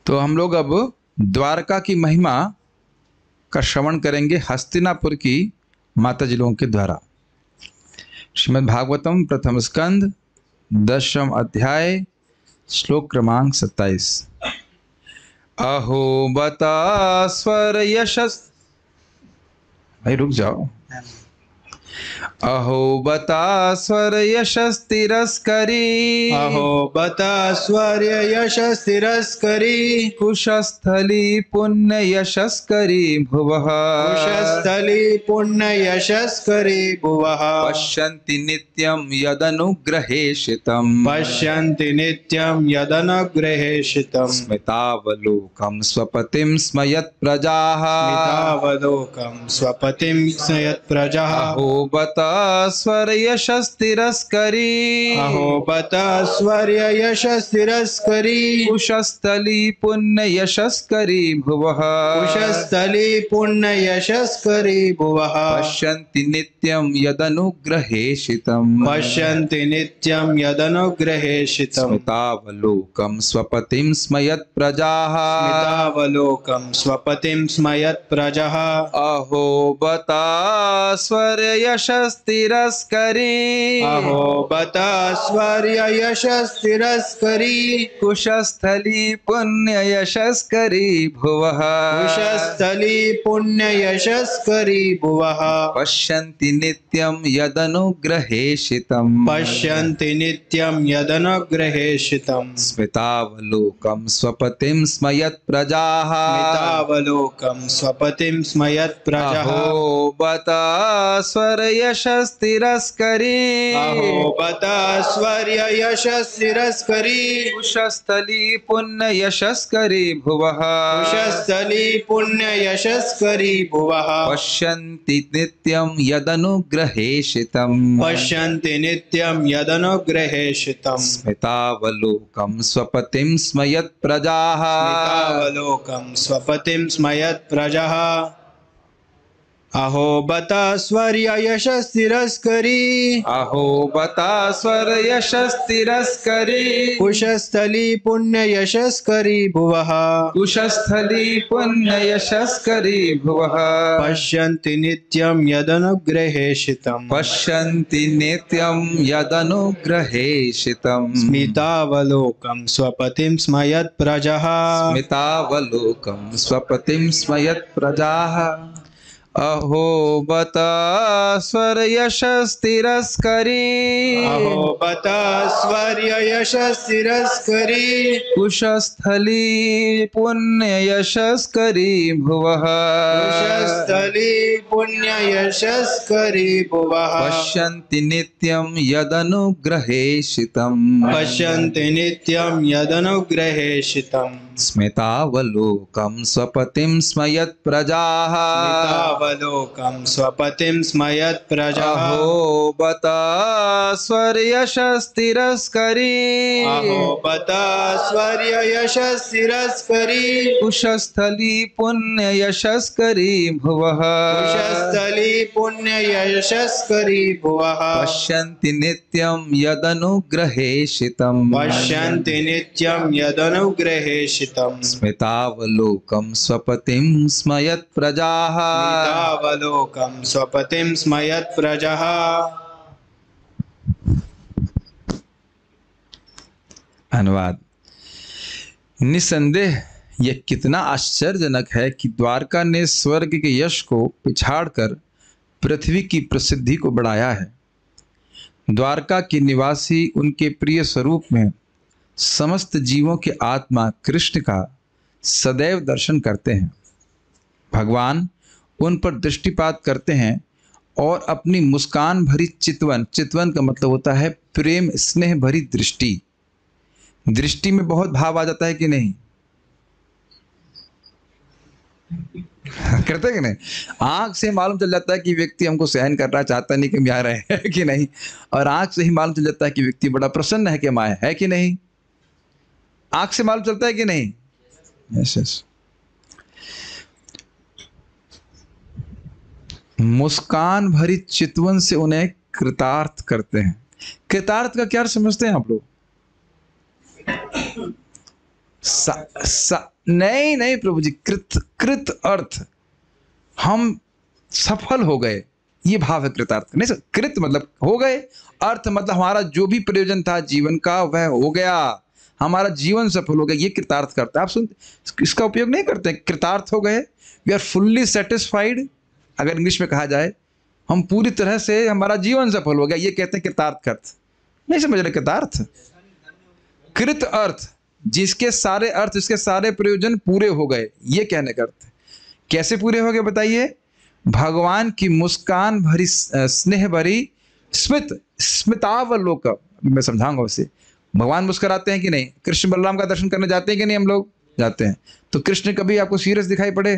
तो हम लोग अब द्वारका की महिमा का श्रवण करेंगे हस्तिनापुर की माता जी लोगों के द्वारा। श्रीमद् भागवतम प्रथम स्कंद 10वां अध्याय श्लोक क्रमांक 27। अहो बता स्वर यशस्, भाई रुक जाओ। अहो बता स्वर यशस् तिरस्करी, अहो बता स्वर्य यशस् तिरस्करी, कुशस्थली पुण्य यशस्करी भुवः, कुशस्थली पुण्य यशस्करी भुवः, पश्यन्ति नित्यं यदनुग्रहेशितं, पश्यन्ति नित्यं यदनुग्रहेशितं, स्मितावलोकं स्वपतिं स्मयत् प्रजाः, स्मितावलोकं स्वपतिं स्मयत् प्रजाः। अहो बता स्वर यशस् तिरस्करी, अहो बता स्वर्य यशस् तिरस्करी, कुशस्थली पुण्य यशस्करी भुवः, कुशस्थली पुण्य यशस्करी भुवः, पश्यन्ति नित्यं यदनुग्रहेशितं, पश्यन्ति नित्यं यदनुग्रहेशितं, स्मितावलोकं स्वपतिं स्मयत् प्रजाः, स्मितावलोकं स्वपतिं स्मयत् प्रजः। अहो बता स्वर यशस् तिरस्करी, अहो बता स्वर्य यशस् तिरस्करी, कुशस्थली पुण्य यशस्करी भुवः, कुशस्थली पुण्य यशस्करी भुवः, पश्यन्ति नित्यं यदनुग्रहेशितं, पश्यन्ति नित्यं यदनुग्रहेशितं, स्मितावलोकं स्वपतिं स्मयत् प्रजाः, स्मितावलोकं स्वपतिं स्मयत् प्रजः। अहो बता स्वर यशस् तिरस्करी, अहो बता स्वर्य यशस् तिरस्करी, कुशस्थली पुण्य यशस्करी भुवः, कुशस्थली पुण्य यशस्करी भुवः, पश्यन्ति नित्यं यदनुग्रहेशितं, पश्यन्ति नित्यं यदनुग्रहेशितं, स्मितावलोकं स्वपतिं स्मयत् प्रजाः, स्मितावलोकं स्वपतिं स्मयत् प्रजः। अहो बता स्वर्य यशस् तिरस्करी, अहो बता स्वर यशस् तिरस्करी, कुशस्थली पुण्य यशस्करी भुवः, कुशस्थली पुण्य यशस्करी भुवः, पश्यन्ति नित्यं यदनुग्रहेशितं, पश्यन्ति नित्यं यदनुग्रहेशितं, स्मितावलोकं स्वपतिं स्मयत् प्रजः, स्मितावलोकं स्वपतिं स्मयत् प्रजाः। अहो बता स्वर यशस् तिरस्करी, अहो बता स्वर्य यशस् तिरस्करी, कुशस्थली पुण्य यशस्करी भुवः, कुशस्थली पुण्य यशस्करी भुवः, पश्यन्ति नित्यं यदनुग्रहेशितं, पश्यन्ति नित्यं यदनुग्रहेशितं, स्मितावलोकं स्वपतिं स्मयत् प्रजाः, स्मितावलोकं स्वपतिं स्मयत् प्रजः। अहो बता स्वर यशस् तिरस्करी, अहो बता स्वर्य यशस् तिरस्करी, कुशस्थली पुण्य यशस्करी भुवः, कुशस्थली पुण्य यशस्करी भुवः, पश्यन्ति नित्यं यदनुग्रहेशितं, पश्यन्ति नित्यं यदनुग्रहेशितं, स्मितावलोकं स्वपतिं स्मयत् प्रजाः, स्मितावलोकं स्वपतिं स्मयत् प्रजः। अनुवाद। निसंदेह यह कितना आश्चर्यजनक है कि द्वारका ने स्वर्ग के यश को पिछाड़कर पृथ्वी की प्रसिद्धि को बढ़ाया है। द्वारका के निवासी उनके प्रिय स्वरूप में समस्त जीवों के आत्मा कृष्ण का सदैव दर्शन करते हैं। भगवान उन पर दृष्टिपात करते हैं और अपनी मुस्कान भरी चितवन, चितवन का मतलब होता है प्रेम स्नेह भरी दृष्टि। दृष्टि में बहुत भाव आ जाता है कि नहीं, करते कि नहीं? आंख से मालूम चल जाता है कि व्यक्ति हमको सहन करना चाहता नहीं कि हम आ रहे हैं कि नहीं, और आंख से ही मालूम चल जाता है कि व्यक्ति बड़ा प्रसन्न है कि हम आए है कि नहीं। आंख से मालूम चलता है कि नहीं? Yes yes. मुस्कान भरी चितवन से उन्हें कृतार्थ करते हैं। कृतार्थ का क्या समझते हैं आप लोग? नहीं नहीं प्रभु जी, कृत कृत अर्थ, हम सफल हो गए, ये भाव है कृतार्थ। नहीं सर, कृत मतलब हो गए, अर्थ मतलब हमारा जो भी प्रयोजन था जीवन का वह हो गया, हमारा जीवन सफल हो गया, ये कृतार्थ करता है। आप सुन, इसका उपयोग नहीं करते, कृतार्थ हो गए, वी आर फुल्ली सेटिस्फाइड। अगर इंग्लिश में कहा जाए हम पूरी तरह से, हमारा जीवन सफल हो गया, ये कहते हैं कृतार्थ अर्थ। नहीं समझ रहे कृतार्थ? कृत अर्थ, जिसके सारे अर्थ, इसके सारे प्रयोजन पूरे हो गए, ये कहने का अर्थ। कैसे पूरे हो गए बताइए? भगवान की मुस्कान भरी, स्नेह भरी स्मित, स्मितावलोक, मैं समझाऊंगा उसे। भगवान मुस्कुराते हैं कि नहीं? कृष्ण बलराम का दर्शन करने जाते हैं कि नहीं? हम लोग जाते हैं। तो कृष्ण कभी आपको सीरियस दिखाई पड़े?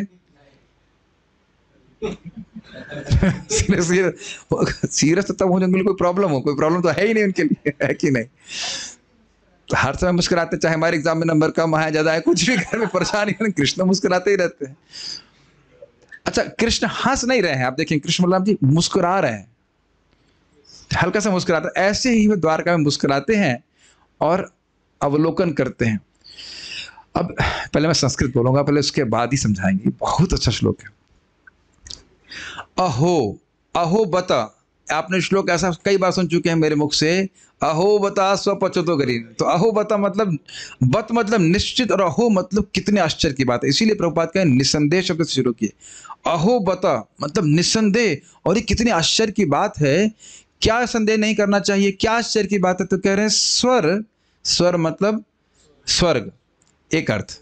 सीरियस तो तब हो जब कोई प्रॉब्लम हो, कोई प्रॉब्लम तो है ही नहीं उनके लिए, है कि नहीं? तो हर समय मुस्कुराते, चाहे हमारे एग्जाम में नंबर कम आया ज्यादा है, कुछ भी घर में परेशानी है, कृष्ण मुस्कुराते ही रहते हैं। अच्छा, कृष्ण हंस नहीं रहे हैं, आप देखें कृष्ण बलराम जी मुस्कुरा रहे हैं, हल्का सा मुस्कुराते, ऐसे ही वो द्वारका में मुस्कुराते हैं और अवलोकन करते हैं। अब पहले मैं संस्कृत बोलूंगा, पहले उसके बाद ही समझाएंगे। बहुत अच्छा श्लोक है। अहो, अहो बता, आपने श्लोक ऐसा कई बार सुन चुके हैं मेरे मुख से, अहो बता स्वपचतो करी। तो अहो बता मतलब, बत मतलब निश्चित, और अहो मतलब कितने आश्चर्य की बात है। इसीलिए प्रभुपाद कहें निसंदेह शब्द से शुरू किए। अहो बता मतलब निसंदेह, और ये कितनी आश्चर्य की बात है, क्या संदेह नहीं करना चाहिए, क्या आश्चर्य की बात है? तो कह रहे हैं स्वर, स्वर मतलब स्वर्ग, एक अर्थ,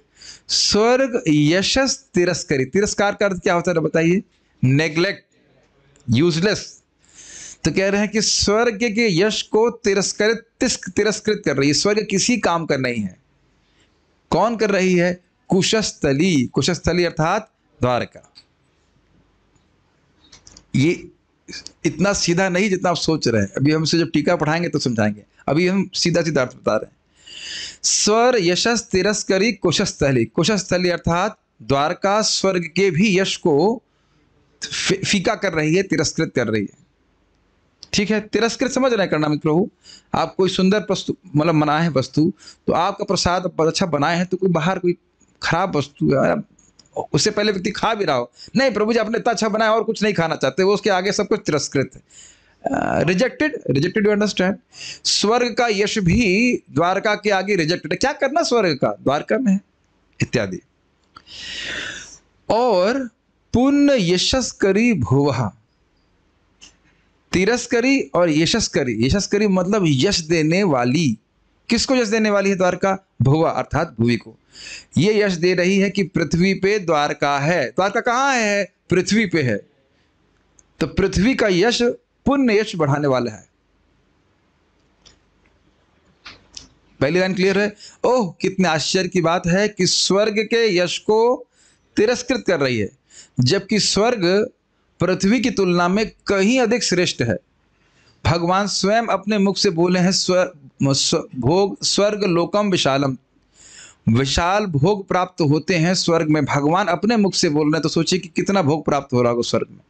स्वर्ग यशस तिरस्करी। तिरस्कार का अर्थ क्या होता है बताइए? Neglect, useless. तो कह रहे हैं कि स्वर्ग के यश को तिरस्कृत कर रही है। स्वर्ग किसी काम का नहीं है। कौन कर रही है? कुशस्थली, कुशस्थली अर्थात द्वारका। ये इतना सीधा नहीं जितना आप सोच रहे हैं। अभी हमसे जब टीका पढ़ाएंगे तो समझाएंगे, अभी हम सीधा सीधा अर्थ बता रहे हैं। स्वर यशस तिरस्करी कुशस्थली, कुशस्थली अर्थात द्वारका स्वर्ग के भी यश को फीका कर रही है, तिरस्कृत कर रही है। ठीक है, तिरस्कृत समझ रहे हैं करना मित्र प्रभु? आप कोई सुंदर वस्तु मतलब बनाए हैं वस्तु, तो आपका प्रसाद अच्छा बनाए हैं, तो कोई बाहर कोई खराब वस्तु है, उससे पहले व्यक्ति खा भी रहा हो, नहीं प्रभु जी आपने इतना अच्छा बनाया और कुछ नहीं खाना चाहते, वो उसके आगे सब कुछ तिरस्कृत है, रिजेक्टेड, रिजेक्टेड, यू अंडरस्टैंड? स्वर्ग का यश भी द्वारका के आगे रिजेक्टेड है। क्या करना स्वर्ग का? द्वारका में है इत्यादि। और पुण्य यशस्करी भुवः, तिरस्करी और यशस्करी, यशस्करी मतलब यश देने वाली। किसको यश देने वाली है द्वारका? भुवा अर्थात भूमि को। ये यश दे रही है कि पृथ्वी पे द्वारका है। द्वारका कहाँ है? पृथ्वी पे है। तो पृथ्वी का यश पुण्य यश बढ़ाने वाला है। पहली लाइन क्लियर है? ओह कितने आश्चर्य की बात है कि स्वर्ग के यश को तिरस्कृत कर रही है, जबकि स्वर्ग पृथ्वी की तुलना में कहीं अधिक श्रेष्ठ है। भगवान स्वयं अपने मुख से बोले हैं, भोग स्वर्ग लोकम विशालम, विशाल भोग प्राप्त होते हैं स्वर्ग में। भगवान अपने मुख से बोल रहे हैं, तो सोचिए कि कितना भोग प्राप्त हो रहा होगा स्वर्ग में।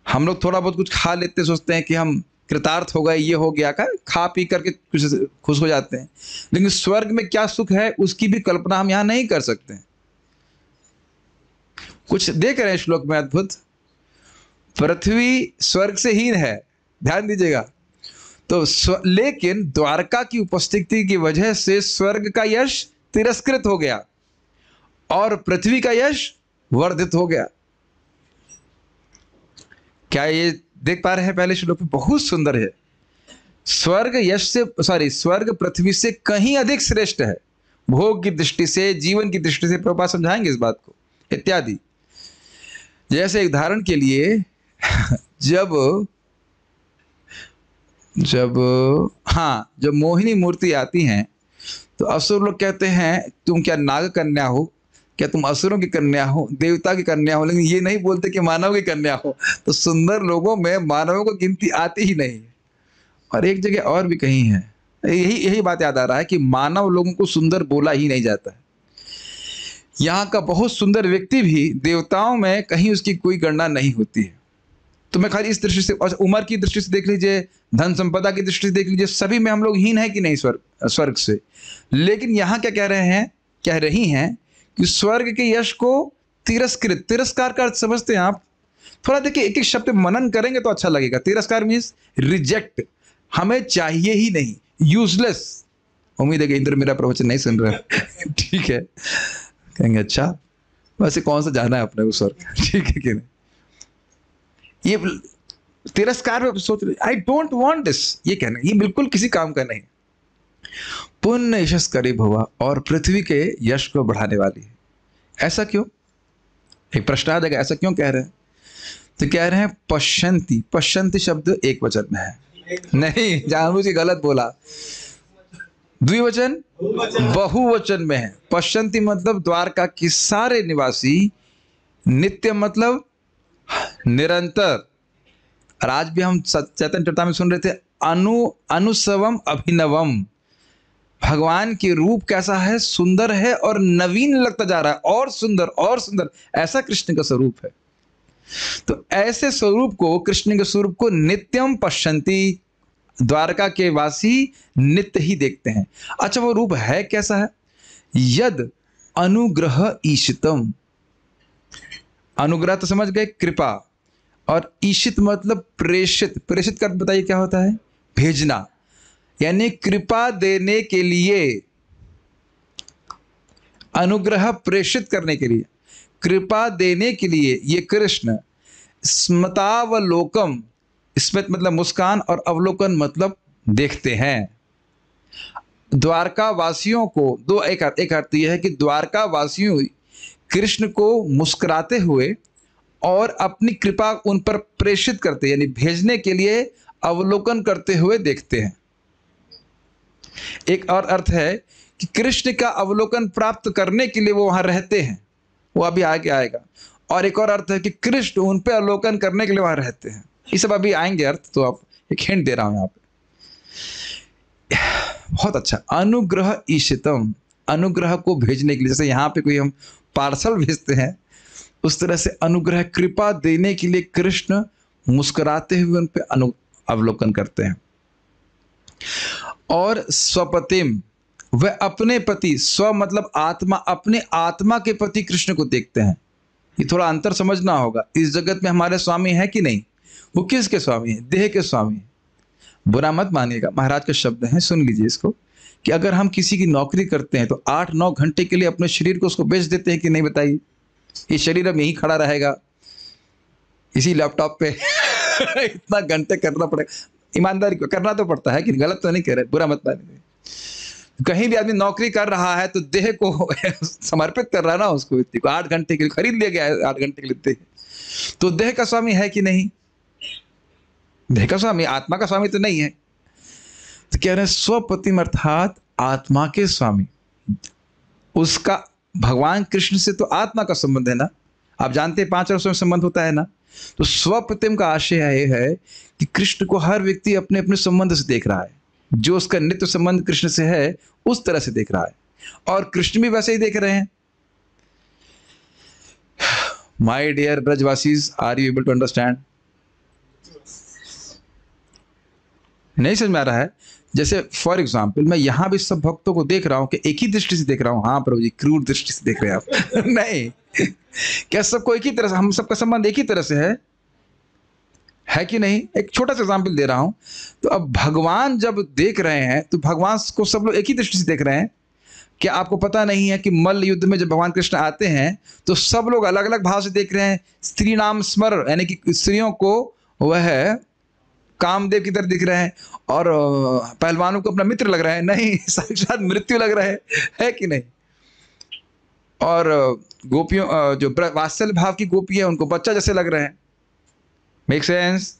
हम लोग थोड़ा बहुत कुछ खा लेते, सोचते हैं कि हम कृतार्थ हो गए, ये हो गया, खा पी करके कुछ खुश हो जाते हैं, लेकिन स्वर्ग में क्या सुख है उसकी भी कल्पना हम यहां नहीं कर सकते। कुछ देख रहे हैं श्लोक में अद्भुत, पृथ्वी स्वर्ग से हीन है, ध्यान दीजिएगा। तो लेकिन द्वारका की उपस्थिति की वजह से स्वर्ग का यश तिरस्कृत हो गया और पृथ्वी का यश वर्धित हो गया। क्या ये देख पा रहे हैं? पहले श्लोक में बहुत सुंदर है। स्वर्ग यश से, स्वर्ग पृथ्वी से कहीं अधिक श्रेष्ठ है, भोग की दृष्टि से, जीवन की दृष्टि से। प्रभुपाद समझाएंगे इस बात को इत्यादि। जैसे एक उदाहरण के लिए, जब मोहिनी मूर्ति आती हैं तो असुर लोग कहते हैं तुम क्या नाग कन्या हो, क्या तुम असुरों की कन्या हो, देवता की कन्या हो, लेकिन ये नहीं बोलते कि मानव की कन्या हो। तो सुंदर लोगों में मानवों को गिनती आती ही नहीं। और एक जगह और भी कहीं है, यही बात याद आ रहा है कि मानव लोगों को सुंदर बोला ही नहीं जाता है। यहाँ का बहुत सुंदर व्यक्ति भी देवताओं में कहीं उसकी कोई गणना नहीं होती है। तो मैं खाली इस दृष्टि से, और उम्र की दृष्टि से देख लीजिए, धन संपदा की दृष्टि से देख लीजिए, सभी में हम लोग हीन है कि नहीं स्वर्ग से। लेकिन यहाँ क्या कह रहे हैं, कह रही हैं कि स्वर्ग के यश को तिरस्कृत, तिरस्कार का अर्थ समझते हैं आप? थोड़ा देखिए, एक एक शब्द पे मनन करेंगे तो अच्छा लगेगा। तिरस्कार मीन्स रिजेक्ट, हमें चाहिए ही नहीं, यूजलेस। उम्मीद है कि इंद्र मेरा प्रवचन नहीं सुन रहे हैं। ठीक है, कहेंगे अच्छा वैसे कौन सा जाना है अपने को स्वर्ग, ठीक है कि नहीं? ये तिरस्कार में सोच रहे, आई डोंट वांट दिस, ये कहना, ये बिल्कुल किसी काम का नहीं। पुण्य यशस करीब हुआ और पृथ्वी के यश को बढ़ाने वाली है। ऐसा क्यों? एक प्रश्न आ जाएगा, ऐसा क्यों कह रहे हैं? तो कह रहे हैं पश्यंती, पश्यंती शब्द एक वचन में है, नहीं जानबूझ के गलत बोला, द्विवचन बहुवचन में है। पश्यंती मतलब द्वारका के सारे निवासी, नित्य मतलब निरंतर। और आज भी हम चैतन्य चरिता में सुन रहे थे, अनुसवम अभिनवम, भगवान के रूप कैसा है, सुंदर है और नवीन लगता जा रहा है, और सुंदर और सुंदर, ऐसा कृष्ण का स्वरूप है। तो ऐसे स्वरूप को, कृष्ण के स्वरूप को नित्यम पश्यंती, द्वारका के वासी नित्य ही देखते हैं। अच्छा, वो रूप है कैसा है? यद अनुग्रह ईशितम, अनुग्रह तो समझ गए, कृपा, और ईशित मतलब प्रेषित। प्रेषित का बताइए क्या होता है? भेजना, यानी कृपा देने के लिए, अनुग्रह प्रेषित करने के लिए, कृपा देने के लिए ये कृष्ण स्मतावलोकम, स्मित मतलब मुस्कान और अवलोकन मतलब देखते हैं। द्वारका वासियों को दो, एक अर्थ यह है कि द्वारका वासियों कृष्ण को मुस्कुराते हुए और अपनी कृपा उन पर प्रेषित करते, यानी भेजने के लिए अवलोकन करते हुए देखते हैं। एक और अर्थ है कि कृष्ण का अवलोकन प्राप्त करने के लिए वो वहां रहते हैं, वो अभी आगे आएगा। और एक और अर्थ है कि कृष्ण उन पर अवलोकन करने के लिए वहां रहते हैं। ये सब अभी आएंगे अर्थ, तो आप एक हिंट दे रहा हूं यहाँ पे। बहुत अच्छा, अनुग्रह ईशितम, अनुग्रह को भेजने के लिए, जैसे यहाँ पे कोई हम पार्सल भेजते हैं, उस तरह से अनुग्रह, कृपा देने के लिए कृष्ण मुस्कुराते हुए उन पे अवलोकन करते हैं। और स्वपतिम, वह अपने पति, स्व मतलब आत्मा, अपने आत्मा के पति कृष्ण को देखते हैं। ये थोड़ा अंतर समझना होगा। इस जगत में हमारे स्वामी है कि नहीं? वो किसके स्वामी है? देह के स्वामी है। बुरा मत मानिएगा, महाराज के शब्द हैं, सुन लीजिए इसको, कि अगर हम किसी की नौकरी करते हैं तो 8-9 घंटे के लिए अपने शरीर को उसको बेच देते हैं कि नहीं? बताइए। ये शरीर अब यहीं खड़ा रहेगा इसी लैपटॉप पे इतना घंटे करना पड़ेगा। ईमानदारी को करना तो पड़ता है कि गलत तो नहीं कह रहे, बुरा मत मानिए। कहीं भी आदमी नौकरी कर रहा है तो देह को समर्पित कर रहा है ना उसको, 8 घंटे के लिए खरीद लिया गया है, 8 घंटे के लिए देह। तो देह का स्वामी है कि नहीं? देह का स्वामी, आत्मा का स्वामी तो नहीं है। तो कह रहे हैं स्वपतिम अर्थात आत्मा के स्वामी। उसका भगवान कृष्ण से तो आत्मा का संबंध है ना, आप जानते हैं 5 रसों में संबंध होता है ना। तो स्वपतिम का आशय यह है कि कृष्ण को हर व्यक्ति अपने अपने संबंध से देख रहा है। जो उसका नित्य संबंध कृष्ण से है उस तरह से देख रहा है, और कृष्ण भी वैसे ही देख रहे हैं। My dear Brajvasis, are you able to understand? नहीं समझ में आ रहा है? जैसे फॉर एग्जाम्पल मैं यहाँ भी सब भक्तों को देख रहा हूँ कि एक ही दृष्टि से देख रहा हूँ। हाँ प्रभु जी, क्रूर दृष्टि से देख रहे हैं आप। नहीं, क्या सबको एक ही तरह से, हम सबका संबंध एक ही तरह से है कि नहीं? एक छोटा सा एग्जाम्पल दे रहा हूं। तो अब भगवान जब देख रहे हैं तो भगवान को सब लोग एक ही दृष्टि से देख रहे हैं। क्या आपको पता नहीं है कि मल्ल युद्ध में जब भगवान कृष्ण आते हैं तो सब लोग अलग अलग भाव से देख रहे हैं? स्त्री नाम स्मर, यानी कि स्त्रियों को वह कामदेव की तरह दिख रहे हैं, और पहलवानों को अपना मित्र लग रहा है, नहीं साक्षात मृत्यु लग रहा है कि नहीं? और गोपियों, जो वात्सल्य भाव की गोपी है, उनको बच्चा जैसे लग रहे हैं। Make sense?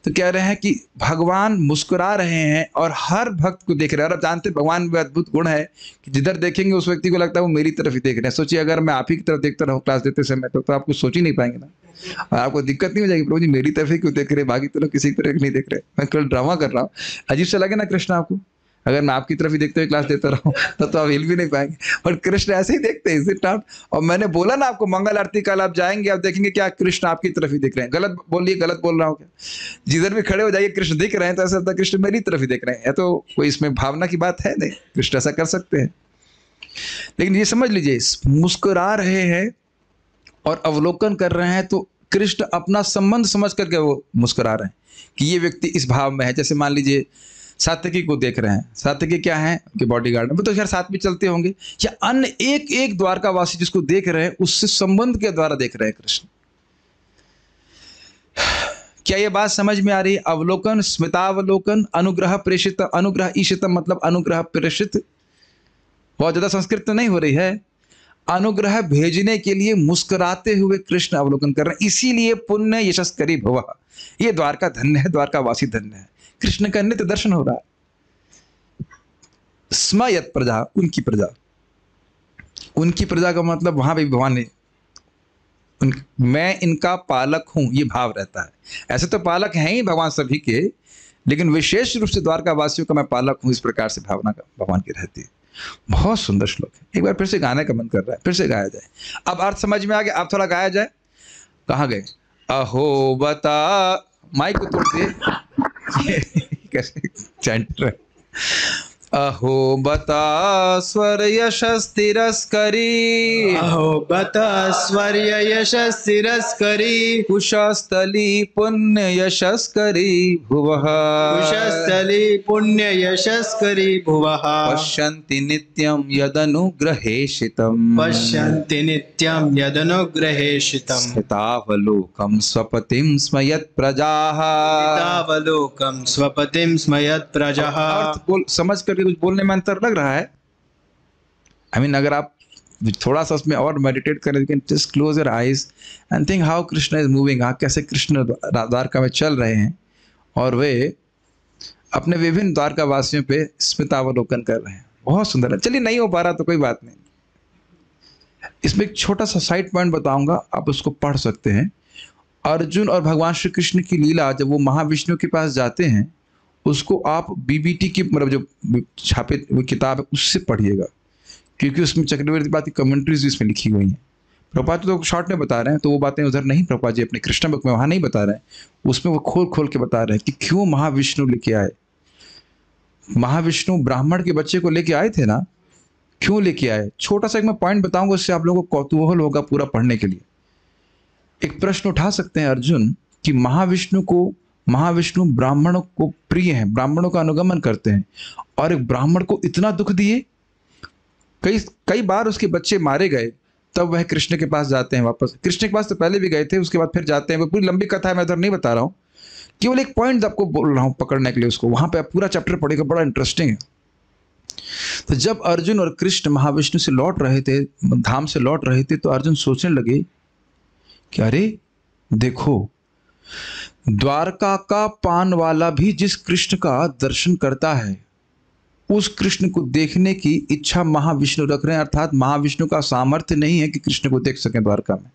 तो कह रहे हैं कि भगवान मुस्कुरा रहे हैं और हर भक्त को देख रहे हैं। और आप जानते हैं भगवान में अद्भुत गुण है कि जिधर देखेंगे उस व्यक्ति को लगता है वो मेरी तरफ ही देख रहे हैं। सोचिए अगर मैं आप ही की तरफ देखता रहूँ क्लास देते समय तो आप कुछ सोच ही नहीं पाएंगे ना, और आपको दिक्कत नहीं हो जाएगी, प्रभु जी मेरी तरफ ही क्यों देख रहे, बाकी तो लोग किसी तरह नहीं देख रहे, मैं केवल ड्रामा कर रहा हूँ। अजीब से लगे ना कृष्ण आपको? अगर मैं आपकी तरफ ही देखते हुए क्लास देता रहूं तो आप हिल भी नहीं पाएंगे, और कृष्ण ऐसे ही देखते हैं, इज इट नॉट? और मैंने बोला ना आपको, मंगल आरती कल आप जाएंगे, आप देखेंगे क्या कृष्ण आपकी तरफ ही देख रहे हैं। गलत बोलिए, गलत बोल रहा हूँ क्या? जिधर भी खड़े हो जाइए कृष्ण दिख रहे हैं, तो ऐसा लगता है कृष्ण मेरी तरफ ही देख रहे हैं। तो कोई इसमें भावना की बात है नहीं, कृष्ण ऐसा कर सकते हैं। लेकिन ये समझ लीजिए, मुस्कुरा रहे हैं और अवलोकन कर रहे हैं, तो कृष्ण अपना संबंध समझ करके वो मुस्कुरा रहे हैं कि ये व्यक्ति इस भाव में है। जैसे मान लीजिए सात्यकी को देख रहे हैं, सात्यकी क्या है कि बॉडीगार्ड, वो तो खैर साथ में चलते होंगे, या अन्य एक एक द्वारकावासी जिसको देख रहे हैं, उससे संबंध के द्वारा देख रहे हैं कृष्ण। क्या ये बात समझ में आ रही है? अवलोकन, स्मितावलोकन, अनुग्रह प्रेषित, अनुग्रह ईशित मतलब अनुग्रह प्रेषित, बहुत ज्यादा संस्कृत तो नहीं हो रही है। अनुग्रह भेजने के लिए मुस्कुराते हुए कृष्ण अवलोकन कर रहे हैं, इसीलिए पुण्य यशस्करी भुवः, ये द्वारका धन्य है, द्वारकावासी धन्य है। कृष्ण का नित्य दर्शन हो रहा है। स्म यत् प्रजा, उनकी प्रजा, उनकी प्रजा का मतलब वहां भी भगवान ने मैं इनका पालक हूं, ये भाव रहता है। ऐसे तो पालक हैं ही भगवान सभी के, लेकिन विशेष रूप से द्वारकावासियों का मैं पालक हूं, इस प्रकार से भावना का भगवान की रहती है। बहुत सुंदर श्लोक है, एक बार फिर से गाने का मन कर रहा है, फिर से गाया जाए। अब अर्थ समझ में आ गया, अब थोड़ा गाया जाए। कहाँ गए? अहो बता, माइक को तोड़ दिए कैसे चैंट रहे। अहो बता स्वर यशस् तिरस्करी, अहो बता स्वर्य यशस् तिरस्करी, कुशस्थली पुण्य यशस्करी भुवः, कुशस्थली पुण्य यशस्करी भुवः, पश्यन्ति नित्यं यदनुग्रहेशितम्, पश्यन्ति नित्यं यदनुग्रहेशितम्, स्थितावलोकं स्वपतिं स्मयत् प्रजाः, तावलोकं स्वपतिं स्मयत् प्रजः। अर्थ बोल समझ करके कुछ बोलने में अंतर लग रहा है। अगर आप थोड़ा सा उसमें और मेडिटेट करें, you can just close your eyes and think how Krishna is moving, कैसे कृष्ण द्वारका में चल रहे हैं और वे अपने विभिन्न द्वारकावासियों पे स्मितावलोकन कर रहे हैं। बहुत सुंदर है। चलिए, नहीं हो पा रहा तो कोई बात नहीं, इसमें एक छोटा सा साइड पॉइंट बताऊंगा, आप उसको पढ़ सकते हैं। अर्जुन और भगवान श्री कृष्ण की लीला, जब वो महाविष्णु के पास जाते हैं, उसको आप बीबीटी की मतलब जो छापे किताब है उससे पढ़िएगा, क्योंकि उसमें चक्रवर्ती बात की कमेंट्रीज भी इसमें लिखी हुई हैं। प्रभुपाद तो शॉर्ट में बता रहे हैं, तो वो बातें उधर नहीं प्रभुपाद जी अपने कृष्ण बुक में वहाँ नहीं बता रहे हैं, उसमें वो खोल खोल के बता रहे हैं कि क्यों महाविष्णु लेके आए। महाविष्णु ब्राह्मण के बच्चे को लेके आए थे ना, क्यों लेके आए? छोटा सा एक मैं पॉइंट बताऊंगा, उससे आप लोगों को कौतूहल होगा पूरा पढ़ने के लिए। एक प्रश्न उठा सकते हैं अर्जुन कि महाविष्णु ब्राह्मणों को प्रिय हैं, ब्राह्मणों का अनुगमन करते हैं, और एक ब्राह्मण को इतना दुख दिए, कई बार उसके बच्चे मारे गए, तब वह कृष्ण के पास जाते हैं वापस। कृष्ण के पास तो पहले भी गए थे, उसके बाद फिर जाते हैं। वो पूरी लंबी कथा है, मैं इधर नहीं बता रहा हूँ, केवल एक पॉइंट आपको बोल रहा हूँ पकड़ने के लिए उसको। वहां पे आप पूरा चैप्टर पढ़ेगा, बड़ा इंटरेस्टिंग है। तो जब अर्जुन और कृष्ण महाविष्णु से लौट रहे थे, धाम से लौट रहे थे, तो अर्जुन सोचने लगे कि अरे देखो, द्वारका का पान वाला भी जिस कृष्ण का दर्शन करता है, उस कृष्ण को देखने की इच्छा महाविष्णु रख रहे हैं। अर्थात महाविष्णु का सामर्थ्य नहीं है कि कृष्ण को देख सकें द्वारका में,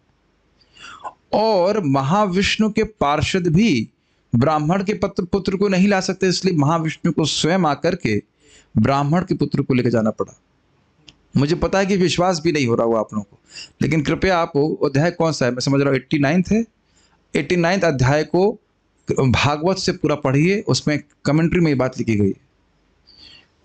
और महाविष्णु के पार्षद भी ब्राह्मण के पुत्र को नहीं ला सकते, इसलिए महाविष्णु को स्वयं आकर के ब्राह्मण के पुत्र को लेकर जाना पड़ा। मुझे पता है कि विश्वास भी नहीं हो रहा हुआ आप लोगों को, लेकिन कृपया आप अध्याय कौन सा है, मैं समझ रहा हूँ 89 है, 89 अध्याय को भागवत से पूरा पढ़िए, उसमें कमेंट्री में ये बात लिखी गई है।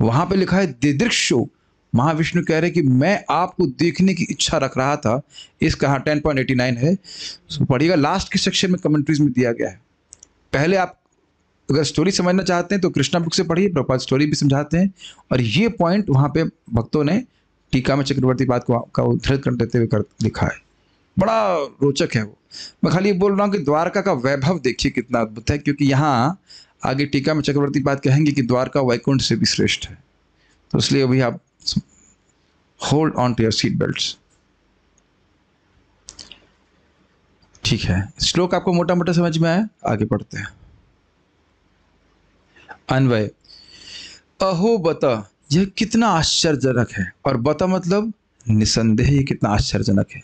वहां पे लिखा है दिदृक्षो, महाविष्णु कह रहे कि मैं आपको देखने की इच्छा रख रहा था। इसका 10.89 है, उसको पढ़िएगा, लास्ट के सेक्शन में कमेंट्रीज में दिया गया है। पहले आप अगर स्टोरी समझना चाहते हैं तो कृष्णा बुक से पढ़िए, प्रभुपाद स्टोरी भी समझाते हैं, और ये पॉइंट वहां पे भक्तों ने टीका में चक्रवर्ती बात का उद्धृत करते हुए लिखा है। बड़ा रोचक है वो। मैं खाली बोल रहा हूँ कि द्वारका का वैभव देखिए कितना अद्भुत है, क्योंकि यहाँ आगे टीका में चक्रवर्ती बात कहेंगे कि द्वारका वैकुंठ से भी श्रेष्ठ है। तो इसलिए अभी आप hold on to your seat belts. ठीक है, श्लोक आपको मोटा मोटा समझ में आया? आगे पढ़ते हैं। अन्वय, अहो बता, यह कितना आश्चर्यजनक है, और बता मतलब निसंदेह ये कितना आश्चर्यजनक है।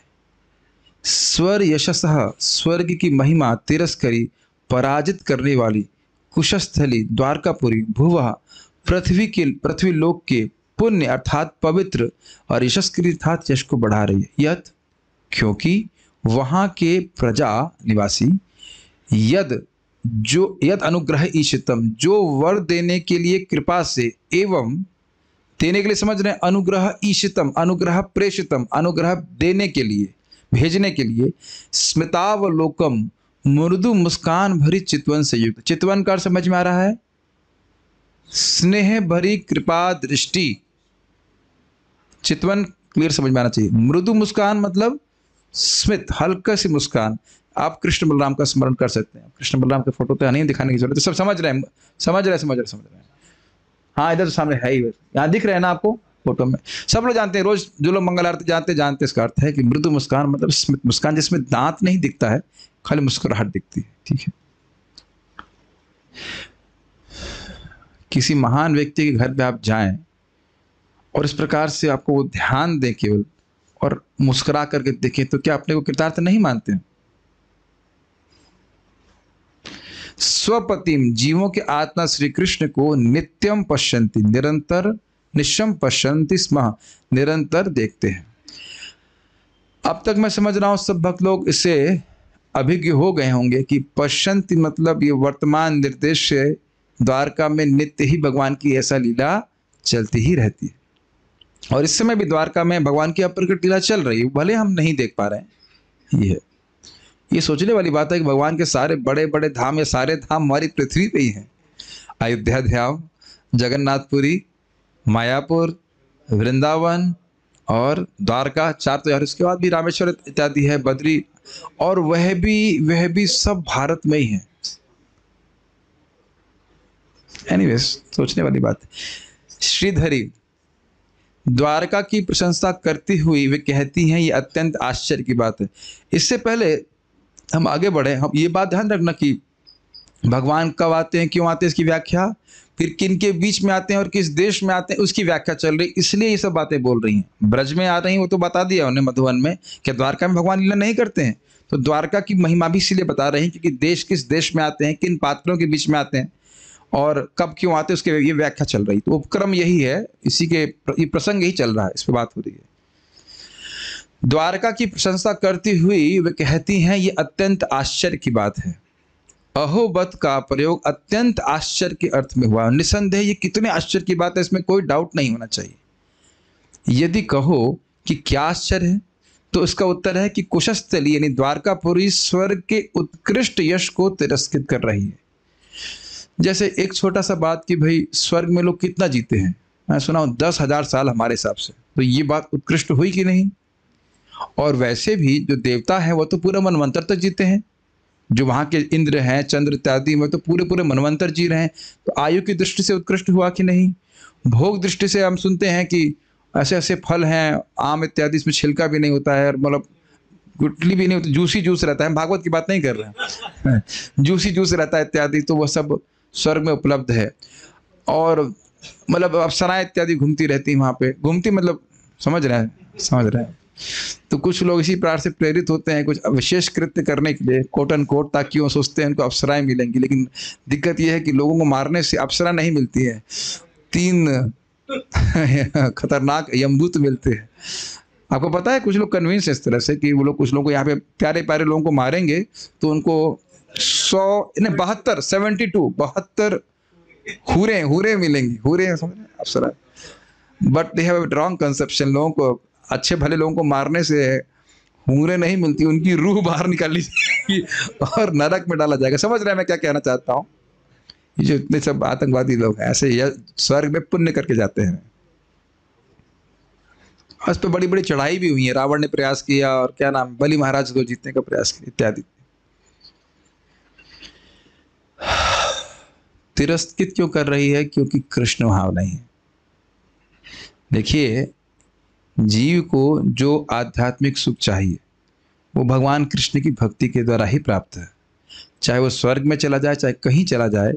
स्वर यशसः, स्वर्ग की महिमा तिरस्करी, पराजित करने वाली, कुशस्थली द्वारकापुरी, भुवः पृथ्वी लोक के पुण्य अर्थात पवित्र और यशस्कृत अर्थात यश को बढ़ा रही है। यत क्योंकि वहां के प्रजा निवासी यद अनुग्रह ईशितम जो वर देने के लिए कृपा से एवं देने के लिए समझ रहे हैं, अनुग्रह ईशितम अनुग्रह प्रेषितम अनुग्रह देने के लिए भेजने के लिए, स्मितावलोकम मृदु मुस्कान भरी चितवन से युक्त। चितवन का समझ में आ रहा है, स्नेह भरी कृपा दृष्टि। चितवन क्लियर समझ में आना चाहिए। मृदु मुस्कान मतलब स्मित हल्का सी मुस्कान। आप कृष्ण बलराम का स्मरण कर सकते हैं। कृष्ण बलराम के फोटो तो नहीं दिखाने की जरूरत है, सब समझ रहे हैं। हाँ इधर तो सामने है ही, यहाँ दिख रहे हैं ना आपको फोटो में। सब लोग जानते हैं, रोज जो लोग मंगल आरती जानते इसका अर्थ है कि मृदु मुस्कान मतलब स्मित मुस्कान जिसमें दांत नहीं दिखता है, खाली मुस्कुराहट दिखती है। ठीक है, किसी महान व्यक्ति के घर पे आप जाएं और इस प्रकार से आपको वो ध्यान दें केवल और मुस्कुरा करके देखें, तो क्या अपने को कृतार्थ नहीं मानते हैं? स्वपतिम जीवों के आत्मा श्री कृष्ण को नित्यम पश्यन्ति निरंतर निश्चम पश्यन्ति स्म निरंतर देखते हैं। अब तक मैं समझ रहा हूं सब भक्त लोग इससे अभिज्ञ हो गए होंगे कि पश्यन्ति मतलब ये वर्तमान निर्देश से द्वारका में नित्य ही भगवान की ऐसा लीला चलती ही रहती है और इस समय भी द्वारका में भगवान की अप्रकट लीला चल रही है, भले हम नहीं देख पा रहे हैं। ये सोचने वाली बात है कि भगवान के सारे बड़े बड़े धाम या सारे धाम हमारी पृथ्वी पे ही हैं। अयोध्या धाम, जगन्नाथपुरी, मायापुर, वृंदावन और द्वारका, चार तो यार, इसके बाद भी रामेश्वर इत्यादि है, बद्री, और वह भी सब भारत में ही है। एनीवेज सोचने वाली बात है। श्रीधरी द्वारका की प्रशंसा करती हुई वे कहती हैं, ये अत्यंत आश्चर्य की बात है। इससे पहले हम आगे बढ़े, हम ये बात ध्यान रखना कि भगवान कब आते हैं, क्यों आते हैं, इसकी व्याख्या, फिर किन के बीच में आते हैं और किस देश में आते हैं उसकी व्याख्या चल रही, इसलिए ये सब बातें बोल रही हैं। ब्रज में आ रही हैं वो तो बता दिया उन्हें, मधुवन में, क्या द्वारका में भगवान लीला नहीं करते हैं, तो द्वारका की महिमा भी इसीलिए बता रहे हैं क्योंकि देश किस देश में आते हैं, किन पात्रों के बीच में आते हैं और कब क्यों आते हैं उसके ये व्याख्या चल रही। तो उपक्रम यही है, इसी के ये प्रसंग यही चल रहा है, इस पर बात हो रही है। द्वारका की प्रशंसा करती हुई वे कहती हैं, ये अत्यंत आश्चर्य की बात है। अहोबत का प्रयोग अत्यंत आश्चर्य के अर्थ में हुआ। निसंदेह ये कितने आश्चर्य की बात है, इसमें कोई डाउट नहीं होना चाहिए। यदि कहो कि क्या आश्चर्य है, तो इसका उत्तर है कि कुशस्थली यानी द्वारकापुरी स्वर्ग के उत्कृष्ट यश को तिरस्कृत कर रही है। जैसे एक छोटा सा बात कि भाई स्वर्ग में लोग कितना जीते हैं, मैं सुना हूं 10,000 साल हमारे हिसाब से, तो ये बात उत्कृष्ट हुई कि नहीं। और वैसे भी जो देवता है वो तो पूरे मनवंतर तक जीते हैं, जो वहाँ के इंद्र हैं, चंद्र इत्यादि में तो पूरे मनवंतर जी रहे हैं, तो आयु की दृष्टि से उत्कृष्ट हुआ कि नहीं। भोग दृष्टि से हम सुनते हैं कि ऐसे ऐसे फल हैं, आम इत्यादि, इसमें छिलका भी नहीं होता है, मतलब गुटली भी नहीं होती, जूसी जूस रहता है, भागवत की बात नहीं कर रहे हैं जूसी जूस रहता है इत्यादि, तो वह सब स्वर्ग में उपलब्ध है। और मतलब अप्सराएं इत्यादि घूमती रहती वहाँ पे, घूमती मतलब समझ रहे हैं। तो कुछ लोग इसी प्रकार से प्रेरित होते हैं कुछ विशेष कृत्य करने के लिए, कोट एंड कोट, ताकि वो सोचते हैं उनको अप्सराएं मिलेंगी। लेकिन दिक्कत यह है कि लोगों को मारने से अप्सरा नहीं मिलती है, 3 खतरनाक यमदूत मिलते हैं। आपको पता है कुछ लोग कन्विंस है इस तरह से कि वो लोग कुछ लोगों को यहाँ पे प्यारे प्यारे लोगों को मारेंगे तो उनको 72 हुरे मिलेंगी, हुरे अप्सरा। But they have wrong conception. लोगों को, अच्छे भले लोगों को मारने से हुरे नहीं मिलती, उनकी रूह बाहर निकाली जाएगी और नरक में डाला जाएगा। समझ रहे हैं मैं क्या कहना चाहता हूँ। ये जो इतने सब आतंकवादी लोग हैं ऐसे स्वर्ग में पुण्य करके जाते हैं। उस पर बड़ी बड़ी चढ़ाई भी हुई है, रावण ने प्रयास किया और क्या नाम, बलि महाराज को जीतने का प्रयास किया इत्यादि। तिरस्कृत क्यों कर रही है? क्योंकि कृष्ण भाव नहीं है। देखिए, जीव को जो आध्यात्मिक सुख चाहिए वो भगवान कृष्ण की भक्ति के द्वारा ही प्राप्त है। चाहे वो स्वर्ग में चला जाए, चाहे कहीं चला जाए,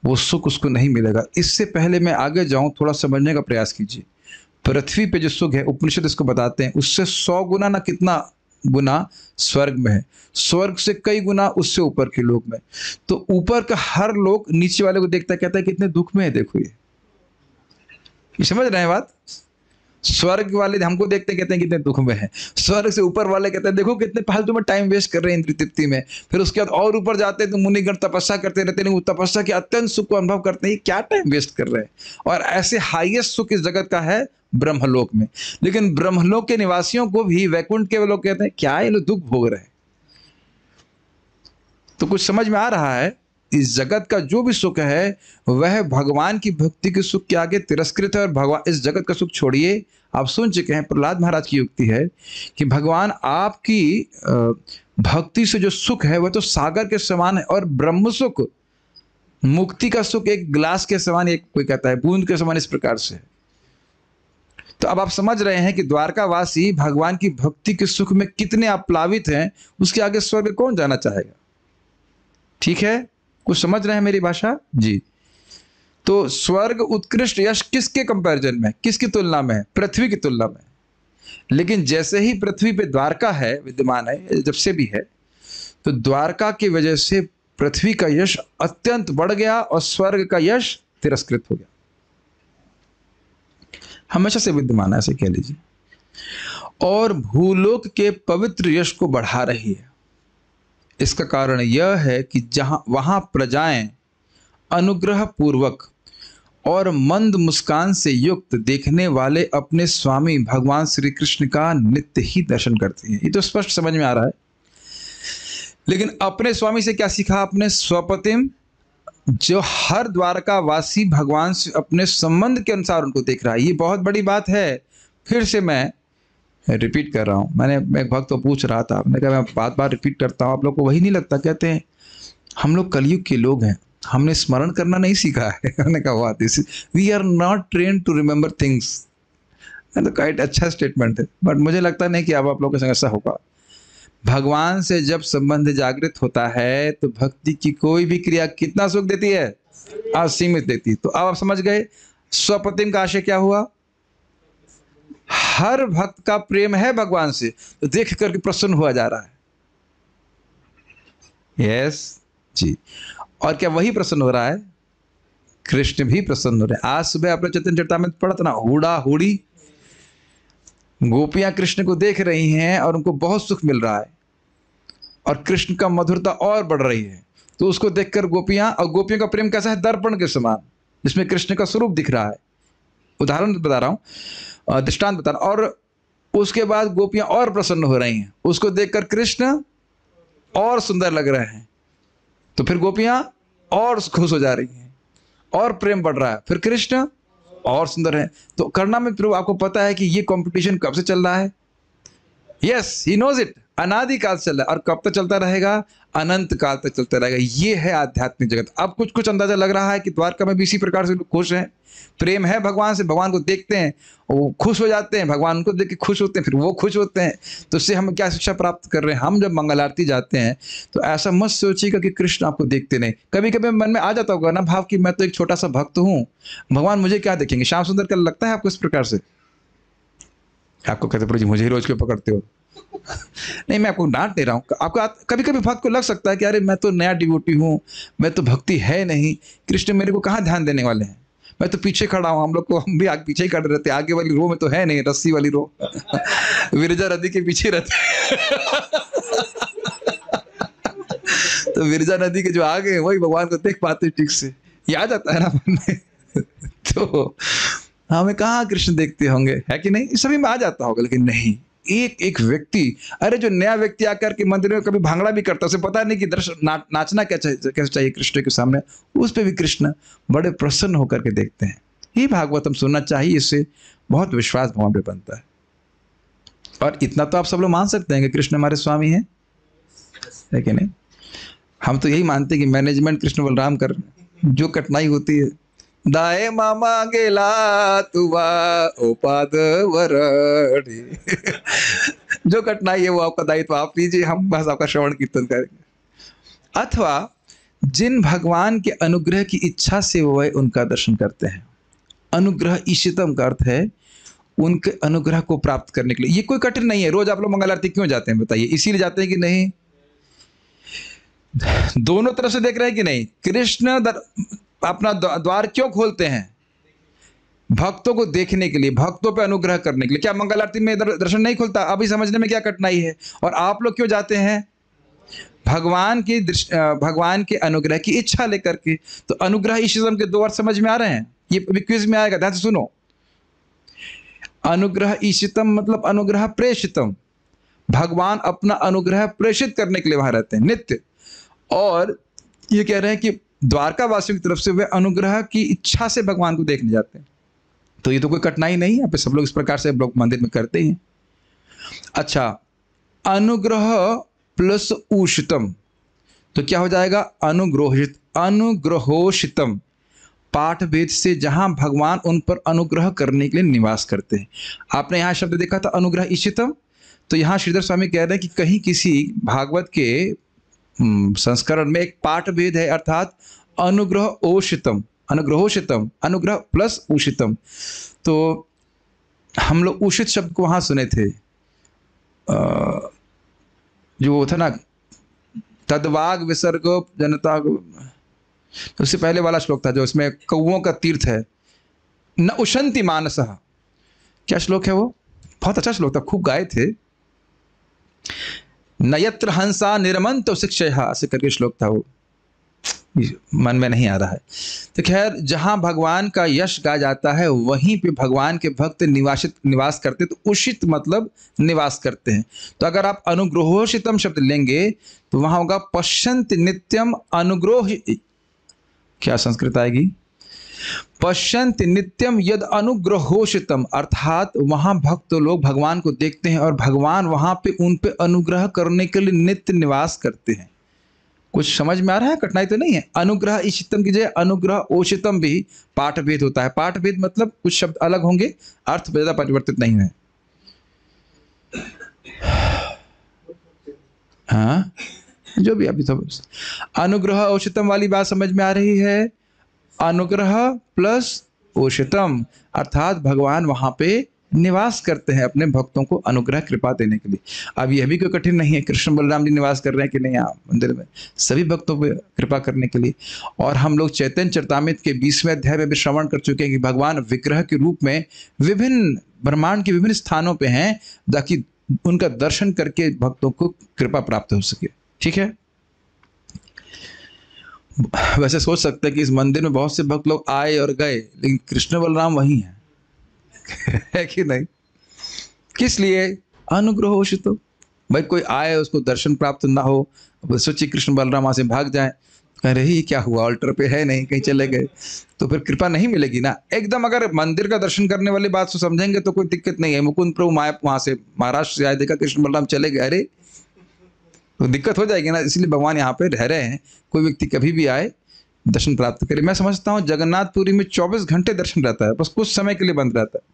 वो सुख उसको नहीं मिलेगा। इससे पहले मैं आगे जाऊं, थोड़ा समझने का प्रयास कीजिए। पृथ्वी पे जो सुख है, उपनिषद इसको बताते हैं, उससे 100 गुना ना कितना गुना स्वर्ग में है, स्वर्ग से कई गुना उससे ऊपर के लोक में। तो ऊपर का हर लोग नीचे वाले को देखता, कहता है कितने दुख में है, देखो ये ये समझ रहे हैं बात? स्वर्ग वाले हमको देखते कहते हैं कितने दुख में है, स्वर्ग से ऊपर वाले कहते हैं देखो कितने फालतू में टाइम वेस्ट कर रहे हैं इंद्रिय तृप्ति में। फिर उसके बाद और ऊपर जाते हैं तो मुनिगण तपस्या करते रहते हैं, वो तपस्या के अत्यंत सुख को अनुभव करते हैं, क्या टाइम वेस्ट कर रहे हैं। और ऐसे हाईएस्ट सुख इस जगत का है ब्रह्मलोक में। लेकिन ब्रह्मलोक के निवासियों को भी वैकुंठ के लोग कहते हैं क्या ये लोग दुख भोग रहे हैं। तो कुछ समझ में आ रहा है, इस जगत का जो भी सुख है वह भगवान की भक्ति के सुख के आगे तिरस्कृत है। और भगवान इस जगत का सुख छोड़िए, आप सुन चुके हैं प्रहलाद महाराज की युक्ति है कि भगवान आपकी भक्ति से जो सुख है वह तो सागर के समान है, और ब्रह्म सुख, मुक्ति का सुख एक गिलास के समान, एक कोई कहता है बूंद के समान, इस प्रकार से। तो अब आप समझ रहे हैं कि द्वारकावासी भगवान की भक्ति के सुख में कितने आप्लावित हैं, उसके आगे स्वर्ग कौन जाना चाहेगा। ठीक है, कुछ समझ रहे हैं मेरी भाषा जी? तो स्वर्ग उत्कृष्ट यश किसके कंपैरिजन में, किसकी तुलना में है? पृथ्वी की तुलना में। लेकिन जैसे ही पृथ्वी पे द्वारका है, विद्यमान है, जब से भी है, तो द्वारका की वजह से पृथ्वी का यश अत्यंत बढ़ गया और स्वर्ग का यश तिरस्कृत हो गया। हमेशा से विद्यमान है, ऐसे कह लीजिए। और भूलोक के पवित्र यश को बढ़ा रही है। इसका कारण यह है कि वहां प्रजाएं अनुग्रह पूर्वक और मंद मुस्कान से युक्त देखने वाले अपने स्वामी भगवान श्री कृष्ण का नित्य ही दर्शन करते हैं। ये तो स्पष्ट समझ में आ रहा है। लेकिन अपने स्वामी से क्या सीखा? अपने स्वपतिम, जो हर द्वारकावासी भगवान से अपने संबंध के अनुसार उनको देख रहा है। ये बहुत बड़ी बात है। फिर से मैं रिपीट कर रहा हूँ। मैं एक भक्त को पूछ रहा था, मैंने कहा मैं बार बार रिपीट करता हूँ, आप लोग को वही नहीं लगता? कहते हैं हम लोग कलयुग के लोग हैं, हमने स्मरण करना नहीं सीखा है। मैंने कहा वाह, this we are not train to remember things. तो काइट अच्छा स्टेटमेंट है, बट मुझे लगता नहीं कि अब आप लोगों के संग ऐसा होगा। भगवान से जब संबंध जागृत होता है तो भक्ति की कोई भी क्रिया कितना सुख देती है? असीमित देती है। तो अब आप समझ गए स्वपतिम का आशय क्या हुआ? हर भक्त का प्रेम है भगवान से, तो देख करके प्रसन्न हुआ जा रहा है। यस जी। और क्या वही प्रसन्न हो रहा है? कृष्ण भी प्रसन्न हो रहे हैं। आज सुबह अपने चैतन्य चरितामृत पढ़ा था ना, हुड़ा हुड़ी गोपियां कृष्ण को देख रही हैं और उनको बहुत सुख मिल रहा है, और कृष्ण का मधुरता और बढ़ रही है। तो उसको देखकर गोपियां, और गोपियों का प्रेम कैसा है? दर्पण के समान, जिसमें कृष्ण का स्वरूप दिख रहा है। उदाहरण बता रहा हूं, दृष्टांत बता रहा हूं। और उसके बाद गोपियां और प्रसन्न हो रही हैं, उसको देखकर कृष्ण और सुंदर लग रहे हैं। तो फिर गोपियां और खुश हो जा रही हैं और प्रेम बढ़ रहा है, फिर कृष्ण और सुंदर है। तो करना में प्रभु आपको पता है कि ये कंपटीशन कब से चल रहा है? Yes, he knows it. अनादि काल से चल रहा है, और कब तक चलता रहेगा? अनंत काल तक चलता रहेगा। ये है आध्यात्मिक जगत। अब कुछ कुछ अंदाजा लग रहा है कि द्वारका में भी इसी प्रकार से लोग खुश हैं, प्रेम है भगवान से, भगवान को देखते हैं और वो खुश हो जाते हैं, भगवान उनको देख के खुश होते हैं, फिर वो खुश होते हैं। तो इससे हम क्या शिक्षा प्राप्त कर रहे हैं? हम जब मंगल आरती जाते हैं तो ऐसा मत सोचिएगा कि कृष्ण आपको देखते नहीं। कभी कभी मन में आ जाता होगा ना भाव कि मैं तो एक छोटा सा भक्त हूँ, भगवान मुझे क्या देखेंगे? श्याम सुंदर का लगता है आपको इस प्रकार से? आपको कहते प्रभु जी मुझे ही रोज क्यों पकड़ते हो? नहीं, मैं आपको डांट दे रहा हूँ। आपको कभी कभी भक्त को लग सकता है कि अरे मैं तो नया डिवोटी हूँ, मैं तो भक्ति है नहीं, कृष्ण मेरे को कहाँ ध्यान देने वाले हैं, मैं तो पीछे खड़ा हूँ। हम भी आगे पीछे ही खड़े रहते हैं, आगे वाली रो में तो है नहीं, रस्सी वाली रो। विरजा नदी के पीछे रहते। तो विरजा नदी के जो आगे हैं वही भगवान को देख पाते ठीक से, ये आ जाता है ना मन में। तो हमें कहाँ कृष्ण देखते होंगे, है कि नहीं? सभी में आ जाता होगा। लेकिन नहीं, एक एक व्यक्ति, अरे जो नया व्यक्ति आकर के मंदिर में कभी भांगड़ा भी करता है, उसे पता नहीं कि नाचना कैसे चाहिए कृष्ण के सामने, उस पे भी कृष्ण बड़े प्रसन्न होकर के देखते हैं। ये भागवत हम सुनना चाहिए, इससे बहुत विश्वास भगवान पे बनता है। और इतना तो आप सब लोग मान सकते हैं कि कृष्ण हमारे स्वामी हैं, है कि नहीं? हम तो यही मानते हैं कि मैनेजमेंट कृष्ण बलराम कर, जो कठिनाई होती है, दाए मामा गेला तुवा ओपाद वरड़ी। जो कठिनाई है वो आपका दायित्व आप लीजिए, हम बस आपका श्रवण कीर्तन करेंगे। अथवा जिन भगवान के अनुग्रह की इच्छा से वह उनका दर्शन करते हैं। अनुग्रह ईशितम का अर्थ है उनके अनुग्रह को प्राप्त करने के लिए। ये कोई कठिन नहीं है। रोज आप लोग मंगल आरती क्यों जाते हैं बताइए? इसीलिए जाते हैं कि नहीं? दोनों तरफ से देख रहे हैं कि नहीं? कृष्ण अपना द्वार क्यों खोलते हैं? भक्तों को देखने के लिए, भक्तों पे अनुग्रह करने के लिए। क्या मंगल आरती में दर्शन नहीं खुलता? अभी समझने में क्या कठिनाई है? और आप लोग क्यों जाते हैं? भगवान के अनुग्रह की इच्छा लेकर के। तो अनुग्रह ईशितम के दो अर्थ समझ में आ रहे हैं? ये क्विज में आएगा, ध्यान से सुनो। अनुग्रह ईशितम मतलब अनुग्रह प्रेषितम। भगवान अपना अनुग्रह प्रेषित करने के लिए वहां रहते हैं नित्य। और ये कह रहे हैं कि द्वारका वासियों की तरफ से वे अनुग्रह की इच्छा से भगवान को देखने जाते हैं। तो ये तो कोई कठिनाई नहीं है, सब लोग इस प्रकार से लोग मंदिर में करते ही हैं। अच्छा, अनुग्रह प्लस उषितम तो क्या हो जाएगा? अनुग्रहोषितम, पाठ भेद से जहां भगवान उन पर अनुग्रह करने के लिए निवास करते हैं। आपने यहां शब्द देखा था अनुग्रह ईशितम, तो यहां श्रीधर स्वामी कह रहे हैं कि कहीं किसी भागवत के संस्करण में एक पाठ भेद है, अर्थात अनुग्रहोषितम, अनुग्रहोषितम, अनुग्रह प्लस उषितम। तो हम लोग उषित शब्द को वहां सुने थे, जो था ना तदवाग विसर्ग जनता, तो उससे पहले वाला श्लोक था जो इसमें कौओं का तीर्थ है, न उशंति मानसः। क्या श्लोक है वो? बहुत अच्छा श्लोक था, खूब गाए थे। नयत्र हंसा निरमंत शिक्षया ऐसे करके श्लोक था, वो मन में नहीं आ रहा है। तो खैर, जहां भगवान का यश गाया जाता है वहीं पे भगवान के भक्त निवास करते, तो उषित मतलब निवास करते हैं। तो अगर आप अनुग्रहोषितम शब्द लेंगे तो वहां होगा पश्यंत नित्यम अनुग्रह, क्या संस्कृत आएगी? पश्यंत नित्यम यद अनुग्रहोषितम, अर्थात वहां भक्त लोग भगवान को देखते हैं और भगवान वहां पे उन पे अनुग्रह करने के लिए नित्य निवास करते हैं। कुछ समझ में आ रहा है? कठिनाई तो नहीं है। अनुग्रह ईशितम की जगह अनुग्रह ओषितम भी पाठ भेद होता है। पाठ भेद मतलब कुछ शब्द अलग होंगे, अर्थ ज्यादा परिवर्तित नहीं है। हाँ, जो भी अभी सब अनुग्रह ओषितम वाली बात समझ में आ रही है? अनुग्रह प्लस ओषितम अर्थात भगवान वहां पे निवास करते हैं अपने भक्तों को अनुग्रह कृपा देने के लिए। अब यह भी कोई कठिन नहीं है, कृष्ण बलराम जी निवास कर रहे हैं कि नहीं यहाँ मंदिर में, सभी भक्तों पर कृपा करने के लिए। और हम लोग चैतन्य चरितामृत के 20वें अध्याय में भी श्रवण कर चुके हैं कि भगवान विग्रह के रूप में विभिन्न ब्रह्मांड के विभिन्न स्थानों पे हैं, ताकि उनका दर्शन करके भक्तों को कृपा प्राप्त हो सके। ठीक है, वैसे सोच सकते हैं कि इस मंदिर में बहुत से भक्त लोग आए और गए, लेकिन कृष्ण बलराम वही हैं है कि नहीं? किस लिए? अनुग्रहोषित। भाई कोई आए उसको दर्शन प्राप्त ना हो, सोचिए कृष्ण बलराम वहां से भाग जाए, कह रहे ही क्या हुआ, ऑल्टर पे है नहीं, कहीं चले गए, तो फिर कृपा नहीं मिलेगी ना। एकदम अगर मंदिर का दर्शन करने वाली बात से समझेंगे तो कोई दिक्कत नहीं है। मुकुंद प्रभु वहां से महाराष्ट्र से आए, देखा कृष्ण बलराम चले गए, अरे तो दिक्कत हो जाएगी ना। इसलिए भगवान यहाँ पे रह रहे हैं, कोई व्यक्ति कभी भी आए दर्शन प्राप्त करे। मैं समझता हूँ जगन्नाथपुरी में 24 घंटे दर्शन रहता है, बस कुछ समय के लिए बंद रहता है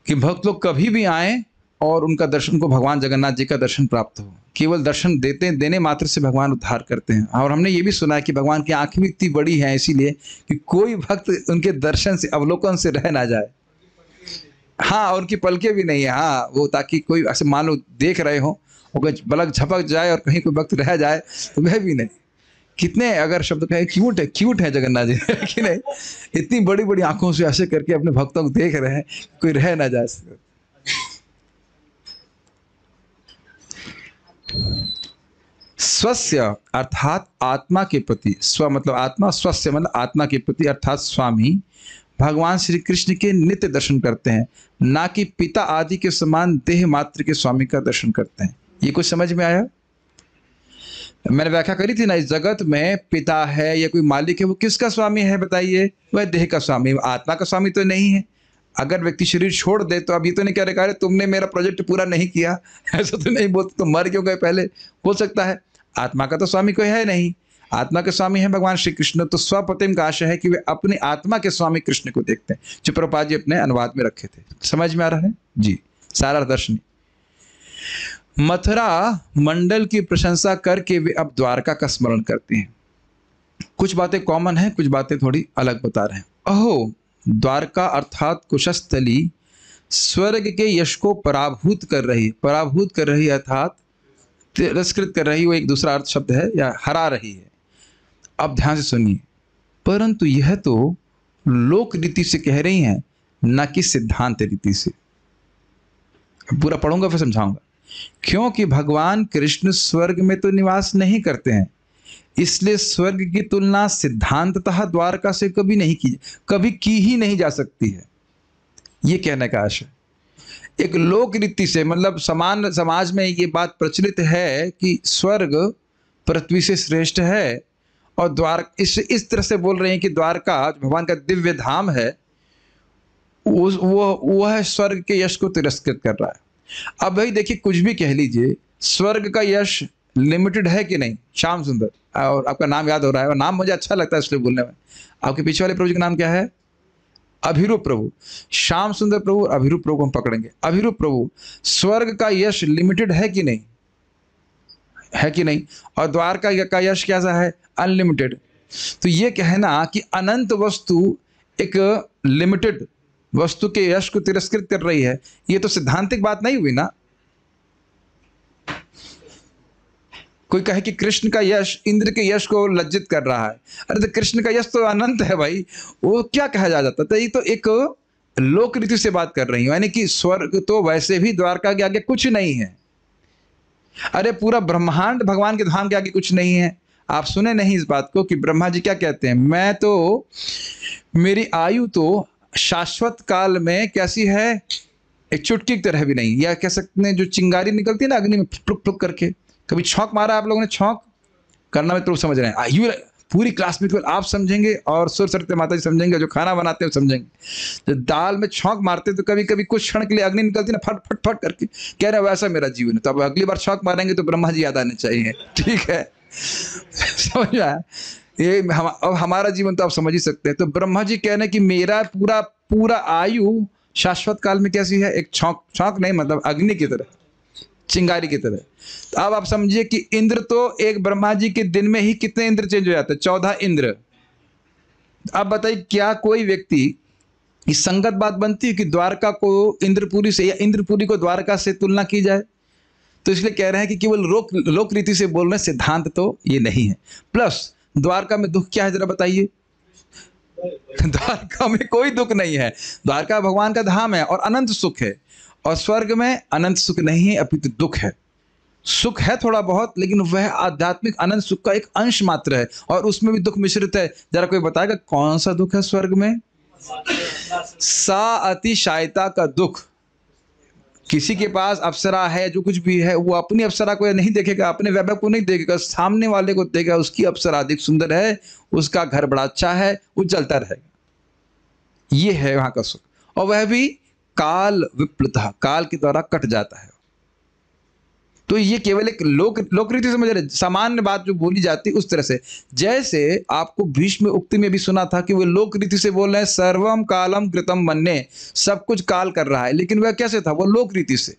कि भक्त लोग कभी भी आए और उनका दर्शन को, भगवान जगन्नाथ जी का दर्शन प्राप्त हो। केवल दर्शन देने मात्र से भगवान उद्धार करते हैं। और हमने ये भी सुना है कि भगवान की आंखें भी इतनी बड़ी हैं इसीलिए कि कोई भक्त उनके दर्शन से, अवलोकन से रह ना जाए। हाँ, और उनकी पलकें भी नहीं है, हाँ वो, ताकि कोई ऐसे मान लो देख रहे हो और पलक झपक जाए और कहीं कोई भक्त रह जाए तो वह भी नहीं। कितने अगर शब्द कहे क्यूट है जगन्नाथ जी कि नहीं, इतनी बड़ी बड़ी आंखों से ऐसे करके अपने भक्तों को देख रहे हैं, कोई रह ना जाए। स्वस्य अर्थात आत्मा के प्रति, स्व मतलब आत्मा, स्वस्य मतलब आत्मा के प्रति अर्थात स्वामी भगवान श्री कृष्ण के नित्य दर्शन करते हैं, ना कि पिता आदि के समान देह मात्र के स्वामी का दर्शन करते हैं। ये कुछ समझ में आया? मैंने व्याख्या करी थी ना, इस जगत में पिता है या कोई मालिक है, वो किसका स्वामी है बताइए? वह देह का स्वामी, आत्मा का स्वामी तो नहीं है। अगर व्यक्ति शरीर छोड़ दे तो अब ये तो नहीं कह रहे तुमने मेरा प्रोजेक्ट पूरा नहीं किया, ऐसा तो नहीं बोलते, तुम मर क्यों गए पहले, हो सकता है। आत्मा का तो स्वामी कोई है नहीं, आत्मा के स्वामी है भगवान श्री कृष्ण। तो स्वपतिम का आशय है कि वे अपनी आत्मा के स्वामी कृष्ण को देखते हैं, जो प्रभुपाद जी अपने अनुवाद में रखे थे। समझ में आ रहा है जी? सारा दर्शनी मथुरा मंडल की प्रशंसा करके वे अब द्वारका का स्मरण करते हैं। कुछ बातें कॉमन हैं, कुछ बातें थोड़ी अलग बता रहे हैं। अहो, द्वारका अर्थात कुशस्थली स्वर्ग के यश को पराभूत कर रही, पराभूत कर रही अर्थात तिरस्कृत कर रही, वो एक दूसरा अर्थ शब्द है, या हरा रही है। अब ध्यान से सुनिए, परंतु यह तो लोक रीति से कह रही हैं, ना कि सिद्धांत रीति से। पूरा पढ़ूंगा फिर समझाऊंगा। क्योंकि भगवान कृष्ण स्वर्ग में तो निवास नहीं करते हैं, इसलिए स्वर्ग की तुलना सिद्धांततः द्वारका से कभी की ही नहीं जा सकती है। ये कहने का आशय एक लोक रीति से, मतलब समान समाज में ये बात प्रचलित है कि स्वर्ग पृथ्वी से श्रेष्ठ है, और इस तरह से बोल रहे हैं कि द्वारका भगवान का दिव्य धाम है, वह स्वर्ग के यश को तिरस्कृत कर रहा है। अब भाई देखिए, कुछ भी कह लीजिए, स्वर्ग का यश लिमिटेड है कि नहीं? श्याम सुंदर, और आपका नाम याद हो रहा है, और नाम मुझे अच्छा लगता है इसलिए बोलने में। आपके पीछे वाले प्रभु जी का नाम क्या है? अभिरूप प्रभु। श्याम सुंदर प्रभु, अभिरूप प्रभु को हम पकड़ेंगे। अभिरूप प्रभु, स्वर्ग का यश लिमिटेड है कि नहीं? है कि नहीं? और द्वारका का यश कैसा है? अनलिमिटेड। तो ये कहना कि अनंत वस्तु एक लिमिटेड वस्तु के यश को तिरस्कृत कर रही है, ये तो सिद्धांतिक बात नहीं हुई ना। कोई कहे कि कृष्ण का यश इंद्र के यश को लज्जित कर रहा है, अरे तो कृष्ण का यश तो अनंत है भाई, वो क्या कहा जा जाता? तो ये तो एक लोक रीति से बात कर रही हूं, यानी कि स्वर्ग तो वैसे भी द्वारका के आगे कुछ नहीं है। अरे पूरा ब्रह्मांड भगवान के धाम के आगे कुछ नहीं है। आप सुने नहीं इस बात को कि ब्रह्मा जी क्या कहते हैं? मैं तो, मेरी आयु तो शाश्वत काल में कैसी है? एक चुटकी की तरह भी नहीं। या कह सकते हैं जो चिंगारी निकलती है ना अग्नि में फुक फुक करके, कभी छौंक मारा आप लोगों ने? छौंक करना में तो समझ रहे हैं, आयु पूरी क्लास में आप समझेंगे और सुर सरते माता जी समझेंगे, जो खाना बनाते हैं समझेंगे। जो दाल में छौंक मारते तो कभी कभी कुछ क्षण के लिए अग्नि निकलती ना, फट फट फट करके, कह रहे वैसा मेरा जीवन है। तो अब अगली बार छौंक मारेंगे तो ब्रह्मा जी याद आने चाहिए, ठीक है? समझ आया? ये अब हमारा जीवन तो आप समझ ही सकते हैं। तो ब्रह्मा जी कह रहे हैं कि मेरा पूरा आयु शाश्वत काल में कैसी है? एक छौंक नहीं, मतलब अग्नि की तरह, चिंगारी की तरह। तो अब आप समझिए कि इंद्र तो, एक ब्रह्मा जी के दिन में ही कितने इंद्र चेंज हो जाते हैं? 14 इंद्र। अब बताइए, क्या कोई व्यक्ति, इस संगत बात बनती है कि द्वारका को इंद्रपुरी से या इंद्रपुरी को द्वारका से तुलना की जाए? तो इसलिए कह रहे हैं कि केवल लोक रीति से बोल रहे हैं, सिद्धांत तो ये नहीं है। प्लस द्वारका में दुख क्या है जरा बताइए? द्वारका में कोई दुख नहीं है। द्वारका भगवान का धाम है और अनंत सुख है, और स्वर्ग में अनंत सुख नहीं है, अपितु दुख है। सुख है थोड़ा बहुत, लेकिन वह आध्यात्मिक अनंत सुख का एक अंश मात्र है, और उसमें भी दुख मिश्रित है। जरा कोई बताएगा कौन सा दुख है स्वर्ग में? सा अतिशायता का दुख। किसी के पास अप्सरा है, जो कुछ भी है, वो अपनी अप्सरा को नहीं देखेगा, अपने वैभव को नहीं देखेगा, सामने वाले को देखेगा, उसकी अप्सरा अधिक सुंदर है, उसका घर बड़ा अच्छा है, वो चलता रहेगा। ये है वहां का सुख, और वह भी काल विप्लुतः, काल के द्वारा कट जाता है। तो ये केवल एक लोक रीति समझ रहे, सामान्य बात जो बोली जाती उस तरह से। जैसे आपको भीष्म उक्ति में भी सुना था कि वो लोक रीति से बोल रहे हैं, सर्वम कालम कृतम मन्ये, सब कुछ काल कर रहा है, लेकिन वह कैसे था? वो लोक रीति से।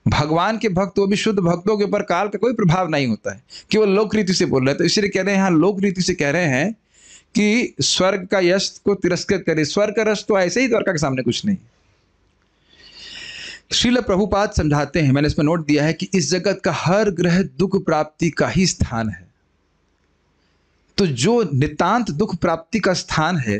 भगवान के भक्त, वो भी शुद्ध भक्तों के ऊपर काल का कोई प्रभाव नहीं होता है, केवल लोक रीति से बोल रहे हैं। तो इसलिए कह रहे हैं, यहाँ लोक रीति से कह रहे हैं कि स्वर्ग का यश को तिरस्कृत करे। स्वर्ग का रस तो ऐसे ही द्वारका के सामने कुछ नहीं। श्रील प्रभुपाद समझाते हैं, मैंने इसमें नोट दिया है कि इस जगत का हर ग्रह दुख प्राप्ति का ही स्थान है। तो जो नितांत दुख प्राप्ति का स्थान है,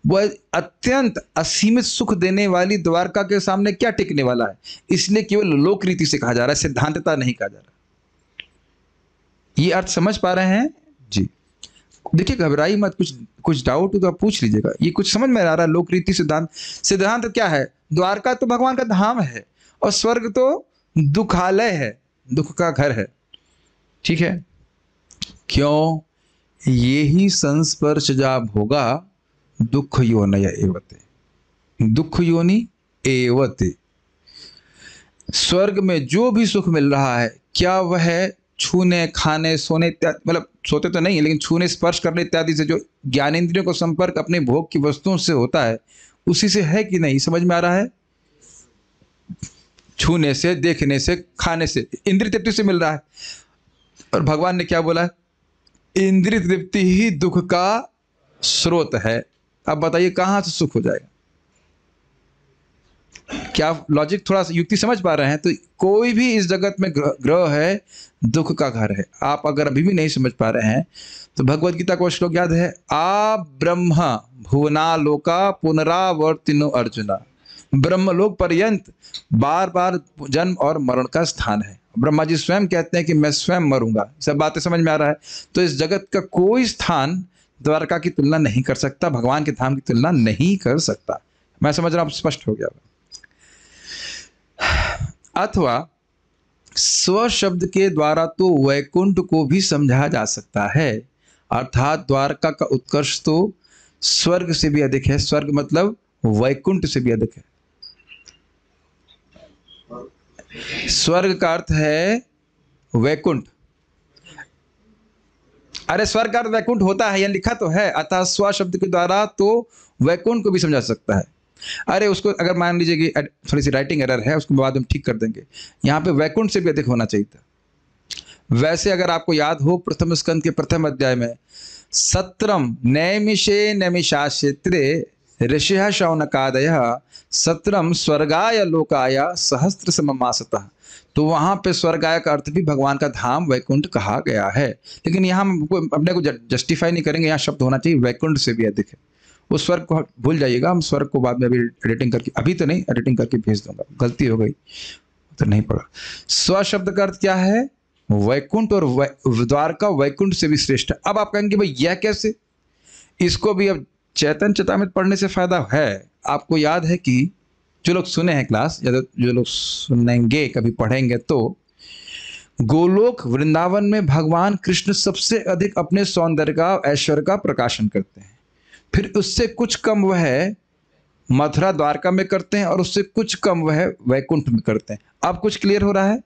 वह अत्यंत असीमित सुख देने वाली द्वारका के सामने क्या टिकने वाला है? इसलिए केवल लोक रीति से कहा जा रहा है, सिद्धांतता नहीं कहा जा रहा। ये अर्थ समझ पा रहे हैं जी? देखिए, घबराई मत, कुछ डाउट हो तो आप पूछ लीजिएगा। ये कुछ समझ में आ रहा है? लोक रीति सिद्धांत क्या है? द्वारका तो भगवान का धाम है, और स्वर्ग तो दुखालय है, दुख का घर है, ठीक है? क्यों? ये ही संस्पर्श जा भोगा दुख योनय एवते, दुख योनि एवते। स्वर्ग में जो भी सुख मिल रहा है, क्या वह छूने, खाने, सोने इत्यादि, मतलब सोते तो नहीं है, लेकिन छूने, स्पर्श करने इत्यादि से जो ज्ञानेंद्रियों को संपर्क अपने भोग की वस्तुओं से होता है, उसी से है कि नहीं? समझ में आ रहा है? छूने से, देखने से, खाने से, इंद्रिय तृप्ति से मिल रहा है। और भगवान ने क्या बोला? इंद्रिय तृप्ति ही दुख का स्रोत है। अब बताइए कहां से सुख हो जाएगा? क्या लॉजिक थोड़ा सा युक्ति समझ पा रहे हैं? तो कोई भी इस जगत में ग्रह है, दुख का घर है। आप अगर अभी भी नहीं समझ पा रहे हैं तो भगवत गीता को श्लोक याद है, आ ब्रह्म भुवनालोका पुनरावर्तिनो अर्जुना। ब्रह्मलोक पर्यंत बार बार जन्म और मरण का स्थान है। ब्रह्मा जी स्वयं कहते हैं कि मैं स्वयं मरूंगा। सब बातें समझ में आ रहा है? तो इस जगत का कोई स्थान द्वारका की तुलना नहीं कर सकता, भगवान के धाम की तुलना नहीं कर सकता। मैं समझ रहा हूं, स्पष्ट हो गया। अथवा स्व शब्द के द्वारा तो वैकुंठ को भी समझा जा सकता है, अर्थात द्वारका का उत्कर्ष तो स्वर्ग से भी अधिक है। स्वर्ग मतलब वैकुंठ से भी अधिक है। स्वर्ग का अर्थ है वैकुंठ। अरे स्वर्ग का अर्थ वैकुंठ होता है, यह लिखा तो है। अतः स्व शब्द के द्वारा तो वैकुंठ को भी समझा सकता है। अरे उसको अगर मान लीजिए कि थोड़ी सी राइटिंग एरर है, उसको बाद में ठीक कर देंगे। यहाँ पे वैकुंठ से भी अधिक होना चाहिए था। वैसे अगर आपको याद हो, प्रथम स्कंद के प्रथम अध्याय में सत्रम नैमिषे नैमिषाक्षेत्रे ऋषिः शौनकादयः सत्रम स्वर्गाय लोकाय सहस्त्र सममासतः। तो वहां पे स्वर्गाय का अर्थ भी भगवान का धाम वैकुंठ कहा गया है। लेकिन यहाँ हम अपने को जस्टिफाई नहीं करेंगे, यहाँ शब्द होना चाहिए वैकुंठ से भी अधिक है। उस स्वर्ग को भूल जाइएगा, हम स्वर्ग को बाद में अभी एडिटिंग करके, अभी तो नहीं, एडिटिंग करके भेज दूंगा, गलती हो गई तो नहीं पड़ा। स्व शब्द का अर्थ क्या है? वैकुंठ, और द्वारका वैकुंठ से भी श्रेष्ठ है। अब आप कहेंगे भाई यह कैसे? इसको भी अब चैतन्य चेतामृत पढ़ने से फायदा है। आपको याद है कि जो लोग सुने हैं क्लास, या जो लोग सुनेंगे कभी पढ़ेंगे, तो गोलोक वृंदावन में भगवान कृष्ण सबसे अधिक अपने सौंदर्य का, ऐश्वर्य का प्रकाशन करते हैं। फिर उससे कुछ कम वह मथुरा द्वारका में करते हैं, और उससे कुछ कम वह वैकुंठ में करते हैं। अब कुछ क्लियर हो रहा है?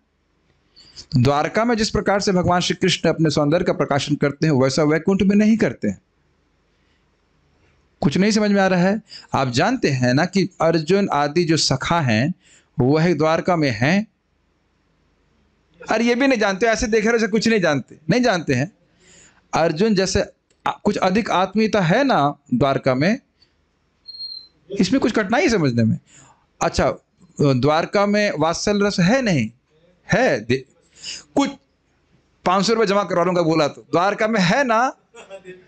द्वारका में जिस प्रकार से भगवान श्री कृष्ण अपने सौंदर्य का प्रकाशन करते हैं, वैसा वैकुंठ में नहीं करते हैं। कुछ नहीं समझ में आ रहा है? आप जानते हैं ना कि अर्जुन आदि जो सखा हैं वह द्वारका में हैं। अरे ये भी नहीं जानते? ऐसे देख रहे, कुछ नहीं जानते? नहीं जानते हैं। अर्जुन जैसे कुछ अधिक आत्मीयता है ना द्वारका में, इसमें कुछ कठिनाई समझने में। अच्छा, द्वारका में वात्सल्य रस है? नहीं है? कुछ 500 रुपये जमा करवा लूंगा बोला तो। द्वारका में है ना?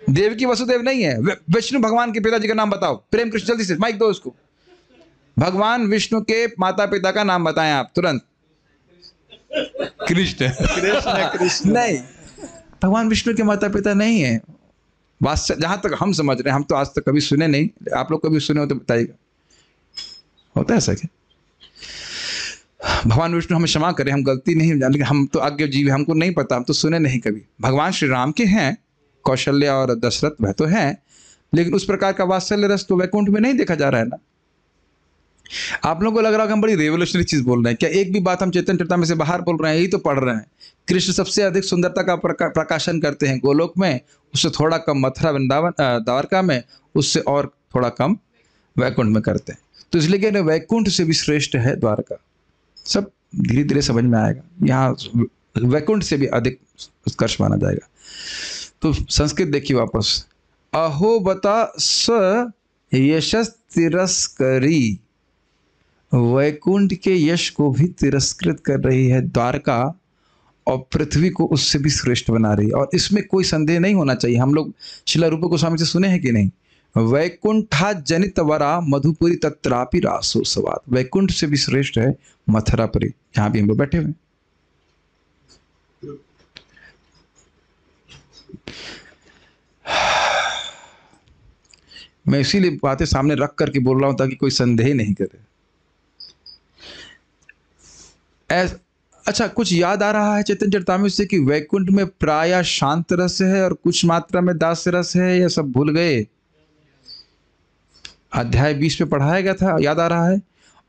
देवकी वसुदेव नहीं है? विष्णु भगवान के पिताजी का नाम बताओ। प्रेम कृष्ण, जल्दी से माइक दो उसको। भगवान विष्णु के माता पिता का नाम बताएं आप तुरंत। कृष्ण। कृष्ण नहीं, भगवान विष्णु के माता पिता नहीं है। जहां तक हम समझ रहे हैं, हम तो आज तक कभी सुने नहीं, आप लोग कभी सुने हो तो बताइएगा, होता है ऐसा क्या? भगवान विष्णु हमें क्षमा करें, हम गलती नहीं जान, लेकिन हम तो आज्ञा जीव, हमको नहीं पता, हम तो सुने नहीं कभी। भगवान श्री राम के हैं, कौशल्या और दशरथ वह तो हैं, लेकिन उस प्रकार का वात्सल्य रस तो वैकुंठ में नहीं देखा जा रहा है ना। आप लोगों को लग रहा है कि हम बड़ी रेवोल्यूशनरी चीज बोल रहे हैं क्या? एक भी बात हम चेतन चेतना में से बाहर बोल रहे हैं, यही तो पढ़ रहे हैं। कृष्ण सबसे अधिक सुंदरता का प्रकाशन करते हैं गोलोक में, उससे थोड़ा कम मथुरा वृंदावन द्वारका में, उससे और थोड़ा कम वैकुंठ में करते हैं। तो इसलिए कि वैकुंठ से भी श्रेष्ठ है द्वारका। सब धीरे धीरे समझ में आएगा। यहाँ वैकुंठ से भी अधिक उत्कर्ष माना जाएगा। तो संस्कृत देखिए वापस, अहो बता स्व यशस् तिरस्करी। वैकुंठ के यश को भी तिरस्कृत कर रही है द्वारका, और पृथ्वी को उससे भी श्रेष्ठ बना रही है। और इसमें कोई संदेह नहीं होना चाहिए। हम लोग शिला रूप गोस्वामी से सुने हैं कि नहीं? वैकुंठा जनित वरा मधुपुरी तत्रापि रासो सवाद। वैकुंठ से भी श्रेष्ठ है मथुरापुरी, जहां भी हम लोग बैठे हुए। मैं इसीलिए बातें सामने रख करके बोल रहा हूं ताकि कोई संदेह नहीं करे। अच्छा, कुछ याद आ रहा है चैतन्य चरितामृत से कि वैकुंठ में प्राय शांत रस है और कुछ मात्रा में दास्य रस है, या सब भूल गए? अध्याय 20 में पढ़ाया गया था, याद आ रहा है?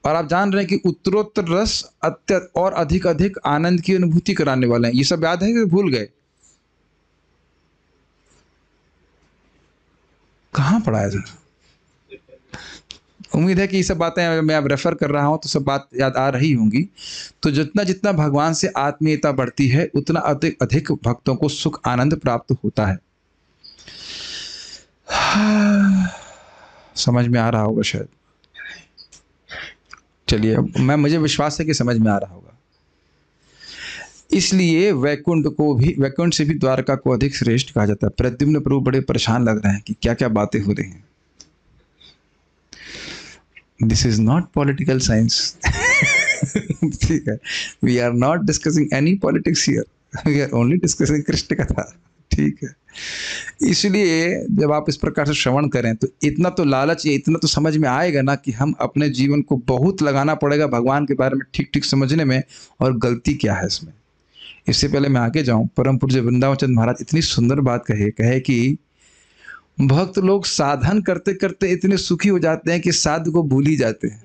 और आप जान रहे हैं कि उत्तरोत्तर रस और अधिक अधिक आनंद की अनुभूति कराने वाले हैं। ये सब याद है कि भूल गए? कहाँ पढ़ाया था? उम्मीद है कि ये सब बातें मैं अब रेफर कर रहा हूं तो सब बात याद आ रही होंगी। तो जितना जितना भगवान से आत्मीयता बढ़ती है, उतना अधिक अधिक भक्तों को सुख आनंद प्राप्त होता है। समझ में आ रहा होगा शायद। चलिए, मुझे विश्वास है कि समझ में आ रहा होगा। इसलिए वैकुंठ से भी द्वारका को अधिक श्रेष्ठ कहा जाता है। प्रद्युम्न प्रभु बड़े परेशान लग रहे हैं कि क्या क्या बातें हो रही हैं। This is not political science. ठीक है, we are not discussing any politics here, we are only discussing Krishna कथा। ठीक है, इसलिए जब आप इस प्रकार से श्रवण करें तो इतना तो लालच या इतना तो समझ में आएगा ना कि हम अपने जीवन को बहुत लगाना पड़ेगा भगवान के बारे में ठीक ठीक समझने में, और गलती क्या है इसमें। इससे पहले मैं आगे जाऊं, परम पूज्य वृंदावन चंद्र महाराज इतनी सुंदर बात कहे कि भक्त लोग साधन करते करते इतने सुखी हो जाते हैं कि साध को भूल ही जाते हैं।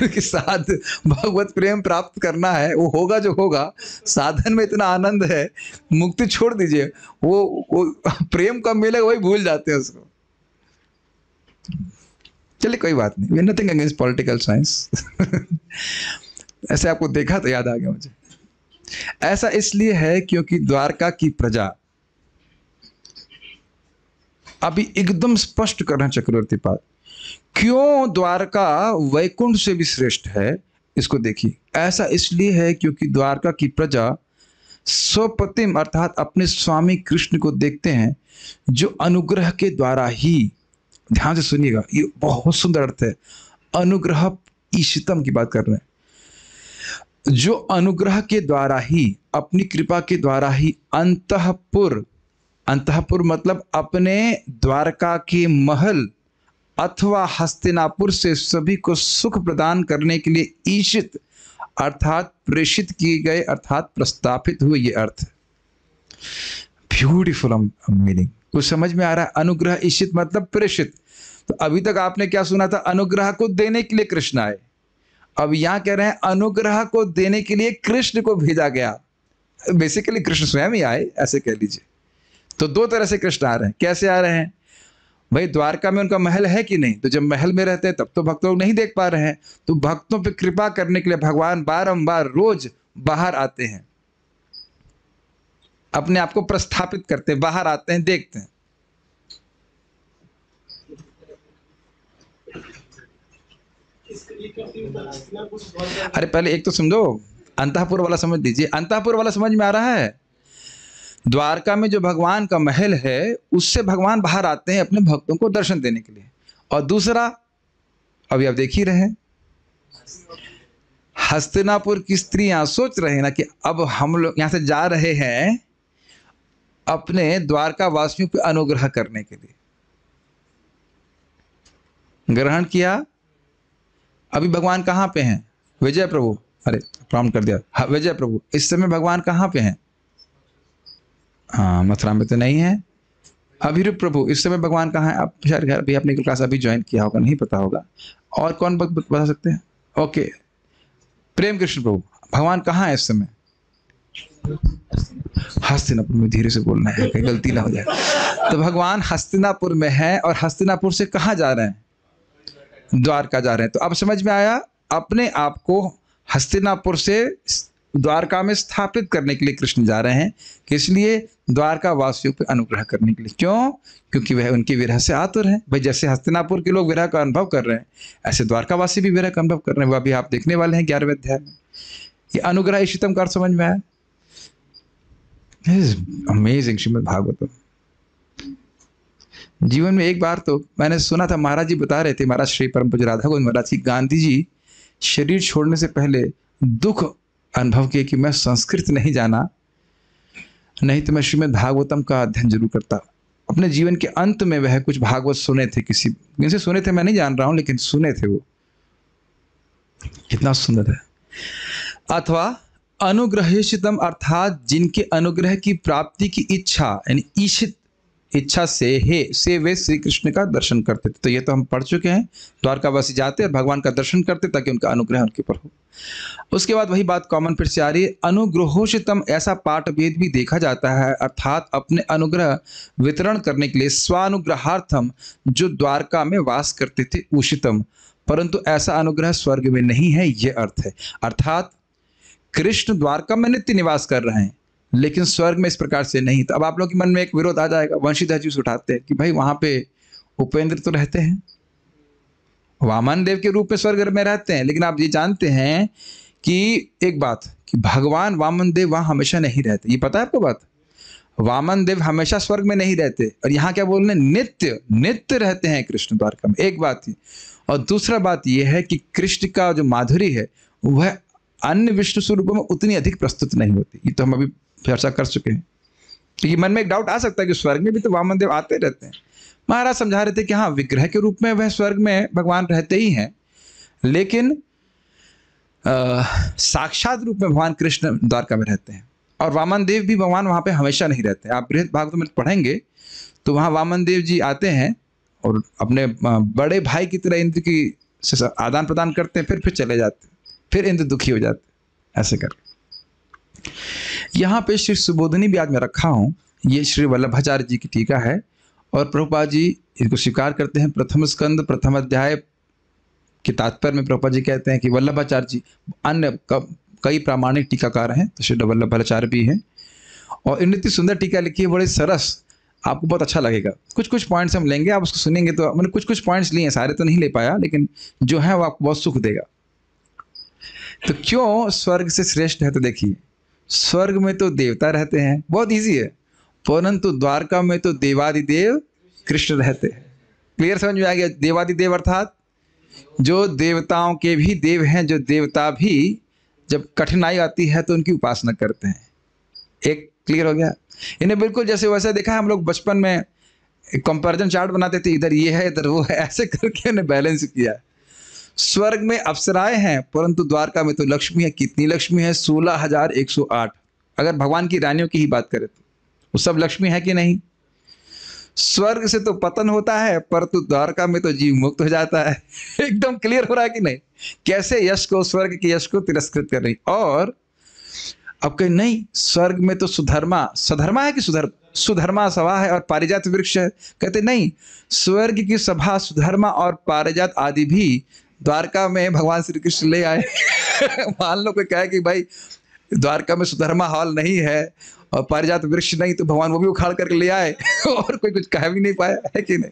कि साध भगवत प्रेम प्राप्त करना है, वो होगा जो होगा, साधन में इतना आनंद है, मुक्ति छोड़ दीजिए, वो प्रेम कब मिलेगा वही भूल जाते हैं उसको। चलिए कोई बात नहीं, we are nothing against political science. ऐसे आपको देखा तो याद आ गया मुझे। ऐसा इसलिए है क्योंकि द्वारका की प्रजा, अभी एकदम स्पष्ट कर रहे हैं चक्रवर्ती पाद, क्यों द्वारका वैकुंठ से भी श्रेष्ठ है, इसको देखिए। ऐसा इसलिए है क्योंकि द्वारका की प्रजा स्वपतिम अर्थात अपने स्वामी कृष्ण को देखते हैं, जो अनुग्रह के द्वारा ही, ध्यान से सुनिएगा, ये बहुत सुंदर अर्थ है, अनुग्रह ईशितम की बात कर रहे हैं, जो अनुग्रह के द्वारा ही, अपनी कृपा के द्वारा ही अंतःपुर, अंतःपुर मतलब अपने द्वारका के महल अथवा हस्तिनापुर से सभी को सुख प्रदान करने के लिए ईशित अर्थात प्रेषित किए गए अर्थात प्रस्तापित हुए, ये अर्थ। ब्यूटीफुल मीनिंग, कुछ समझ में आ रहा है? अनुग्रह ईशित मतलब प्रेषित। तो अभी तक आपने क्या सुना था? अनुग्रह को देने के लिए कृष्ण आए। अब यहां कह रहे हैं अनुग्रह को देने के लिए कृष्ण को भेजा गया। बेसिकली कृष्ण स्वयं ही आए, ऐसे कह लीजिए। तो दो तरह से कृष्ण आ रहे हैं। कैसे आ रहे हैं भाई? द्वारका में उनका महल है कि नहीं? तो जब महल में रहते हैं तब तो भक्त लोग नहीं देख पा रहे हैं, तो भक्तों पे कृपा करने के लिए भगवान बारंबार रोज बाहर आते हैं, अपने आप को प्रस्थापित करते हैं, बाहर आते हैं, देखते हैं। अरे पहले एक तो समझो, अंतःपुर वाला समझ लीजिए। अंतःपुर वाला समझ में आ रहा है? द्वारका में जो भगवान का महल है उससे भगवान बाहर आते हैं अपने भक्तों को दर्शन देने के लिए। और दूसरा, अभी आप देख ही रहे हैं, हस्तिनापुर की स्त्रियां सोच रहे हैं ना कि अब हम लोग यहां से जा रहे हैं अपने द्वारका वासियों पर अनुग्रह करने के लिए। ग्रहण किया। अभी भगवान कहां पे हैं? विजय प्रभु, अरे प्रॉम्प्ट कर दिया। हाँ, विजय प्रभु, इस समय भगवान कहां पे हैं? हाँ, मथुरा में तो नहीं है। अभिरूप प्रभु, इस समय भगवान कहाँ है? आप शायद घर भी अपने क्लास अभी ज्वाइन किया होगा, नहीं पता होगा। और कौन बता सकते हैं? ओके, प्रेम कृष्ण प्रभु, भगवान कहाँ है इस समय? हस्तिनापुर में। धीरे से बोलना है, कहीं गलती ना हो जाए। तो भगवान हस्तिनापुर में है, और हस्तिनापुर से कहाँ जा रहे हैं? द्वारका जा रहे हैं। तो अब समझ में आया, अपने आप को हस्तिनापुर से द्वारका में स्थापित करने के लिए कृष्ण जा रहे हैं। किस लिए? द्वारका वासियों पर अनुग्रह करने के लिए। क्यों? क्योंकि वह उनकी विरह से आतुर हैं। भाई जैसे हस्तिनापुर के लोग विरह का अनुभव कर रहे हैं, ऐसे द्वारका वासी भी विरह का अनुभव कर रहे हैं। वह भी आप देखने वाले हैं 11वें अध्याय में। ये अनुग्रह इष्टतम का समझ में आया? अमेजिंग श्रीमद् भागवतम। जीवन में एक बार तो मैंने सुना था, महाराज जी बता रहे थे, महाराज श्री परम पूज्य राधा गोविंद महाराज की, गांधी जी शरीर छोड़ने से पहले दुख अनुभव किए कि मैं संस्कृत नहीं जाना, नहीं तो मैं श्रीमद् भागवतम का अध्ययन जरूर करता। अपने जीवन के अंत में वह कुछ भागवत सुने थे, किसी से सुने थे, मैं नहीं जान रहा हूं, लेकिन सुने थे वो। कितना सुंदर है। अथवा अनुग्रहितम अर्थात जिनके अनुग्रह की प्राप्ति की इच्छा, यानी ईशित इच्छा से वे श्री कृष्ण का दर्शन करते थे। तो ये तो हम पढ़ चुके हैं। द्वारकावासी जाते और भगवान का दर्शन करते ताकि उनका अनुग्रह उनके ऊपर हो। उसके बाद वही बात कॉमन फिर से आ रही है। अनुग्रहोषितम ऐसा पाठ भेद भी देखा जाता है, अर्थात अपने अनुग्रह वितरण करने के लिए स्वानुग्रहार्थम जो द्वारका में वास करते थे उषितम, परंतु ऐसा अनुग्रह स्वर्ग में नहीं है, ये अर्थ है। अर्थात कृष्ण द्वारका में नित्य निवास कर रहे हैं, लेकिन स्वर्ग में इस प्रकार से नहीं। तो अब आप लोग के मन में एक विरोध आ जाएगा, वंशीधर जी उठाते हैं कि भाई वहां पे उपेंद्र तो रहते हैं, वामन देव के रूप में स्वर्ग में रहते हैं, लेकिन आप ये जानते हैं कि एक बात कि भगवान वामन देव वहाँ हमेशा नहीं रहते। ये पता है आपको बात? वामन देव हमेशा स्वर्ग में नहीं रहते, और यहाँ क्या बोल रहे हैं, नित्य नित्य रहते हैं कृष्ण द्वारका में। एक बात ही, और दूसरा बात यह है कि कृष्ण का जो माधुरी है वह अन्य विष्णु स्वरूपों में उतनी अधिक प्रस्तुत नहीं होती। ये तो हम अभी चर्चा कर चुके हैं। क्योंकि मन में एक डाउट आ सकता है कि स्वर्ग में भी तो वामन देव आते रहते हैं। महाराज समझा रहे थे कि हाँ, विग्रह के रूप में वह स्वर्ग में भगवान रहते ही हैं, लेकिन साक्षात रूप में भगवान कृष्ण द्वारका में रहते हैं। और वामन देव भी भगवान वहाँ पे हमेशा नहीं रहते। आप बृहद भागवत में पढ़ेंगे तो वहाँ वामन देव जी आते हैं और अपने बड़े भाई की तरह इंद्र की आदान प्रदान करते हैं, फिर चले जाते हैं, फिर इंद्र दुखी हो जाते हैं, ऐसे कर। यहाँ पे श्री सुबोधनी भी आज मैं रखा हूँ। ये श्री वल्लभाचार्य जी की टीका है, और प्रभुपाद जी इसको स्वीकार करते हैं। प्रथम स्कंद प्रथम अध्याय के तात्पर्य में प्रभुपाद जी कहते हैं कि वल्लभाचार्य जी अन्य कई प्रामाणिक टीकाकार हैं, तो श्री वल्लभाचार्य भी हैं, और इन्होंने इतनी सुंदर टीका लिखी है, बड़े सरस, आपको बहुत अच्छा लगेगा। कुछ कुछ पॉइंट्स हम लेंगे, आप उसको सुनेंगे तो मैंने कुछ कुछ पॉइंट्स लिए हैं, सारे तो नहीं ले पाया, लेकिन जो है वो आपको बहुत सुख देगा। तो क्यों स्वर्ग से श्रेष्ठ है? तो देखिए, स्वर्ग में तो देवता रहते हैं, बहुत ईजी है, परंतु द्वारका में तो देवादिदेव कृष्ण रहते हैं। क्लियर समझ में आ गया? देवादिदेव अर्थात जो देवताओं के भी देव हैं, जो देवता भी जब कठिनाई आती है तो उनकी उपासना करते हैं। एक क्लियर हो गया? इन्हें बिल्कुल जैसे वैसे देखा है, हम लोग बचपन में कंपैरिजन चार्ट बनाते थे, इधर ये है इधर वो है, ऐसे करके उन्हें बैलेंस किया। स्वर्ग में अप्सराएं हैं, परंतु द्वारका में तो लक्ष्मी है। कितनी लक्ष्मी है? 16,108। अगर भगवान की रानियों की ही बात करें तो वो सब लक्ष्मी है कि नहीं? स्वर्ग से तो पतन होता है, परंतु द्वारका में तो जीव मुक्त हो जाता है। एकदम क्लियर हो रहा है कि नहीं? कैसे यश को, स्वर्ग के यश को तिरस्कृत कर रही। और अब कहीं नहीं, स्वर्ग में तो सुधर्मा, सधर्मा है कि सुधर्मा सभा है और पारिजात वृक्ष है। कहते नहीं, स्वर्ग की सभा सुधर्मा और पारिजात आदि भी द्वारका में भगवान श्री कृष्ण ले आए। मान लो कोई कहे कि भाई द्वारका में सुधर्मा हॉल नहीं है और पारिजात वृक्ष नहीं, तो भगवान वो भी उखाड़ करके ले आए और कोई कुछ कह भी नहीं पाया, है कि नहीं?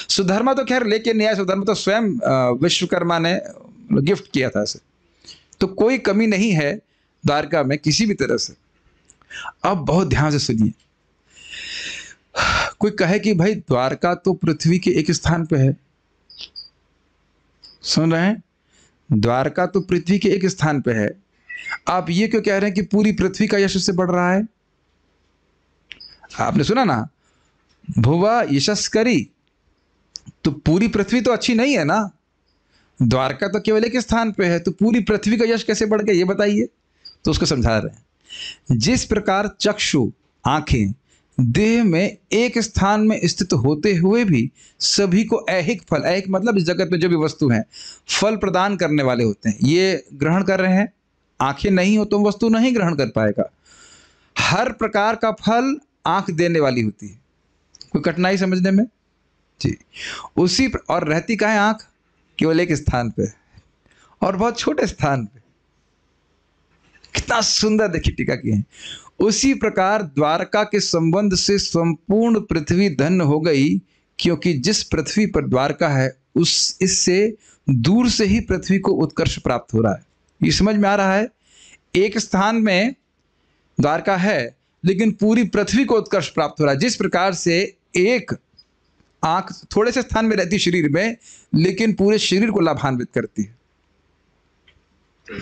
सुधर्मा तो खैर लेके नहीं आया, सुधर्मा तो स्वयं विश्वकर्मा ने गिफ्ट किया था ऐसे। तो कोई कमी नहीं है द्वारका में किसी भी तरह से। अब बहुत ध्यान से सुनिए। कोई कहे कि भाई द्वारका तो पृथ्वी के एक स्थान पे है। सुन रहे हैं? द्वारका तो पृथ्वी के एक स्थान पे है। आप ये क्यों कह रहे हैं कि पूरी पृथ्वी का यश उससे बढ़ रहा है? आपने सुना ना, भुवा यशस्करी, तो पूरी पृथ्वी तो अच्छी नहीं है ना। द्वारका तो केवल एक स्थान पे है, तो पूरी पृथ्वी का यश कैसे बढ़ गया, ये बताइए। तो उसको समझा रहे हैं। जिस प्रकार चक्षु, आंखें, देह में एक स्थान में स्थित होते हुए भी सभी को ऐहिक फल, ऐहिक मतलब इस जगत में जो भी वस्तु हैं फल प्रदान करने वाले होते हैं, ये ग्रहण कर रहे हैं। आंखें नहीं हो तो वस्तु नहीं ग्रहण कर पाएगा। हर प्रकार का फल आंख देने वाली होती है। कोई कठिनाई समझने में? जी। उसी और रहती कहाँ है आंख? केवल एक स्थान पे और बहुत छोटे स्थान पे। कितना सुंदर देखिए टीका की है। उसी प्रकार द्वारका के संबंध से संपूर्ण पृथ्वी धन्य हो गई, क्योंकि जिस पृथ्वी पर द्वारका है उस इससे दूर से ही पृथ्वी को उत्कर्ष प्राप्त हो रहा है। ये समझ में आ रहा है? एक स्थान में द्वारका है, लेकिन पूरी पृथ्वी को उत्कर्ष प्राप्त हो रहा है। जिस प्रकार से एक आंख थोड़े से स्थान में रहती है शरीर में, लेकिन पूरे शरीर को लाभान्वित करती है।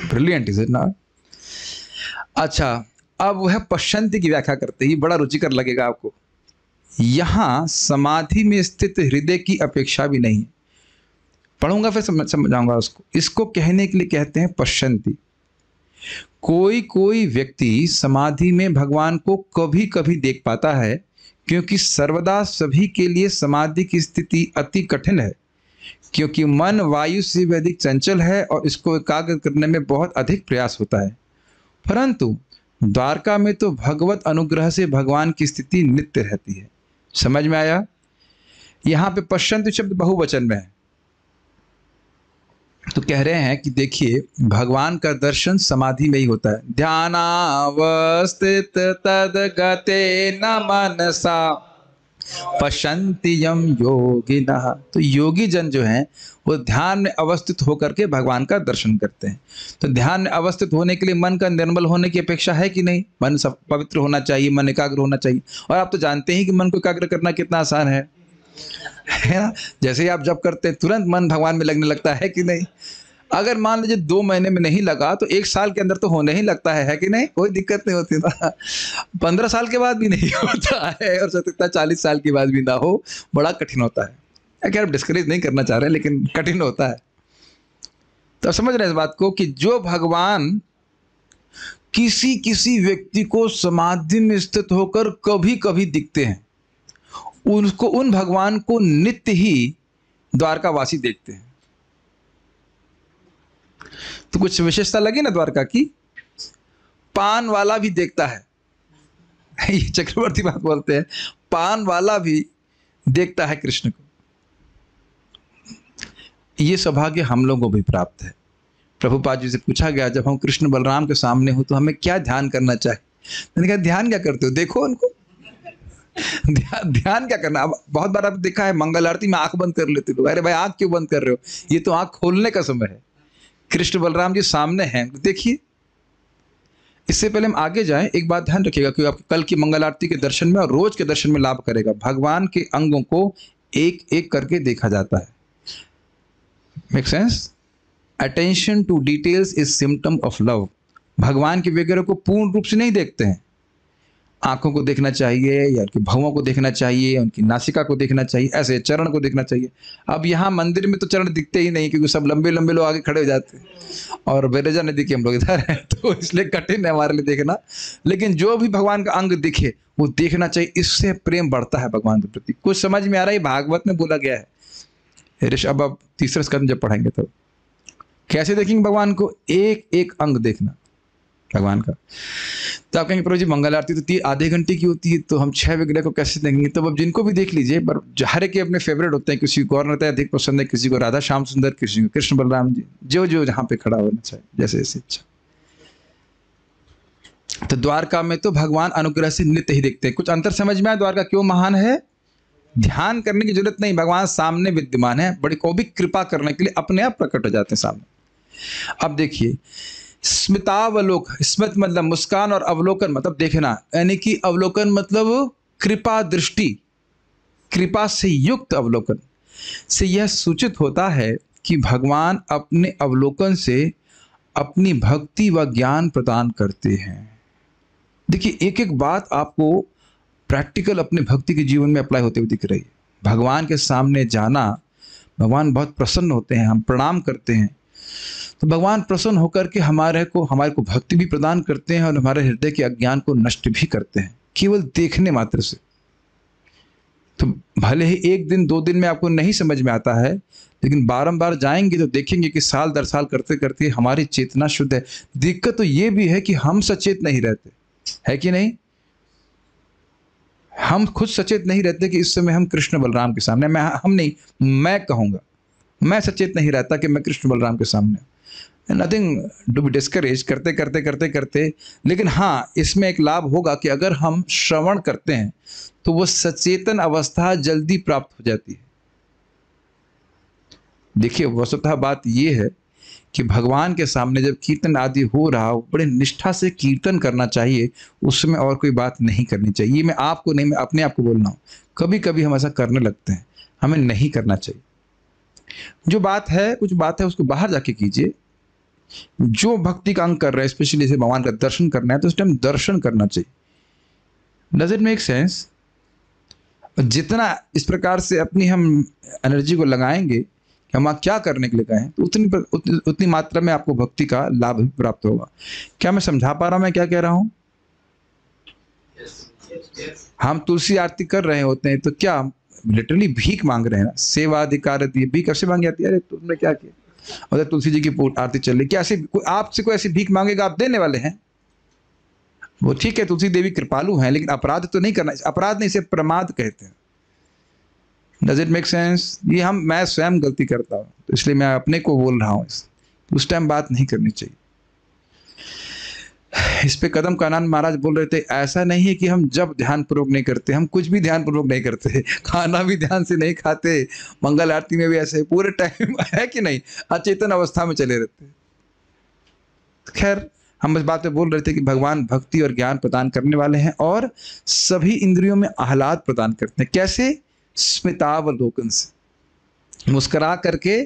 Brilliant is it not? अच्छा, अब वह पश्यंती की व्याख्या करते ही बड़ा रुचिकर लगेगा आपको। यहां समाधि में स्थित हृदय की अपेक्षा भी नहीं। पढ़ूंगा फिर समझाऊंगा उसको। इसको कहने के लिए कहते हैं पश्यंती। कोई कोई व्यक्ति समाधि में भगवान को कभी कभी देख पाता है, क्योंकि सर्वदा सभी के लिए समाधि की स्थिति अति कठिन है, क्योंकि मन वायु से भी अधिक चंचल है और इसको एकाग्र करने में बहुत अधिक प्रयास होता है। परंतु द्वारका में तो भगवत अनुग्रह से भगवान की स्थिति नित्य रहती है। समझ में आया? यहां पे पश्यंती शब्द बहुवचन में है। तो कह रहे हैं कि देखिए, भगवान का दर्शन समाधि में ही होता है। ध्यानावस्थित तद गते न मनसा पश्यन्ति यम योगिनः। तो योगी जन जो हैं वो ध्यान में अवस्थित होकर के भगवान का दर्शन करते हैं। तो ध्यान में अवस्थित होने के लिए मन का निर्मल होने की अपेक्षा है कि नहीं? मन सब पवित्र होना चाहिए, मन एकाग्र होना चाहिए। और आप तो जानते हैं कि मन को एकाग्र करना कितना आसान है ना? जैसे ही आप जप करते हैं तुरंत मन भगवान में लगने लगता है कि नहीं? अगर मान लीजिए 2 महीने में नहीं लगा तो 1 साल के अंदर तो होने ही लगता है कि नहीं? कोई दिक्कत नहीं होती ना। 15 साल के बाद भी नहीं होता है, और सकता 40 साल के बाद भी ना हो, बड़ा कठिन होता है। खैर डिस्करेज नहीं करना चाह रहे, लेकिन कठिन होता है। तो समझ रहे हैं इस बात को कि जो भगवान किसी किसी व्यक्ति को समाधि में स्थित होकर कभी कभी दिखते हैं, उनको, उन भगवान को नित्य ही द्वारकावासी देखते हैं। तो कुछ विशेषता लगी ना द्वारका की? पान वाला भी देखता है। ये चक्रवर्ती बात बोलते हैं, पान वाला भी देखता है कृष्ण को। ये सौभाग्य हम लोगों को भी प्राप्त है। प्रभुपाद जी से पूछा गया, जब हम कृष्ण बलराम के सामने हो तो हमें क्या ध्यान करना चाहिए? मैंने कहा ध्यान क्या करते हो? देखो उनको। ध्यान क्या करना? अब बहुत बार आपने देखा है मंगल आरती में आंख बंद कर लेते लोग। अरे भाई आंख क्यों बंद कर रहे हो? ये तो आंख खोलने का समय है। कृष्ण बलराम जी सामने हैं, देखिए। इससे पहले हम आगे जाएं, एक बात ध्यान रखिएगा कि आपको कल की मंगल आरती के दर्शन में और रोज के दर्शन में लाभ करेगा। भगवान के अंगों को एक एक करके देखा जाता है। Make sense? Attention to details is symptom of love. भगवान के वगैरह को पूर्ण रूप से नहीं देखते हैं। आंखों को देखना चाहिए, या उनकी भौहों को देखना चाहिए, उनकी नासिका को देखना चाहिए, ऐसे चरण को देखना चाहिए। अब यहाँ मंदिर में तो चरण दिखते ही नहीं, क्योंकि सब लंबे लंबे लोग आगे खड़े हो जाते हैं और बेरजा नदी के हम लोग इधर हैं, तो इसलिए कठिन है हमारे लिए देखना। लेकिन जो भी भगवान का अंग दिखे वो देखना चाहिए, इससे प्रेम बढ़ता है भगवान के प्रति। कुछ समझ में आ रहा है? भागवत में बोला गया है। ऋषभ अब तीसरे स्कंद जब पढ़ेंगे तब कैसे देखेंगे भगवान को? एक एक अंग देखना भगवान का। तो आप कहेंगे प्रभु जी मंगल आरती तो आधे घंटे की होती है, तो हम 6 विग्रह को कैसे देखेंगे? तो अब जिनको भी देख लीजिए, पर हर एक के अपने फेवरेट होते हैं। किसी को और रहता है अधिक पसंद है, किसी को राधा श्याम सुंदर, किसी को कृष्ण बलराम जी, जो जो जहाँ पे खड़ा होना चाहिए, जैसे जैसे इच्छा। तो द्वारका में तो भगवान अनुग्रह से नित्य ही देखते हैं। कुछ अंतर समझ में आया द्वारका क्यों महान है? ध्यान करने की जरूरत नहीं, भगवान सामने विद्यमान है। बड़ी को भी कृपा करने के लिए अपने आप प्रकट हो जाते हैं सामने। अब देखिए, स्मितावलोक, स्मित मतलब मुस्कान और अवलोकन मतलब देखना, यानी कि अवलोकन मतलब कृपा दृष्टि, कृपा से युक्त अवलोकन से यह सूचित होता है कि भगवान अपने अवलोकन से अपनी भक्ति व ज्ञान प्रदान करते हैं। देखिए एक एक बात आपको प्रैक्टिकल अपने भक्ति के जीवन में अप्लाई होते हुए दिख रही है। भगवान के सामने जाना, भगवान बहुत प्रसन्न होते हैं, हम प्रणाम करते हैं तो भगवान प्रसन्न होकर के हमारे को भक्ति भी प्रदान करते हैं और हमारे हृदय के अज्ञान को नष्ट भी करते हैं, केवल देखने मात्र से। तो भले ही 1 दिन 2 दिन में आपको नहीं समझ में आता है, लेकिन बारंबार जाएंगे तो देखेंगे कि साल दर साल करते करते हमारी चेतना शुद्ध है। दिक्कत तो ये भी है कि हम सचेत नहीं रहते, है कि नहीं? हम खुद सचेत नहीं रहते कि इस समय हम कृष्ण बलराम के सामने, मैं कहूँगा, मैं सचेत नहीं रहता कि मैं कृष्ण बलराम के सामने। नथिंग टू बी डिस्करेज, करते करते करते करते। लेकिन हाँ, इसमें एक लाभ होगा कि अगर हम श्रवण करते हैं तो वो सचेतन अवस्था जल्दी प्राप्त हो जाती है। देखिए वस्तुतः बात ये है कि भगवान के सामने जब कीर्तन आदि हो रहा हो, बड़े निष्ठा से कीर्तन करना चाहिए, उसमें और कोई बात नहीं करनी चाहिए। ये मैं आपको नहीं, मैं अपने आप को बोल रहा हूँ। कभी कभी हम ऐसा करने लगते हैं, हमें नहीं करना चाहिए। जो बात है, कुछ बात है, उसको बाहर जाके कीजिए। जो भक्ति का अंग कर रहे हैं, स्पेशली जैसे भगवान का दर्शन करना है, तो उस टाइम दर्शन करना चाहिए। Does it make sense? जितना इस प्रकार से अपनी हम एनर्जी को लगाएंगे कि हम क्या करने के लिए गए हैं, तो उतनी मात्रा में आपको भक्ति का लाभ भी प्राप्त होगा। क्या मैं समझा पा रहा हूं मैं क्या कह रहा हूं? हम तुलसी आरती कर रहे होते हैं तो क्या लिटरली भीख मांग रहे हैं ना? सेवाधिकार दिए, भीख कैसे मांगी जाती है? अरे तुमने क्या किया? और तुलसी जी की आरती चल रही, क्या आपसे कोई ऐसी भीख मांगेगा आप देने वाले हैं? वो ठीक है, तुलसी देवी कृपालु हैं, लेकिन अपराध तो नहीं करना। अपराध नहीं, इसे प्रमाद कहते हैं। Does it make sense? ये मैं स्वयं गलती करता हूँ, तो इसलिए मैं अपने को बोल रहा हूँ, उस टाइम बात नहीं करनी चाहिए। इस पे कदम कानन महाराज बोल रहे थे, ऐसा नहीं है कि हम जब ध्यान पूर्वक नहीं करते, हम कुछ भी ध्यान पूर्वक नहीं करते, खाना भी ध्यान से नहीं खाते, मंगल आरती में भी ऐसे पूरे टाइम है कि नहीं, अचेतन अवस्था में चले रहते। खैर, हम इस बात पे बोल रहे थे कि भगवान भक्ति और ज्ञान प्रदान करने वाले हैं और सभी इंद्रियों में आह्लाद प्रदान करते हैं। कैसे? स्मितावलोकन से, मुस्कुरा करके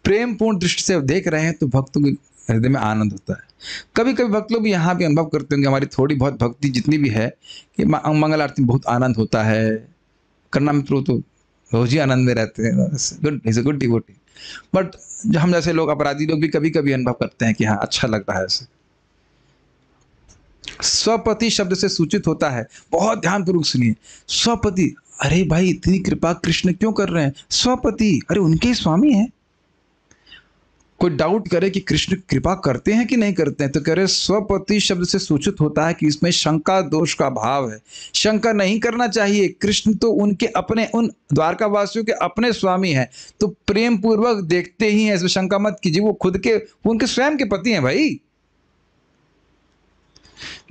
प्रेम पूर्ण दृष्टि से देख रहे हैं तो भक्तों के हृदय में आनंद होता है। कभी कभी भक्त लोग भी यहाँ भी अनुभव करते होंगे, हमारी थोड़ी बहुत भक्ति जितनी भी है कि मंगल आरती में बहुत आनंद होता है, करना मित्रों तो रोज ही आनंद में रहते हैं, good, is a good devotee. But हम जैसे लोग, अपराधी लोग भी कभी कभी अनुभव करते हैं कि हाँ अच्छा लगता है ऐसे। स्वपति शब्द से सूचित होता है, बहुत ध्यानपूर्वक सुनिए, स्वपति, अरे भाई इतनी कृपा कृष्ण क्यों कर रहे हैं? स्वपति, अरे उनके स्वामी हैं। कोई डाउट करे कि कृष्ण कृपा करते हैं कि नहीं करते हैं, तो कह रहे स्वपति शब्द से सूचित होता है कि इसमें शंका दोष का भाव है। शंका नहीं करना चाहिए, कृष्ण तो उनके अपने, उन द्वारका वासियों के अपने स्वामी हैं, तो प्रेम पूर्वक देखते ही हैं, इसमें शंका मत कीजिए। वो खुद के, उनके स्वयं के पति हैं भाई।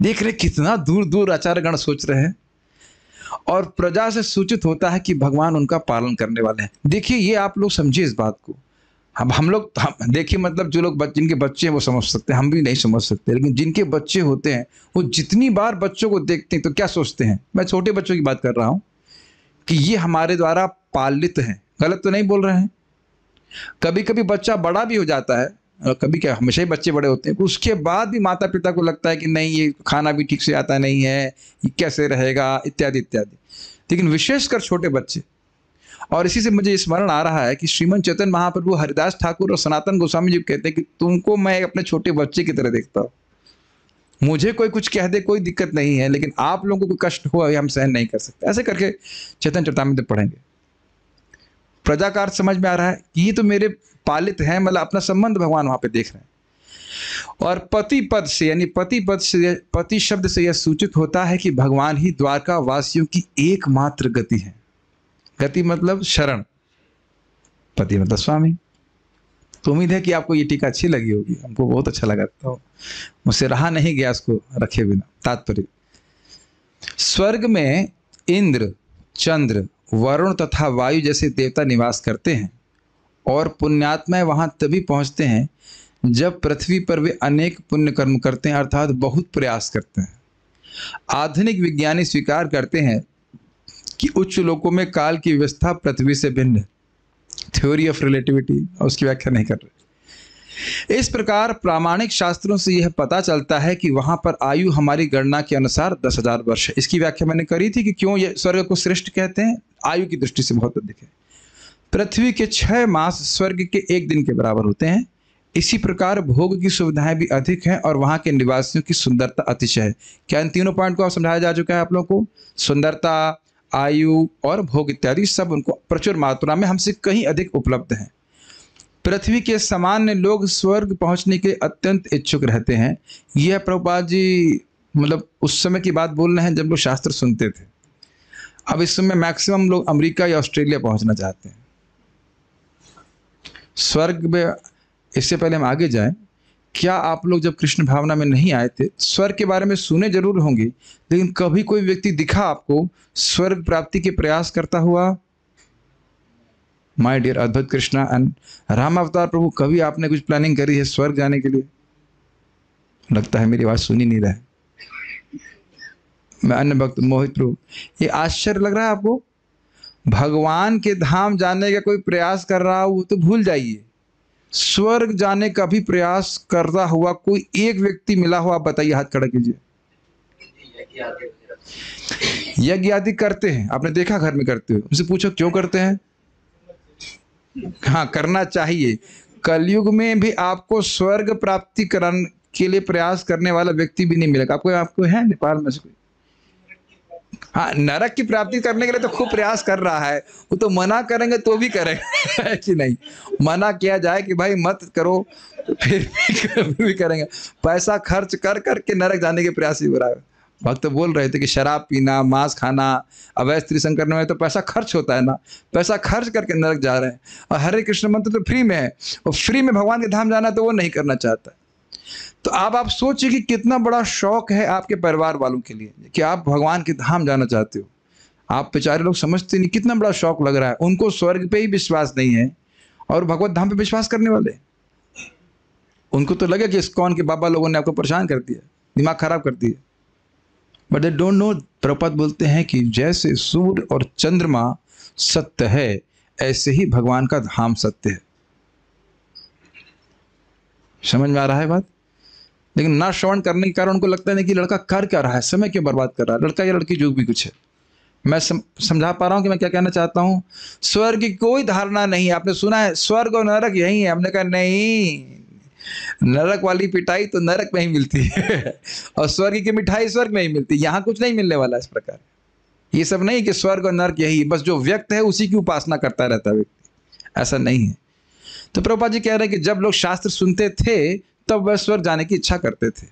देख रहे कितना दूर दूर आचार्यगण सोच रहे हैं। और प्रजा से सूचित होता है कि भगवान उनका पालन करने वाले हैं। देखिए, ये आप लोग समझिए इस बात को। हम लोग देखिए, मतलब जो लोग जिनके बच्चे हैं वो समझ सकते हैं, हम भी नहीं समझ सकते, लेकिन जिनके बच्चे होते हैं वो जितनी बार बच्चों को देखते हैं तो क्या सोचते हैं। मैं छोटे बच्चों की बात कर रहा हूँ कि ये हमारे द्वारा पालित हैं। गलत तो नहीं बोल रहे हैं। कभी कभी बच्चा बड़ा भी हो जाता है, कभी क्या, हमेशा ही बच्चे बड़े होते हैं, उसके बाद भी माता पिता को लगता है कि नहीं ये खाना भी ठीक से आता नहीं है, ये कैसे रहेगा, इत्यादि इत्यादि। लेकिन विशेषकर छोटे बच्चे। और इसी से मुझे स्मरण आ रहा है कि श्रीमन चैतन्य महाप्रभु, हरिदास ठाकुर और सनातन गोस्वामी जी कहते हैं कि तुमको मैं अपने छोटे बच्चे की तरह देखता हूँ। मुझे कोई कुछ कह दे कोई दिक्कत नहीं है, लेकिन आप लोगों को कष्ट हो हम सहन नहीं कर सकते। ऐसे करके चैतन्य चरितामृत पढ़ेंगे। प्रजाकार समझ में आ रहा है कि ये तो मेरे पालित हैं, मतलब अपना संबंध भगवान वहां पे देख रहे हैं। और पति पद से, यानी पति पद से, पति शब्द से यह सूचित होता है कि भगवान ही द्वारका वासियों की एकमात्र गति है। गति मतलब शरण, पति मतलब स्वामी। तो उम्मीद है कि आपको ये टीका अच्छी लगी होगी, हमको बहुत अच्छा लगा, तो मुझसे रहा नहीं गया इसको रखे बिना। तात्पर्य, स्वर्ग में इंद्र, चंद्र, वरुण तथा वायु जैसे देवता निवास करते हैं और पुण्यात्मा वहां तभी पहुंचते हैं जब पृथ्वी पर वे अनेक पुण्य कर्म करते हैं, अर्थात बहुत प्रयास करते हैं। आधुनिक विज्ञानी स्वीकार करते हैं कि उच्च लोकों में काल की व्यवस्था पृथ्वी से भिन्न है। थ्योरी ऑफ रिलेटिविटी, उसकी व्याख्या नहीं कर रहे। इस प्रकार प्रामाणिक शास्त्रों से यह पता चलता है कि वहां पर आयु हमारी गणना के अनुसार 10,000 वर्ष है। इसकी व्याख्या मैंने करी थी कि क्यों यह स्वर्ग को श्रेष्ठ कहते हैं। आयु की दृष्टि से बहुत अधिक है। पृथ्वी के 6 मास स्वर्ग के 1 दिन के बराबर होते हैं। इसी प्रकार भोग की सुविधाएं भी अधिक हैं और वहां के निवासियों की सुंदरता अतिशय है। क्या इन तीनों पॉइंट को समझाया जा चुका है आप लोगों को? सुंदरता, आयु और भोग इत्यादि सब उनको प्रचुर मात्रा में हमसे कहीं अधिक उपलब्ध हैं। पृथ्वी के सामान्य लोग स्वर्ग पहुंचने के अत्यंत इच्छुक रहते हैं। यह प्रभुपाद जी मतलब उस समय की बात बोल रहे हैं जब लोग शास्त्र सुनते थे। अब इस समय मैक्सिमम लोग अमेरिका या ऑस्ट्रेलिया पहुंचना चाहते हैं। स्वर्ग में, इससे पहले हम आगे जाएं, क्या आप लोग जब कृष्ण भावना में नहीं आए थे, स्वर्ग के बारे में सुने जरूर होंगे, लेकिन कभी कोई व्यक्ति दिखा आपको स्वर्ग प्राप्ति के प्रयास करता हुआ? माय डियर अद्भुत कृष्णा एंड राम अवतार प्रभु, कभी आपने कुछ प्लानिंग करी है स्वर्ग जाने के लिए? लगता है मेरी आवाज सुनी नहीं रहा है। मैं अन्य भक्त मोहित प्रभु, ये आश्चर्य लग रहा है आपको? भगवान के धाम जाने का कोई प्रयास कर रहा हो तो भूल जाइए। स्वर्ग जाने का भी प्रयास करता हुआ कोई एक व्यक्ति मिला हो, आप बताइए, हाथ खड़ा कीजिए। यज्ञ आदि करते हैं, आपने देखा घर में करते हुए, उनसे पूछो क्यों करते हैं? हाँ, करना चाहिए। कलयुग में भी आपको स्वर्ग प्राप्ति करने के लिए प्रयास करने वाला व्यक्ति भी नहीं मिलेगा। आपको है नेपाल में से कोई? हाँ, नरक की प्राप्ति करने के लिए तो खूब प्रयास कर रहा है, वो तो मना करेंगे तो भी करेंगे है कि नहीं? मना किया जाए कि भाई मत करो तो फिर भी करेंगे। पैसा खर्च कर करके नरक जाने के प्रयास ही हो रहा है। भक्त तो बोल रहे थे कि शराब पीना, मांस खाना, अवैध स्त्री संग करने में तो पैसा खर्च होता है ना, पैसा खर्च करके नरक जा रहे हैं। और हरे कृष्ण मंत्र तो फ्री में है, और फ्री में भगवान के धाम जाना तो वो नहीं करना चाहता। तो आप सोचिए कि कितना बड़ा शौक है आपके परिवार वालों के लिए कि आप भगवान के धाम जाना चाहते हो। आप बेचारे लोग समझते नहीं कितना बड़ा शौक लग रहा है। उनको स्वर्ग पे ही विश्वास नहीं है और भगवत धाम पे विश्वास करने वाले। उनको तो लगे कि इस्कॉन के बाबा लोगों ने आपको परेशान कर दिया, दिमाग खराब कर दिया। But they don't know. Prabhupada बोलते हैं कि जैसे सूर्य और चंद्रमा सत्य है, ऐसे ही भगवान का धाम सत्य है। समझ में आ रहा है बात? लेकिन ना श्रवण करने के कारण उनको लगता है कि लड़का कर क्या रहा है, समय क्यों बर्बाद कर रहा है, लड़का या लड़की जो भी कुछ है। मैं समझा पा रहा हूं कि मैं क्या कहना चाहता हूं। स्वर्ग की कोई धारणा नहीं है। आपने सुना है स्वर्ग और नरक यही है, हमने कहा नहीं, नरक वाली पिटाई तो नरक में ही मिलती है और स्वर्ग की मिठाई स्वर्ग में ही मिलती है। यहां कुछ नहीं मिलने वाला इस प्रकार। ये सब नहीं कि स्वर्ग और नरक यही, बस जो व्यक्त है उसी की उपासना करता रहता है व्यक्ति, ऐसा नहीं है। तो प्रभुपाद जी कह रहे हैं कि जब लोग शास्त्र सुनते थे तब वह स्वर्ग जाने की इच्छा करते थे।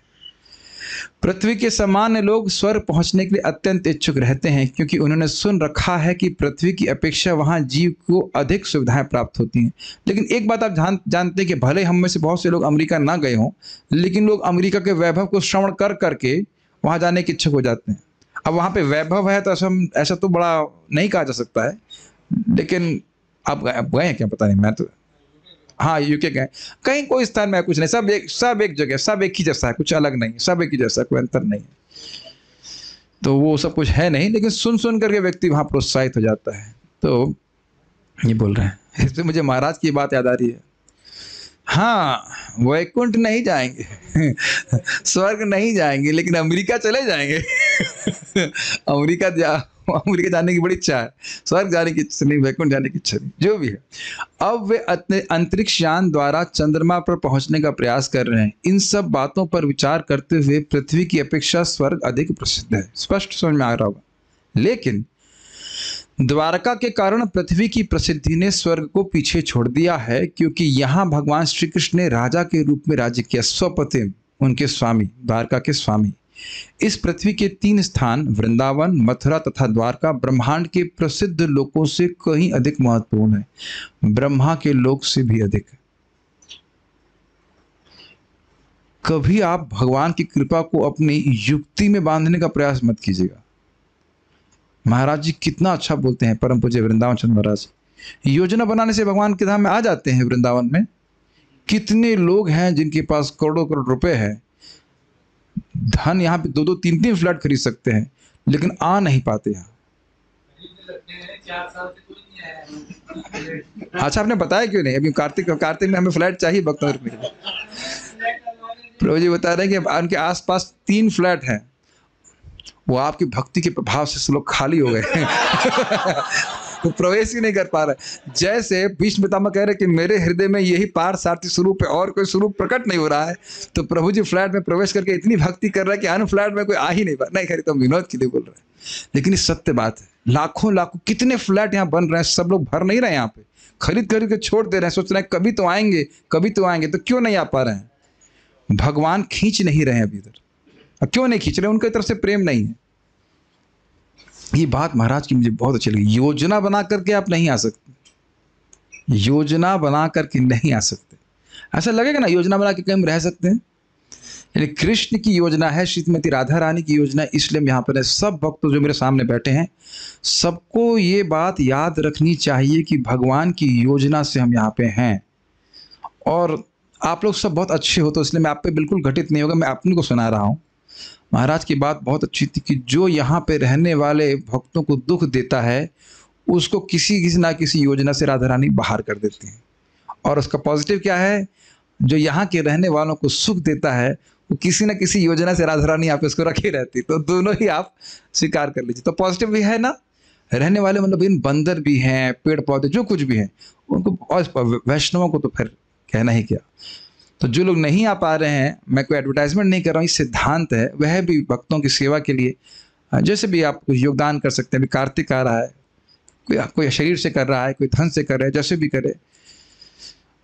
पृथ्वी के सामान्य लोग स्वर्ग पहुंचने के लिए अत्यंत इच्छुक रहते हैं, क्योंकि उन्होंने सुन रखा है कि पृथ्वी की अपेक्षा वहां जीव को अधिक सुविधाएं प्राप्त होती हैं। लेकिन एक बात आप जानते हैं कि भले हम में से बहुत से लोग अमेरिका ना गए हों, लेकिन लोग अमेरिका के वैभव को श्रवण कर करके वहां जाने के इच्छुक हो जाते हैं। अब वहां पे वैभव है तो ऐसा तो बड़ा नहीं कहा जा सकता है, लेकिन आप गए हैं क्या पता नहीं। मैं तो हाँ यूके गए, कहीं कोई स्थान में कुछ नहीं, सब एक जगह, सब एक ही जैसा है, कुछ अलग नहीं, सब एक ही जैसा, कोई अंतर नहीं। तो वो सब कुछ है नहीं, लेकिन सुन सुन करके व्यक्ति वहां प्रोत्साहित हो जाता है। तो ये बोल रहे हैं, इससे मुझे महाराज की बात याद आ रही है। हाँ, वैकुंठ नहीं जाएंगे स्वर्ग नहीं जाएंगे, लेकिन अमेरिका चले जाएंगे अमेरिका जाने की बड़ी इच्छा है, स्वर्ग जाने की इच्छा नहीं, वैकुंठ जाने की इच्छा नहीं, जो भी है। अब वे अंतरिक्ष यान द्वारा चंद्रमा पर पहुंचने का प्रयास कर रहे हैं। इन सब बातों पर विचार करते हुए पृथ्वी की अपेक्षा स्वर्ग अधिक प्रसिद्ध है। स्पष्ट समझ में आ रहा होगा। लेकिन द्वारका के कारण पृथ्वी की प्रसिद्धि ने स्वर्ग को पीछे छोड़ दिया है, क्योंकि यहाँ भगवान श्री कृष्ण ने राजा के रूप में राज्य किया। स्वपति, उनके स्वामी, द्वारका के स्वामी। इस पृथ्वी के 3 स्थान वृंदावन, मथुरा तथा द्वारका ब्रह्मांड के प्रसिद्ध लोकों से कहीं अधिक महत्वपूर्ण है, ब्रह्मा के लोक से भी अधिक। कभी आप भगवान की कृपा को अपनी युक्ति में बांधने का प्रयास मत कीजिएगा। महाराज जी कितना अच्छा बोलते हैं, परम पूज्य वृंदावन चंद्र महाराज। योजना बनाने से भगवान के धाम में आ जाते हैं। वृंदावन में कितने लोग हैं जिनके पास करोड़ों करोड़ रुपए है, धन, यहाँ पे 2-2, 3-3 फ्लैट खरीद सकते हैं, लेकिन आ नहीं पाते यहाँ। अच्छा, आपने बताया क्यों नहीं? अभी कार्तिक में हमें फ्लैट चाहिए भक्तों में। प्रभु जी बता रहे हैं कि उनके आसपास 3 फ्लैट हैं, वो आपकी भक्ति के प्रभाव से लोग खाली हो गए वो प्रवेश ही नहीं कर पा रहे। जैसे भीष्म पितामह कह रहे कि मेरे हृदय में यही पार सारथी स्वरूप है और कोई स्वरूप प्रकट नहीं हो रहा है, तो प्रभु जी फ्लैट में प्रवेश करके इतनी भक्ति कर रहा है कि अन्य फ्लैट में कोई आ ही नहीं पा। नहीं खरीद, तो विनोद के लिए बोल रहे हैं, लेकिन ये सत्य बात है। लाखों कितने फ्लैट यहाँ बन रहे हैं, सब लोग भर नहीं रहे यहाँ पे, खरीद के छोड़ दे रहे हैं, सोच रहे हैं कभी तो आएंगे, कभी तो आएंगे। तो क्यों नहीं आ पा रहे हैं? भगवान खींच नहीं रहे हैं अभी इधर। क्यों नहीं खींच रहे? उनकी तरफ से प्रेम नहीं है। ये बात महाराज की मुझे बहुत अच्छी लगी। योजना बना करके आप नहीं आ सकते, योजना बना करके नहीं आ सकते। ऐसा लगेगा ना योजना बना के कहीं रह सकते हैं। यानी कृष्ण की योजना है, श्रीमती राधा रानी की योजना है, इसलिए हम यहाँ पर है। सब भक्त जो मेरे सामने बैठे हैं, सबको ये बात याद रखनी चाहिए कि भगवान की योजना से हम यहाँ पे हैं। और आप लोग सब बहुत अच्छे हो, तो इसलिए मैं आप पे बिल्कुल घटित नहीं होगा, मैं अपने को सुना रहा हूँ। महाराज की बात बहुत अच्छी थी कि जो यहाँ पे रहने वाले भक्तों को दुख देता है, उसको किसी ना किसी योजना से राधा रानी बाहर कर देती हैं। और उसका पॉजिटिव क्या है? जो यहाँ के रहने वालों को सुख देता है, वो किसी ना किसी योजना से राधा रानी आप इसको रखे रहती। तो दोनों ही आप स्वीकार कर लीजिए। तो पॉजिटिव भी है ना, रहने वाले मतलब इन बंदर भी हैं, पेड़ पौधे जो कुछ भी हैं उनको, और वैष्णवों को तो फिर कहना ही क्या। तो जो लोग नहीं आ पा रहे हैं, मैं कोई एडवर्टाइजमेंट नहीं कर रहा हूँ, ये सिद्धांत है, वह भी भक्तों की सेवा के लिए जैसे भी आप कुछ योगदान कर सकते हैं। अभी कार्तिक आ रहा है, कोई शरीर से कर रहा है, कोई धन से कर रहा है, जैसे भी करे।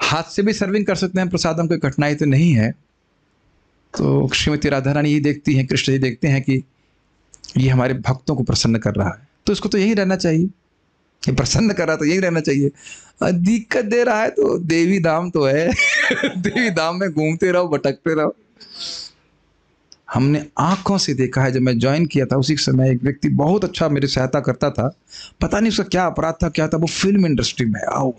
हाथ से भी सर्विंग कर सकते हैं, प्रसादम, कोई कठिनाई तो नहीं है। तो श्रीमती राधा रानी ये देखती हैं, कृष्ण जी देखते हैं कि ये हमारे भक्तों को प्रसन्न कर रहा है, तो इसको तो यही रहना चाहिए। ये प्रसन्न कर रहा है तो यही रहना चाहिए। दिक्कत दे रहा है तो देवी धाम तो है देवी धाम में घूमते रहो, भटकते रहो। हमने आंखों से देखा है। जब मैं ज्वाइन किया था उसी समय एक व्यक्ति बहुत अच्छा मेरी सहायता करता था, पता नहीं उसका क्या अपराध था, क्या था, वो फिल्म इंडस्ट्री में आओ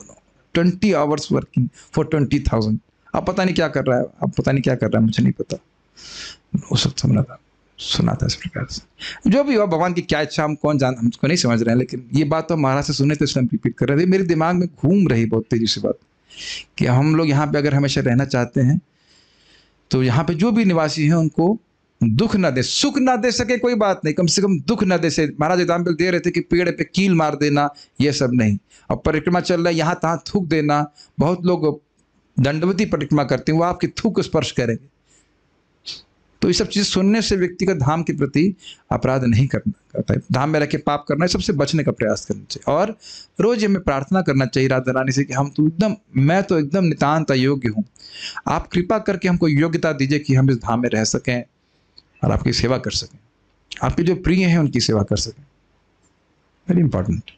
20 आवर्स वर्किंग फॉर 20,000। अब पता नहीं क्या कर रहा है, अब पता नहीं क्या कर रहा है, मुझे नहीं पता। वो सब सुना था इस प्रकार से। जो भी हो, भगवान की क्या इच्छा हम कौन जान, हमको नहीं समझ रहे हैं, लेकिन ये बात तो महाराज से सुने तो इसलिए हम रिपीट कर रहे थे। मेरे दिमाग में घूम रही बहुत तेजी से बात कि हम लोग यहाँ पे अगर हमेशा रहना चाहते हैं तो यहाँ पे जो भी निवासी हैं उनको दुख ना दे, सुख ना दे सके कोई बात नहीं, कम से कम दुख ना दे से। महाराज एग्जाम्पल दे रहे थे कि पेड़ पे कील मार देना, ये सब नहीं। अब परिक्रमा चल रहा है, यहाँ तहाँ थूक देना, बहुत लोग दंडवती परिक्रमा करते हैं, वो आपके थूक को स्पर्श करेंगे। तो ये सब चीज़ सुनने से व्यक्ति का धाम के प्रति अपराध नहीं करता है, धाम में रह के पाप करना है, सबसे बचने का प्रयास करना चाहिए। और रोज हमें प्रार्थना करना चाहिए राधा रानी से कि मैं तो एकदम नितांत अयोग्य हूँ, आप कृपा करके हमको योग्यता दीजिए कि हम इस धाम में रह सकें और आपकी सेवा कर सकें, आपके जो प्रिय हैं उनकी सेवा कर सकें। Very important.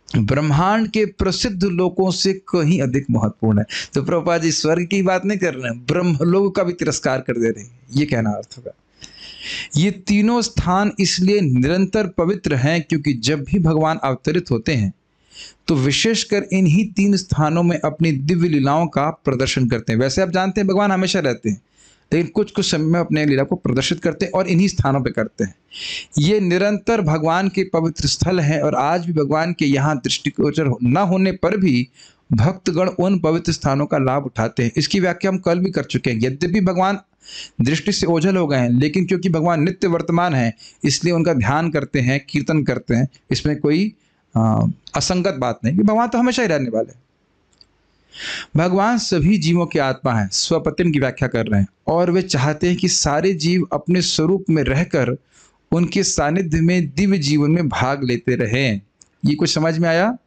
ब्रह्मांड के प्रसिद्ध लोकों से कहीं अधिक महत्वपूर्ण है। तो प्रभुपाद जी स्वर्ग की बात नहीं कर रहे हैं, ब्रह्मलोक का भी तिरस्कार कर दे रहे हैं, ये कहना अर्थ होगा। ये तीनों स्थान इसलिए निरंतर पवित्र हैं क्योंकि जब भी भगवान अवतरित होते हैं तो विशेषकर इन्हीं 3 स्थानों में अपनी दिव्य लीलाओं का प्रदर्शन करते हैं। वैसे आप जानते हैं भगवान हमेशा रहते हैं, लेकिन कुछ कुछ समय में अपने लीला को प्रदर्शित करते हैं और इन्हीं स्थानों पे करते हैं। ये निरंतर भगवान के पवित्र स्थल हैं और आज भी भगवान के यहाँ दृष्टिगोचर न होने पर भी भक्तगण उन पवित्र स्थानों का लाभ उठाते हैं। इसकी व्याख्या हम कल भी कर चुके हैं। यद्यपि भगवान दृष्टि से ओझल हो गए हैं, लेकिन क्योंकि भगवान नित्य वर्तमान है इसलिए उनका ध्यान करते हैं, कीर्तन करते हैं। इसमें कोई असंगत बात नहीं कि भगवान तो हमेशा ही रहने वाले हैं। भगवान सभी जीवों की आत्मा है, स्वपतिन की व्याख्या कर रहे हैं, और वे चाहते हैं कि सारे जीव अपने स्वरूप में रहकर उनके सानिध्य में दिव्य जीवन में भाग लेते रहें। ये कुछ समझ में आया?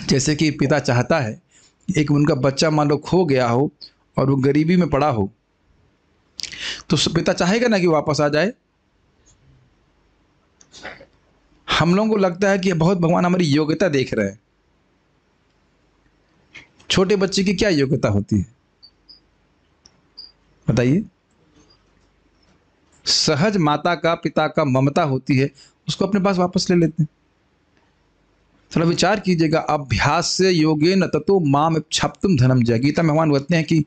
जैसे कि पिता चाहता है एक उनका बच्चा मान लो खो गया हो और वो गरीबी में पड़ा हो, तो पिता चाहेगा ना कि वापस आ जाए। हम लोगों को लगता है कि बहुत भगवान हमारी योग्यता देख रहे हैं। छोटे बच्चे की क्या योग्यता होती है बताइए? सहज माता का पिता का ममता होती है, उसको अपने पास वापस ले लेते हैं। थोड़ा विचार कीजिएगा। अभ्यास से योगेन ततो माम क्षप्तुम धनम जय। गीता में भगवान कहते हैं कि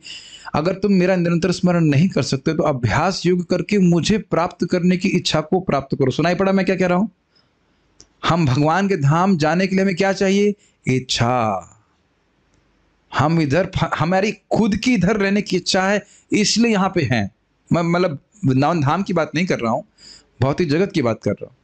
अगर तुम मेरा निरंतर स्मरण नहीं कर सकते तो अभ्यास योग करके मुझे प्राप्त करने की इच्छा को प्राप्त करो। सुनाई पड़ा मैं क्या कह रहा हूं? हम भगवान के धाम जाने के लिए हमें क्या चाहिए? इच्छा। हम इधर, हमारी खुद की इधर रहने की इच्छा है इसलिए यहाँ पे हैं। मैं मतलब वृंदावन धाम की बात नहीं कर रहा हूँ, भौतिक जगत की बात कर रहा हूँ।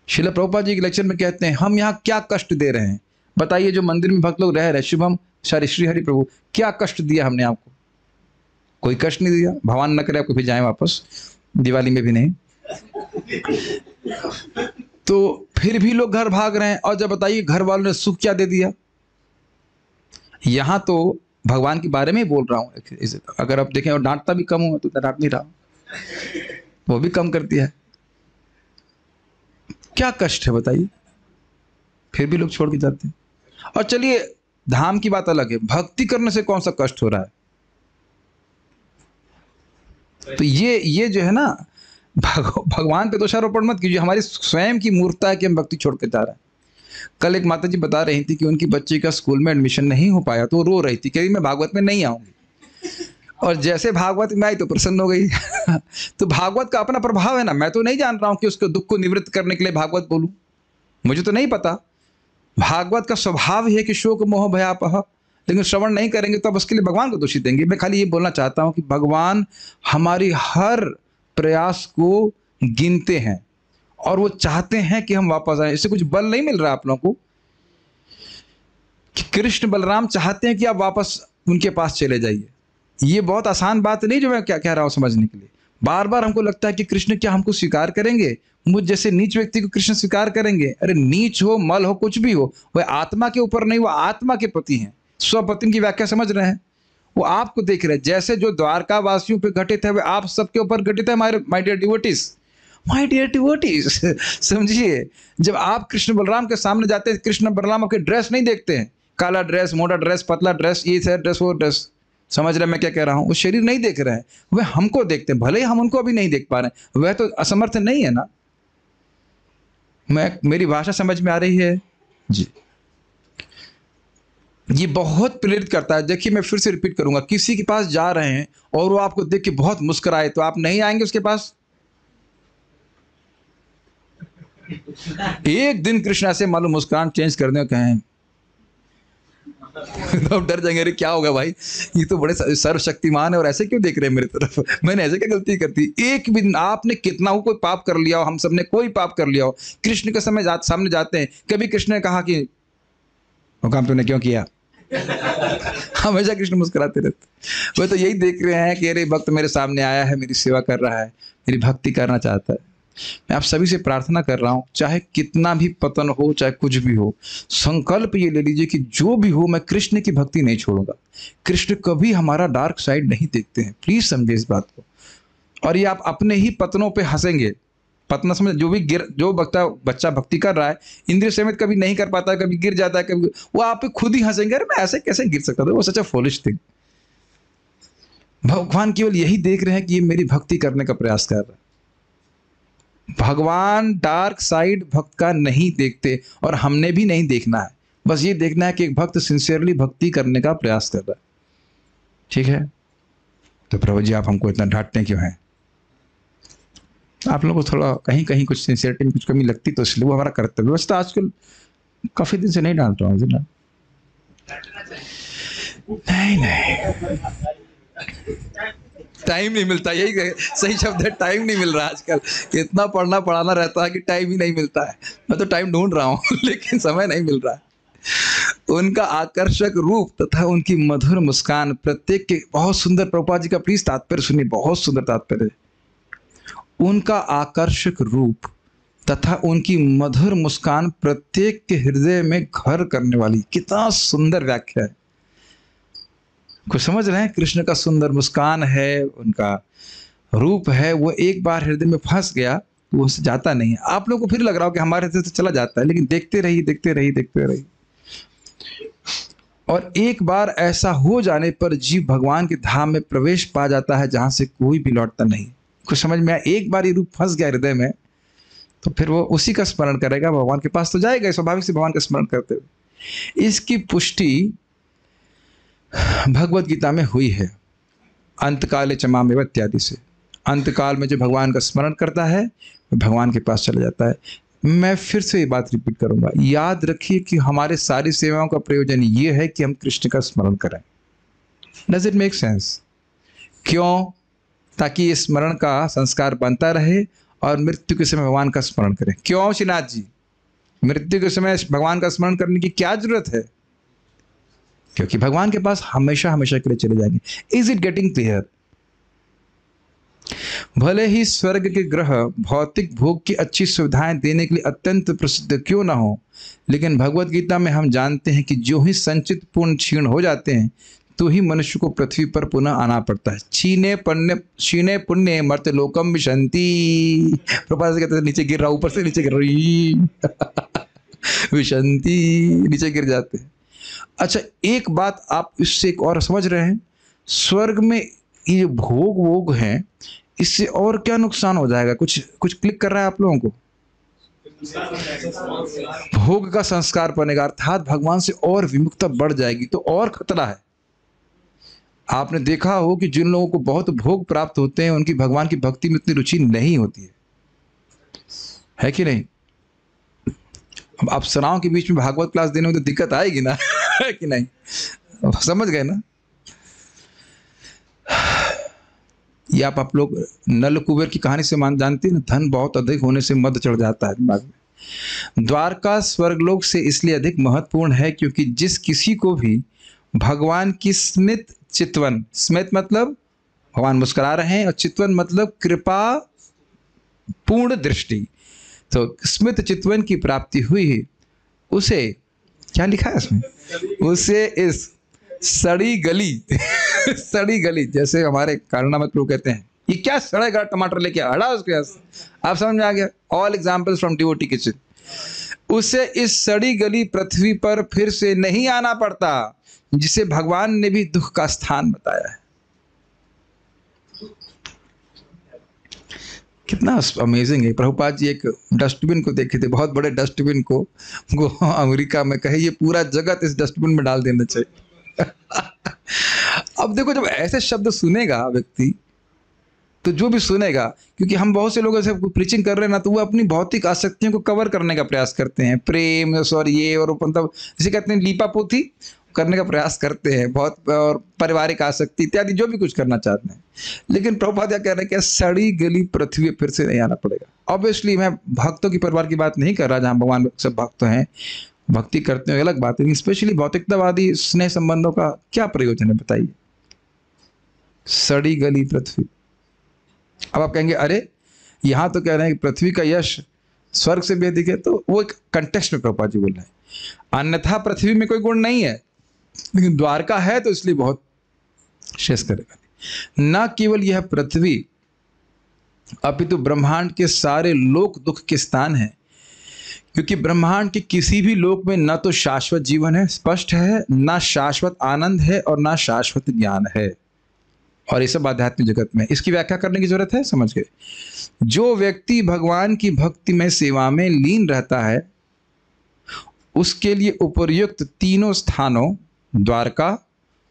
श्रील प्रभुपाद जी के लेक्चर में कहते हैं हम यहाँ क्या कष्ट दे रहे हैं बताइए? जो मंदिर में भक्त लोग रह रहे, शुभम श्री हरि प्रभु, क्या कष्ट दिया हमने आपको? कोई कष्ट नहीं दिया। भगवान न करे आपको फिर जाए वापस, दिवाली में भी नहीं। तो फिर भी लोग घर भाग रहे हैं। और जब बताइए घर वालों ने सुख क्या दे दिया? यहाँ तो भगवान के बारे में ही बोल रहा हूँ। अगर आप देखें और डांटता भी कम हुआ तो डांट नहीं रहा, वो भी कम करती है। क्या कष्ट है बताइए? फिर भी लोग छोड़ के जाते हैं। और चलिए धाम की बात अलग है, भक्ति करने से कौन सा कष्ट हो रहा है? तो ये जो है ना, भगवान पे दोषारोपण मत कीजिए। हमारी स्वयं की मूर्खता है कि हम भक्ति छोड़ के जा रहे हैं। कल एक माता जी बता रही थी कि उनकी बच्ची का स्कूल में एडमिशन नहीं हो पाया तो रो रही थी, कह रही मैं भागवत में नहीं आऊंगी। और जैसे भागवत में आई तो प्रसन्न हो गई। तो भागवत का अपना प्रभाव है ना। मैं तो नहीं जान रहा हूं कि उसके दुख को निवृत्त करने के लिए भागवत बोलूं, मुझे तो नहीं पता। भागवत का स्वभाव ही है कि शोक मोह भयापह, लेकिन श्रवण नहीं करेंगे तो अब उसके लिए भगवान को दोषी देंगे। मैं खाली ये बोलना चाहता हूं कि भगवान हमारी हर प्रयास को गिनते हैं और वो चाहते हैं कि हम वापस आए। इससे कुछ बल नहीं मिल रहा आप लोगों को कि कृष्ण बलराम चाहते हैं कि आप वापस उनके पास चले जाइए। ये बहुत आसान बात नहीं जो मैं क्या कह रहा हूं समझने के लिए। बार बार हमको लगता है कि कृष्ण क्या हमको स्वीकार करेंगे? मुझ जैसे नीच व्यक्ति को कृष्ण स्वीकार करेंगे? अरे नीच हो, मल हो, कुछ भी हो, वह आत्मा के ऊपर नहीं, वह आत्मा के प्रति हैं। स्वपतिन की व्याख्या समझ रहे हैं? वो आपको देख रहे हैं। जैसे जो द्वारका वासियों पर घटित है वह आप सबके ऊपर घटित है। My dear devotees, my dear devotees, समझिए, जब आप कृष्ण बलराम के सामने जाते हैं, कृष्ण बलराम आपके ड्रेस नहीं देखते हैं, काला ड्रेस, मोटा ड्रेस, पतला ड्रेस, ये है ड्रेस, वो ड्रेस, समझ रहे मैं क्या कह रहा हूँ? वो शरीर नहीं देख रहे हैं, वह हमको देखते हैं, भले ही हम उनको अभी नहीं देख पा रहे हैं, वह तो असमर्थ नहीं है ना। मेरी भाषा समझ में आ रही है जी? ये बहुत प्रेरित करता है। देखिए, मैं फिर से रिपीट करूंगा, किसी के पास जा रहे हैं और वो आपको देख के बहुत मुस्कुराए, तो आप नहीं आएंगे उसके पास? एक दिन कृष्ण ऐसे मालूम मुस्कान चेंज कर दें, कहें तो आप डर जाएंगे, अरे क्या होगा भाई, ये तो बड़े सर्वशक्तिमान है और ऐसे क्यों देख रहे हैं मेरी तरफ, मैंने ऐसे क्या गलती करती? एक भी आपने कितना हो कोई पाप कर लिया हो, हम सबने कोई पाप कर लिया हो, कृष्ण के सामने जाते हैं, कभी कृष्ण ने कहा कि वो काम तूने क्यों किया? हमेशा कृष्ण मुस्कुराते रहते। वह तो यही देख रहे हैं कि अरे भक्त मेरे सामने आया है, मेरी सेवा कर रहा है, मेरी भक्ति करना चाहता है। मैं आप सभी से प्रार्थना कर रहा हूं, चाहे कितना भी पतन हो, चाहे कुछ भी हो, संकल्प ये ले लीजिए कि जो भी हो मैं कृष्ण की भक्ति नहीं छोड़ूंगा। कृष्ण कभी हमारा डार्क साइड नहीं देखते हैं, प्लीज समझिए इस बात को। और ये आप अपने ही पतनों पे हंसेंगे। पतना समझ, जो बच्चा भक्ति कर रहा है, इंद्रिय समेत कभी नहीं कर पाता, कभी गिर जाता है, कभी वो आप पे खुद ही हंसेंगे, अरे मैं ऐसे कैसे गिर सकता था, वो सच अ फूलिश थिंग। भगवान केवल यही देख रहे हैं कि ये मेरी भक्ति करने का प्रयास कर रहा है। भगवान डार्क साइड भक्त का नहीं देखते और हमने भी नहीं देखना है। बस ये देखना है कि एक भक्त सिंसियरली भक्ति करने का प्रयास कर रहा है। ठीक है? तो प्रभु जी आप हमको इतना डांटते क्यों हैं? आप लोगों को थोड़ा कहीं कहीं कुछ सिंसियरिटी में कुछ कमी लगती तो इसलिए, वो हमारा कर्तव्य। वैसे तो आजकल काफी दिन से नहीं डांट रहा हूँ ना। नहीं टाइम नहीं मिलता, यही सही शब्द है, टाइम नहीं मिल रहा आजकल। इतना पढ़ना पढ़ाना रहता है कि टाइम ही नहीं मिलता है। मैं तो टाइम ढूंढ रहा हूँ लेकिन समय नहीं मिल रहा है। उनका आकर्षक रूप तथा उनकी मधुर मुस्कान प्रत्येक के, बहुत सुंदर, प्रभुपाद जी का प्लीज तात्पर्य सुनिए, बहुत सुंदर तात्पर्य। उनका आकर्षक रूप तथा उनकी मधुर मुस्कान प्रत्येक के हृदय में घर करने वाली, कितना सुंदर व्याख्या है। कुछ समझ रहे हैं? कृष्ण का सुंदर मुस्कान है, उनका रूप है, वो एक बार हृदय में फंस गया तो वो जाता नहीं है। आप लोगों को फिर लग रहा हो कि हमारे हृदय से चला जाता है, लेकिन देखते रहिए, देखते रहिए, देखते रहिए। और एक बार ऐसा हो जाने पर जीव भगवान के धाम में प्रवेश पा जाता है, जहां से कोई भी लौटता नहीं। कुछ समझ में आया? एक बार ये रूप फंस गया हृदय में तो फिर वो उसी का स्मरण करेगा, भगवान के पास तो जाएगा स्वाभाविक से, भगवान का स्मरण करते हुए। इसकी पुष्टि भगवत गीता में हुई है, अंतकाले चमामेव इत्यादि से। अंतकाल में जो भगवान का स्मरण करता है वो भगवान के पास चला जाता है। मैं फिर से ये बात रिपीट करूंगा, याद रखिए कि हमारे सारी सेवाओं का प्रयोजन ये है कि हम कृष्ण का स्मरण करें। Does it make sense? क्यों? ताकि ये स्मरण का संस्कार बनता रहे और मृत्यु के समय भगवान का स्मरण करें। क्यों श्रीनाथ जी? मृत्यु के समय भगवान का स्मरण करने की क्या जरूरत है? क्योंकि भगवान के पास हमेशा हमेशा के लिए चले जाएंगे। Is it getting clear? भले ही स्वर्ग के ग्रह भौतिक भोग की अच्छी सुविधाएं देने के लिए अत्यंत प्रसिद्ध क्यों ना हो, लेकिन भगवत गीता में हम जानते हैं कि जो ही संचित पुण्य क्षीण हो जाते हैं तो ही मनुष्य को पृथ्वी पर पुनः आना पड़ता है। क्षीणे पुण्य मर्त्य लोकम विशंति। प्रभुपाद कहते हैं नीचे गिर रहा, ऊपर से नीचे गिर रही विशंति, नीचे गिर जाते हैं। अच्छा, एक बात आप इससे एक और समझ रहे हैं, स्वर्ग में ये भोग वोग हैं, इससे और क्या नुकसान हो जाएगा? कुछ क्लिक कर रहा है आप लोगों को? भोग का संस्कार बनेगा, अर्थात भगवान से और विमुखता बढ़ जाएगी, तो और खतरा है। आपने देखा हो कि जिन लोगों को बहुत भोग प्राप्त होते हैं उनकी भगवान की भक्ति में इतनी रुचि नहीं होती है कि नहीं? अब आप सराओं के बीच में भागवत क्लास देने में तो दिक्कत आएगी ना है कि नहीं? समझ गए ना? ये आप लोग नल कुबेर की कहानी से जानते हैं ना, धन बहुत अधिक होने से मद चढ़ जाता है दिमाग में। द्वारका स्वर्गलोक से इसलिए अधिक महत्वपूर्ण है क्योंकि जिस किसी को भी भगवान की स्मित चितवन, स्मित मतलब भगवान मुस्कुरा रहे हैं और चितवन मतलब कृपा पूर्ण दृष्टि, तो स्मित चितवन की प्राप्ति हुई, उसे क्या लिखा है इसमें? उसे इस सड़ी गली सड़ी गली, जैसे हमारे कारणामत लोग कहते हैं ये क्या सड़ा गला टमाटर लेके हटा उसके पास। आप समझ में आ गया? All examples from devotee kitchen. उसे इस सड़ी गली पृथ्वी पर फिर से नहीं आना पड़ता, जिसे भगवान ने भी दुख का स्थान बताया है। कितना अमेजिंग है। प्रभुपाद जी एक डस्टबिन को देखे थे, बहुत बड़े डस्टबिन को, वो अमेरिका में कहे ये पूरा जगत इस डस्टबिन में डाल देना चाहिए। अब देखो, जब ऐसे शब्द सुनेगा व्यक्ति, तो जो भी सुनेगा, क्योंकि हम बहुत से लोग ऐसे प्रीचिंग कर रहे हैं ना, तो वो अपनी भौतिक आसक्तियों को कवर करने का प्रयास करते हैं, प्रेम और ये और मतलब जिसे कहते हैं लीपापोती करने का प्रयास करते हैं बहुत, और पारिवारिक आसक्ति इत्यादि जो भी कुछ करना चाहते हैं। लेकिन प्रभुपाद क्या कह रहे हैं कि सड़ी गली पृथ्वी फिर से नहीं आना पड़ेगा। ऑब्वियसली मैं भक्तों की परिवार की बात नहीं कर रहा, जहाँ भगवान सब भक्त हैं, भक्ति करते हैं, अलग बात है। स्पेशली भौतिकतावादी स्नेह संबंधों का क्या प्रयोजन है बताइए? सड़ी गली पृथ्वी। अब आप कहेंगे अरे यहाँ तो कह रहे हैं कि पृथ्वी का यश स्वर्ग से भी अधिक है, तो वो एक कंटेक्स्ट में प्रभुपाद जी बोल रहे हैं। अन्यथा पृथ्वी में कोई गुण नहीं है, लेकिन द्वारका है तो इसलिए बहुत शेष करेगा। न केवल यह पृथ्वी अपितु ब्रह्मांड के सारे लोक दुख के स्थान है, क्योंकि ब्रह्मांड के किसी भी लोक में न तो शाश्वत जीवन है, स्पष्ट है, न शाश्वत आनंद है और न शाश्वत ज्ञान है। और ये सब आध्यात्मिक जगत में इसकी व्याख्या करने की जरूरत है, समझ गए? जो व्यक्ति भगवान की भक्ति में सेवा में लीन रहता है, उसके लिए उपर्युक्त तीनों स्थानों द्वारका,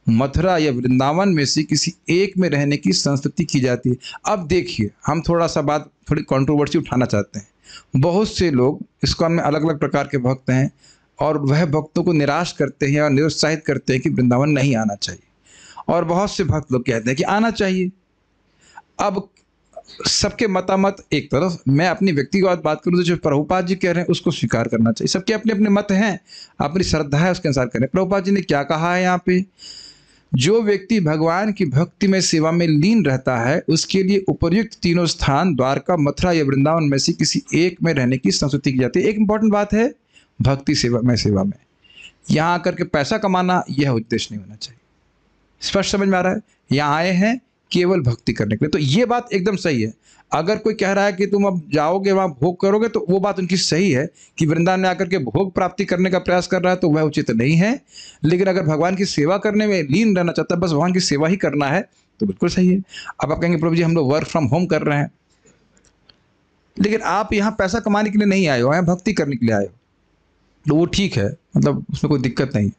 मथुरा या वृंदावन में से किसी एक में रहने की संस्तुति की जाती है। अब देखिए, हम थोड़ा सा बात, थोड़ी कंट्रोवर्सी उठाना चाहते हैं। बहुत से लोग इस्कॉन में अलग अलग प्रकार के भक्त हैं, और वह भक्तों को निराश करते हैं और निरुत्साहित करते हैं कि वृंदावन नहीं आना चाहिए, और बहुत से भक्त लोग कहते हैं कि आना चाहिए। अब सबके मतामत एक तरफ, मैं अपनी व्यक्तिगत बात करूं तो जो प्रभुपाद जी कह रहे हैं उसको स्वीकार करना चाहिए। सबके अपने अपने मत हैं, अपनी श्रद्धा है, उसके अनुसार करें। प्रभुपाद जी ने क्या कहा है यहाँ पे? जो व्यक्ति भगवान की भक्ति में सेवा में लीन रहता है, उसके लिए उपर्युक्त तीनों स्थान द्वारका, मथुरा या वृंदावन में से किसी एक में रहने की संस्तुति की जाती है। एक इंपॉर्टेंट बात है, भक्ति सेवा में यहाँ आकर के पैसा कमाना यह उद्देश्य नहीं होना चाहिए। स्पष्ट समझ में आ रहा है? यहाँ आए हैं केवल भक्ति करने के लिए, तो ये बात एकदम सही है। अगर कोई कह रहा है कि तुम अब जाओगे वहां भोग करोगे, तो वो बात उनकी सही है कि वृंदावन में आकर के भोग प्राप्ति करने का प्रयास कर रहा है, तो वह उचित नहीं है। लेकिन अगर भगवान की सेवा करने में लीन रहना चाहता है, बस भगवान की सेवा ही करना है, तो बिल्कुल सही है। अब आप कहेंगे प्रभु जी हम लोग वर्क फ्रॉम होम कर रहे हैं, लेकिन आप यहाँ पैसा कमाने के लिए नहीं आए हो, यहाँ भक्ति करने के लिए आए हो, तो वो ठीक है, मतलब उसमें कोई दिक्कत नहीं।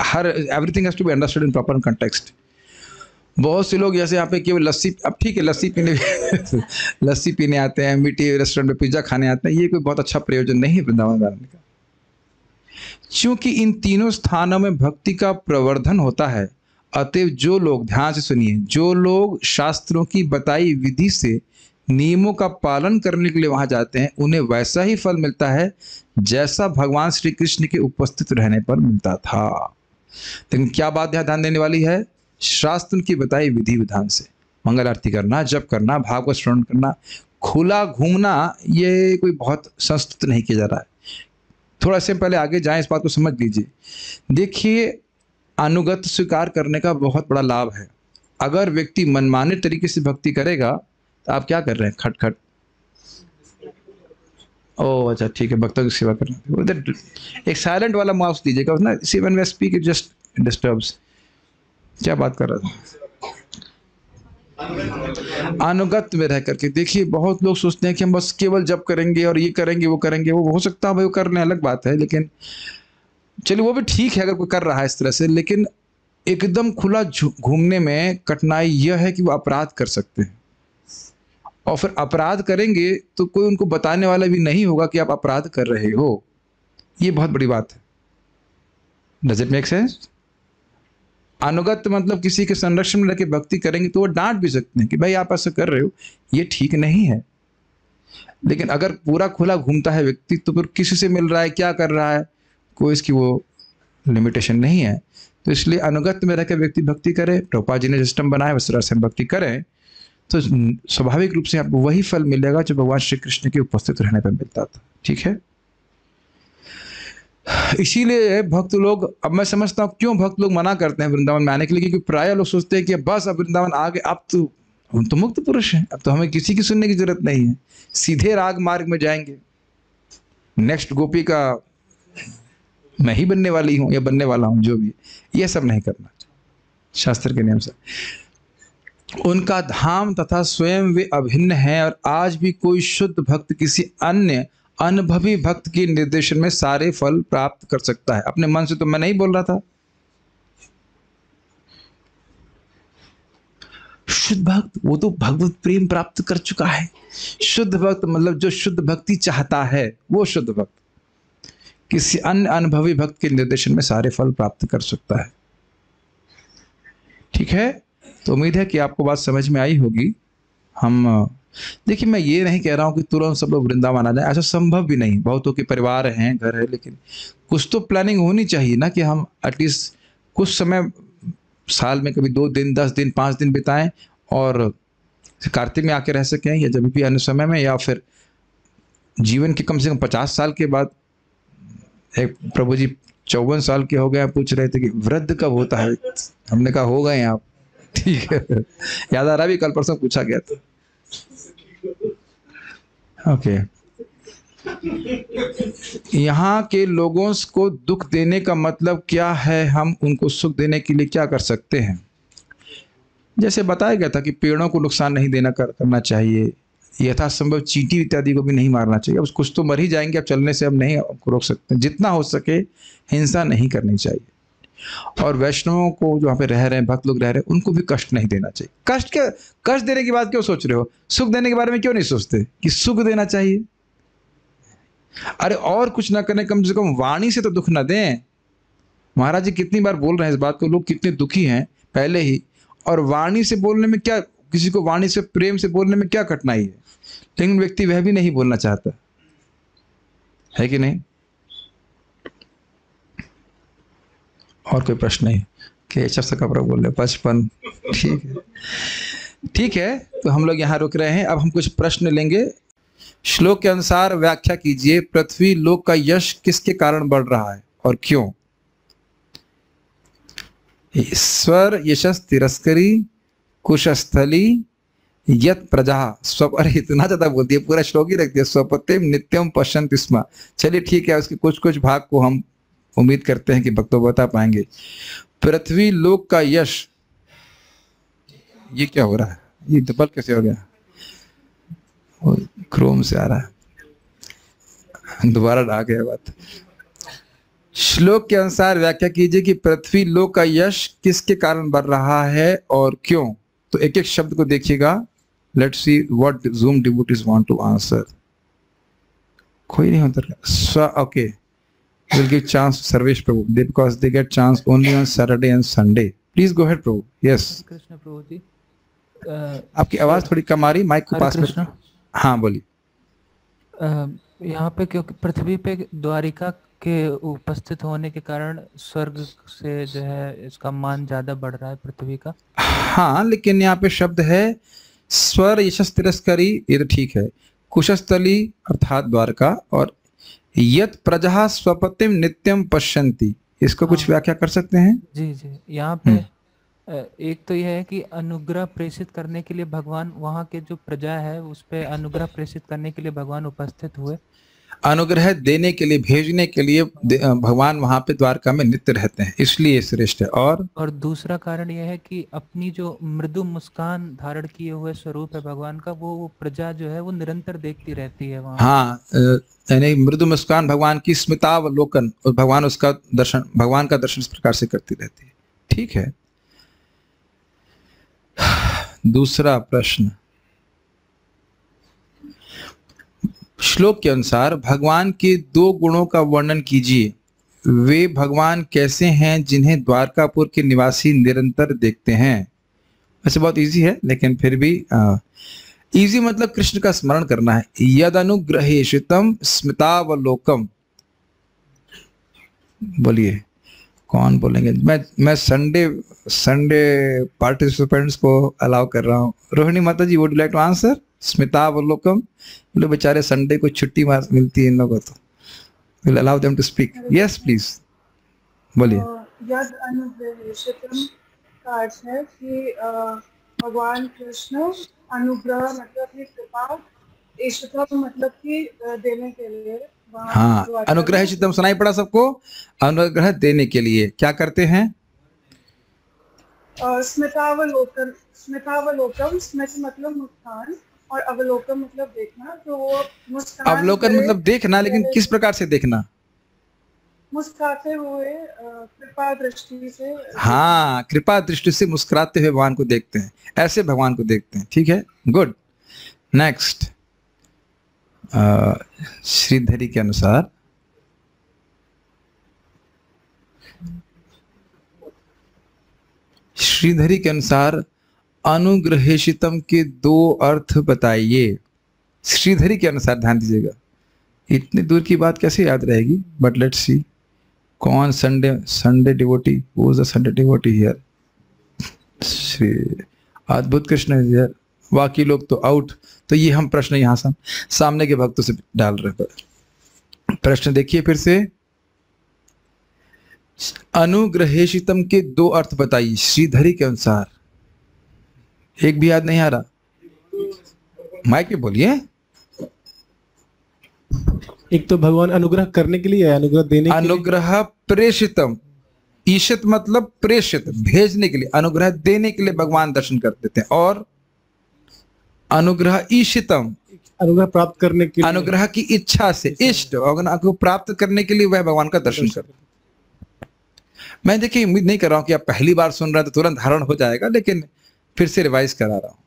हर everything has to be understood in proper context. बहुत से लोग जैसे यहाँ पे केवल लस्सी, अब ठीक है लस्सी पीने लस्सी पीने आते हैं, मीठी रेस्टोरेंट में पिज्जा खाने आते हैं, ये कोई बहुत अच्छा प्रयोजन नहीं है वृंदावन जाने का। क्योंकि इन तीनों स्थानों में भक्ति का प्रवर्धन होता है, अतएव जो लोग, ध्यान से सुनिए, जो लोग शास्त्रों की बताई विधि से नियमों का पालन करने के लिए वहां जाते हैं, उन्हें वैसा ही फल मिलता है जैसा भगवान श्री कृष्ण के उपस्थित रहने पर मिलता था। लेकिन क्या बात यहाँ ध्यान देने वाली है? शास्त्र की बताई विधि विधान से मंगल आरती करना, जप करना, भागवत श्रवण करना, खुला घूमना, ये कोई बहुत संस्तुत नहीं किया जा रहा है। थोड़ा से पहले आगे जाएं, इस बात को समझ लीजिए। देखिए, अनुगत स्वीकार करने का बहुत बड़ा लाभ है। अगर व्यक्ति मनमाने तरीके से भक्ति करेगा, तो आप क्या कर रहे हैं? खटखट, ओह अच्छा ठीक है, भक्तों की सेवा करना। एक साइलेंट वाला माउस दीजिएगा ना, see when we speak it just disturbs. क्या बात कर रहा था? अनुगत में रह करके देखिए, बहुत लोग सोचते हैं कि हम बस केवल जप करेंगे और ये करेंगे वो करेंगे, वो हो सकता है भाई वो करने अलग बात है, लेकिन चलिए वो भी ठीक है अगर कोई कर रहा है इस तरह से। लेकिन एकदम खुला घूमने में कठिनाई यह है कि वो अपराध कर सकते हैं, और फिर अपराध करेंगे तो कोई उनको बताने वाला भी नहीं होगा कि आप अपराध कर रहे हो। ये बहुत बड़ी बात है। Does it make sense? अनुगत मतलब किसी के संरक्षण में रहकर भक्ति करेंगे तो वो डांट भी सकते हैं कि भाई आप ऐसा कर रहे हो, ये ठीक नहीं है। लेकिन अगर पूरा खुला घूमता है व्यक्ति, तो फिर किसी से मिल रहा है, क्या कर रहा है, कोई इसकी वो लिमिटेशन नहीं है। तो इसलिए अनुगत में रहकर व्यक्ति भक्ति करे। प्रभुपाद जी ने सिस्टम बनाया, उस तरह से हम भक्ति करें तो स्वाभाविक रूप से आपको वही फल मिलेगा जो भगवान श्री कृष्ण के उपस्थित रहने पर मिलता था। ठीक है? इसीलिए भक्त लोग, अब मैं समझता हूँ क्यों भक्त लोग मना करते हैं वृंदावन में आने के लिए, क्योंकि प्राय लोग सोचते हैं कि बस अब वृंदावन आ गए, अब तो हम तो मुक्त पुरुष हैं, अब तो हमें किसी की सुनने की जरूरत नहीं है, सीधे राग मार्ग में जाएंगे, नेक्स्ट गोपी का मैं ही बनने वाली हूँ या बनने वाला हूँ, जो भी, ये सब नहीं करना शास्त्र के नियम से। उनका धाम तथा स्वयं वे अभिन्न हैं, और आज भी कोई शुद्ध भक्त किसी अन्य अनुभवी भक्त के निर्देशन में सारे फल प्राप्त कर सकता है। अपने मन से तो मैं नहीं बोल रहा था। शुद्ध भक्त वो तो भगवत प्रेम प्राप्त कर चुका है। शुद्ध भक्त मतलब जो शुद्ध भक्ति चाहता है वो शुद्ध भक्त किसी अन्य अनुभवी भक्त के निर्देशन में सारे फल प्राप्त कर सकता है। ठीक है, तो उम्मीद है कि आपको बात समझ में आई होगी। हम देखिए, मैं ये नहीं कह रहा हूँ कि तुरंत सब लोग वृंदावन आ जाए, ऐसा संभव भी नहीं। बहुतों के परिवार हैं, घर है, लेकिन कुछ तो प्लानिंग होनी चाहिए ना कि हम एटलीस्ट कुछ समय साल में कभी 2 दिन, 10 दिन, 5 दिन बिताएं और कार्तिक में आके रह सकें, या जब भी अन्य समय में, या फिर जीवन के कम से कम 50 साल के बाद। एक प्रभु जी 54 साल के हो गए, पूछ रहे थे कि वृद्ध कब होता है। हमने कहा हो गए आप। ठीक है, याद आ रहा भी, कल परसों पूछा गया था। ओके, यहाँ के लोगों को दुख देने का मतलब क्या है? हम उनको सुख देने के लिए क्या कर सकते हैं? जैसे बताया गया था कि पेड़ों को नुकसान नहीं देना करना चाहिए, यथासंभव चींटी इत्यादि को भी नहीं मारना चाहिए। अब कुछ तो मर ही जाएंगे, अब चलने से हम नहीं रोक सकते। जितना हो सके हिंसा नहीं करनी चाहिए, और वैष्णवों को जो वहाँ पे रह रहे हैं, भक्त लोग रह रहे हैं, उनको भी कष्ट नहीं देना चाहिए। कष्ट देने की बात क्यों सोच रहे हो? सुख देने के बारे में क्यों नहीं सोचते कि सुख देना चाहिए? अरे और कुछ ना करने, कम से कम वाणी से तो दुख ना दें। महाराज जी कितनी बार बोल रहे हैं इस बात को, लोग कितने दुखी हैं पहले ही, और वाणी से बोलने में क्या, किसी को वाणी से प्रेम से बोलने में क्या कठिनाई है? लेकिन व्यक्ति वह भी नहीं बोलना चाहता है कि नहीं? और कोई प्रश्न नहीं? केशव से कपड़ा बोल रहे 55। ठीक है, ठीक है, तो हम लोग यहाँ रुक रहे हैं। अब हम कुछ प्रश्न लेंगे। श्लोक के अनुसार व्याख्या कीजिए, पृथ्वी लोक का यश किसके कारण बढ़ रहा है और क्यों? ईश्वर यशस तिरस्करी कुशस्थली यत प्रजा स्व, अरे इतना ज्यादा बोल दिया, पूरा श्लोक ही रख दिया। स्वपतिम नित्यम पश्यन्ति स्म। चलिए ठीक है, उसके कुछ कुछ भाग को हम उम्मीद करते हैं कि भक्तों बता पाएंगे। पृथ्वी लोक का यश, ये क्या हो रहा है? ये डबल कैसे हो गया? क्रोम से आ रहा है, दोबारा आ गया बात। श्लोक के अनुसार व्याख्या कीजिए कि पृथ्वी लोक का यश किसके कारण बढ़ रहा है और क्यों? तो एक एक शब्द को देखिएगा। Let's see what Zoom devotees want to answer. कोई नहीं होता स्व, okay, will give chance Sarvesh prabhu because they get chance only on Saturday and Sunday. Please go ahead prabhu. Yes Krishna prabhu ji, आपकी आवाज थोड़ी कम आ रही, माइक को पास में। हाँ बोलिए। यहाँ पे क्योंकि पृथ्वी पे द्वारिका के उपस्थित होने के कारण स्वर्ग से जो है इसका मान ज्यादा बढ़ रहा है पृथ्वी का। हाँ, लेकिन यहाँ पे शब्द है स्वर यशस तिरस्करी, ये तो ठीक है। कुशस्थली अर्थात द्वारका, और यत प्रजा स्वपतिम नित्यम पश्यन्ति, इसको कुछ व्याख्या कर सकते हैं? जी जी, यहाँ पे एक तो यह है कि अनुग्रह प्रेषित करने के लिए भगवान, वहाँ के जो प्रजा है उस पे अनुग्रह प्रेषित करने के लिए भगवान उपस्थित हुए। अनुग्रह देने के लिए, भेजने के लिए भगवान वहां पे द्वारका में नित्य रहते हैं, इसलिए श्रेष्ठ है। और दूसरा कारण यह है कि अपनी जो मृदु मुस्कान धारण किए हुए स्वरूप है भगवान का, वो प्रजा जो है वो निरंतर देखती रहती है वहाँ। हाँ, यानी मृदु मुस्कान भगवान की स्मितावलोकन, और भगवान उसका दर्शन, भगवान का दर्शन इस प्रकार से करती रहती है। ठीक है, दूसरा प्रश्न, श्लोक के अनुसार भगवान के 2 गुणों का वर्णन कीजिए। वे भगवान कैसे हैं जिन्हें द्वारकापुर के निवासी निरंतर देखते हैं? वैसे बहुत इजी है, लेकिन फिर भी इजी मतलब कृष्ण का स्मरण करना है। यद अनुग्रहेशितम स्मितावलोकम, बोलिए कौन बोलेंगे? मैं संडे पार्टिसिपेंट्स को अलाउ कर रहा हूँ। Rohini Mata ji, would you like to answer? स्मितावलोकम, लोग बेचारे संडे को छुट्टी मिलती है इन लोगों को, तो We'll allow them to speak. Yes, please. बोलिए। यद अनुग्रहेशितम का अर्थ है कि भगवान कृष्ण अनुग्रह मतलब कि कृपा, ईशितम मतलब कि देने के लिए। हाँ, अनुग्रहेशितम सुनाई पड़ा सबको? अनुग्रह देने के लिए क्या करते हैं? स्मितावलोकन, स्मितावलोकम, स्मित मतलब मुस्कान और अवलोकन मतलब देखना। तो वो मुस्कान, अवलोकन मतलब देखना, लेकिन किस प्रकार से देखना? मुस्कुराते हुए, कृपा दृष्टि से। हाँ, कृपा दृष्टि से मुस्कुराते हुए भगवान को देखते हैं, ऐसे भगवान को देखते हैं। ठीक है, गुड। नेक्स्ट, श्रीधरी के अनुसार अनुग्रहेशितम के 2 अर्थ बताइए। श्रीधरी के अनुसार ध्यान दीजिएगा, इतनी दूर की बात कैसे याद रहेगी, बट लेट्स सी। कौन Sunday devotee, who is the Sunday devotee here? Shri Adbhut Krishna here. बाकी लोग तो आउट। तो ये हम प्रश्न यहाँ सामने के भक्तों से डाल रहे हैं। प्रश्न देखिए फिर से। अनुग्रहेशितम के 2 अर्थ बताइए श्रीधरी के अनुसार। एक भी याद नहीं आ रहा? माइक पे बोलिए। एक तो भगवान अनुग्रह करने के लिए है, अनुग्रह देने के लिए। अनुग्रह प्रेषितम, ईशित मतलब प्रेषित, भेजने के लिए। अनुग्रह देने के लिए भगवान दर्शन कर देते हैं। और अनुग्रह ईशितम, अनुग्रह प्राप्त करने के लिए, अनुग्रह की इच्छा से, इष्ट को प्राप्त करने के लिए वह भगवान का दर्शन करते हैं। मैं देखिए उम्मीद नहीं कर रहा हूं कि आप पहली बार सुन रहे हैं तो तुरंत धारण हो जाएगा, लेकिन फिर से रिवाइज करा रहा हूं।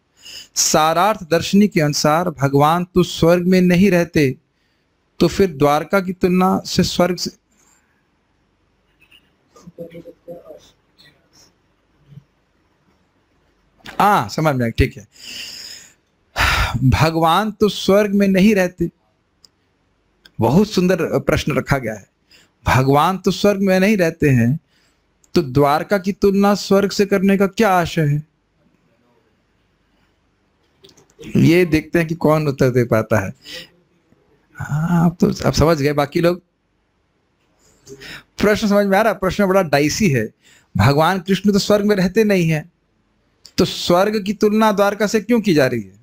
सारार्थ दर्शनी के अनुसार भगवान तो स्वर्ग में नहीं रहते, तो फिर द्वारका की तुलना से स्वर्ग से समझ में आया। ठीक है, भगवान तो स्वर्ग में नहीं रहते। बहुत सुंदर प्रश्न रखा गया है। भगवान तो स्वर्ग में नहीं रहते हैं, तो द्वारका की तुलना स्वर्ग से करने का क्या आशय है? ये देखते हैं कि कौन उत्तर दे पाता है। हाँ, आप समझ गए। बाकी लोग प्रश्न समझ में आ रहा? प्रश्न बड़ा डाइसी है। भगवान कृष्ण तो स्वर्ग में रहते नहीं है, तो स्वर्ग की तुलना द्वारका से क्यों की जा रही है?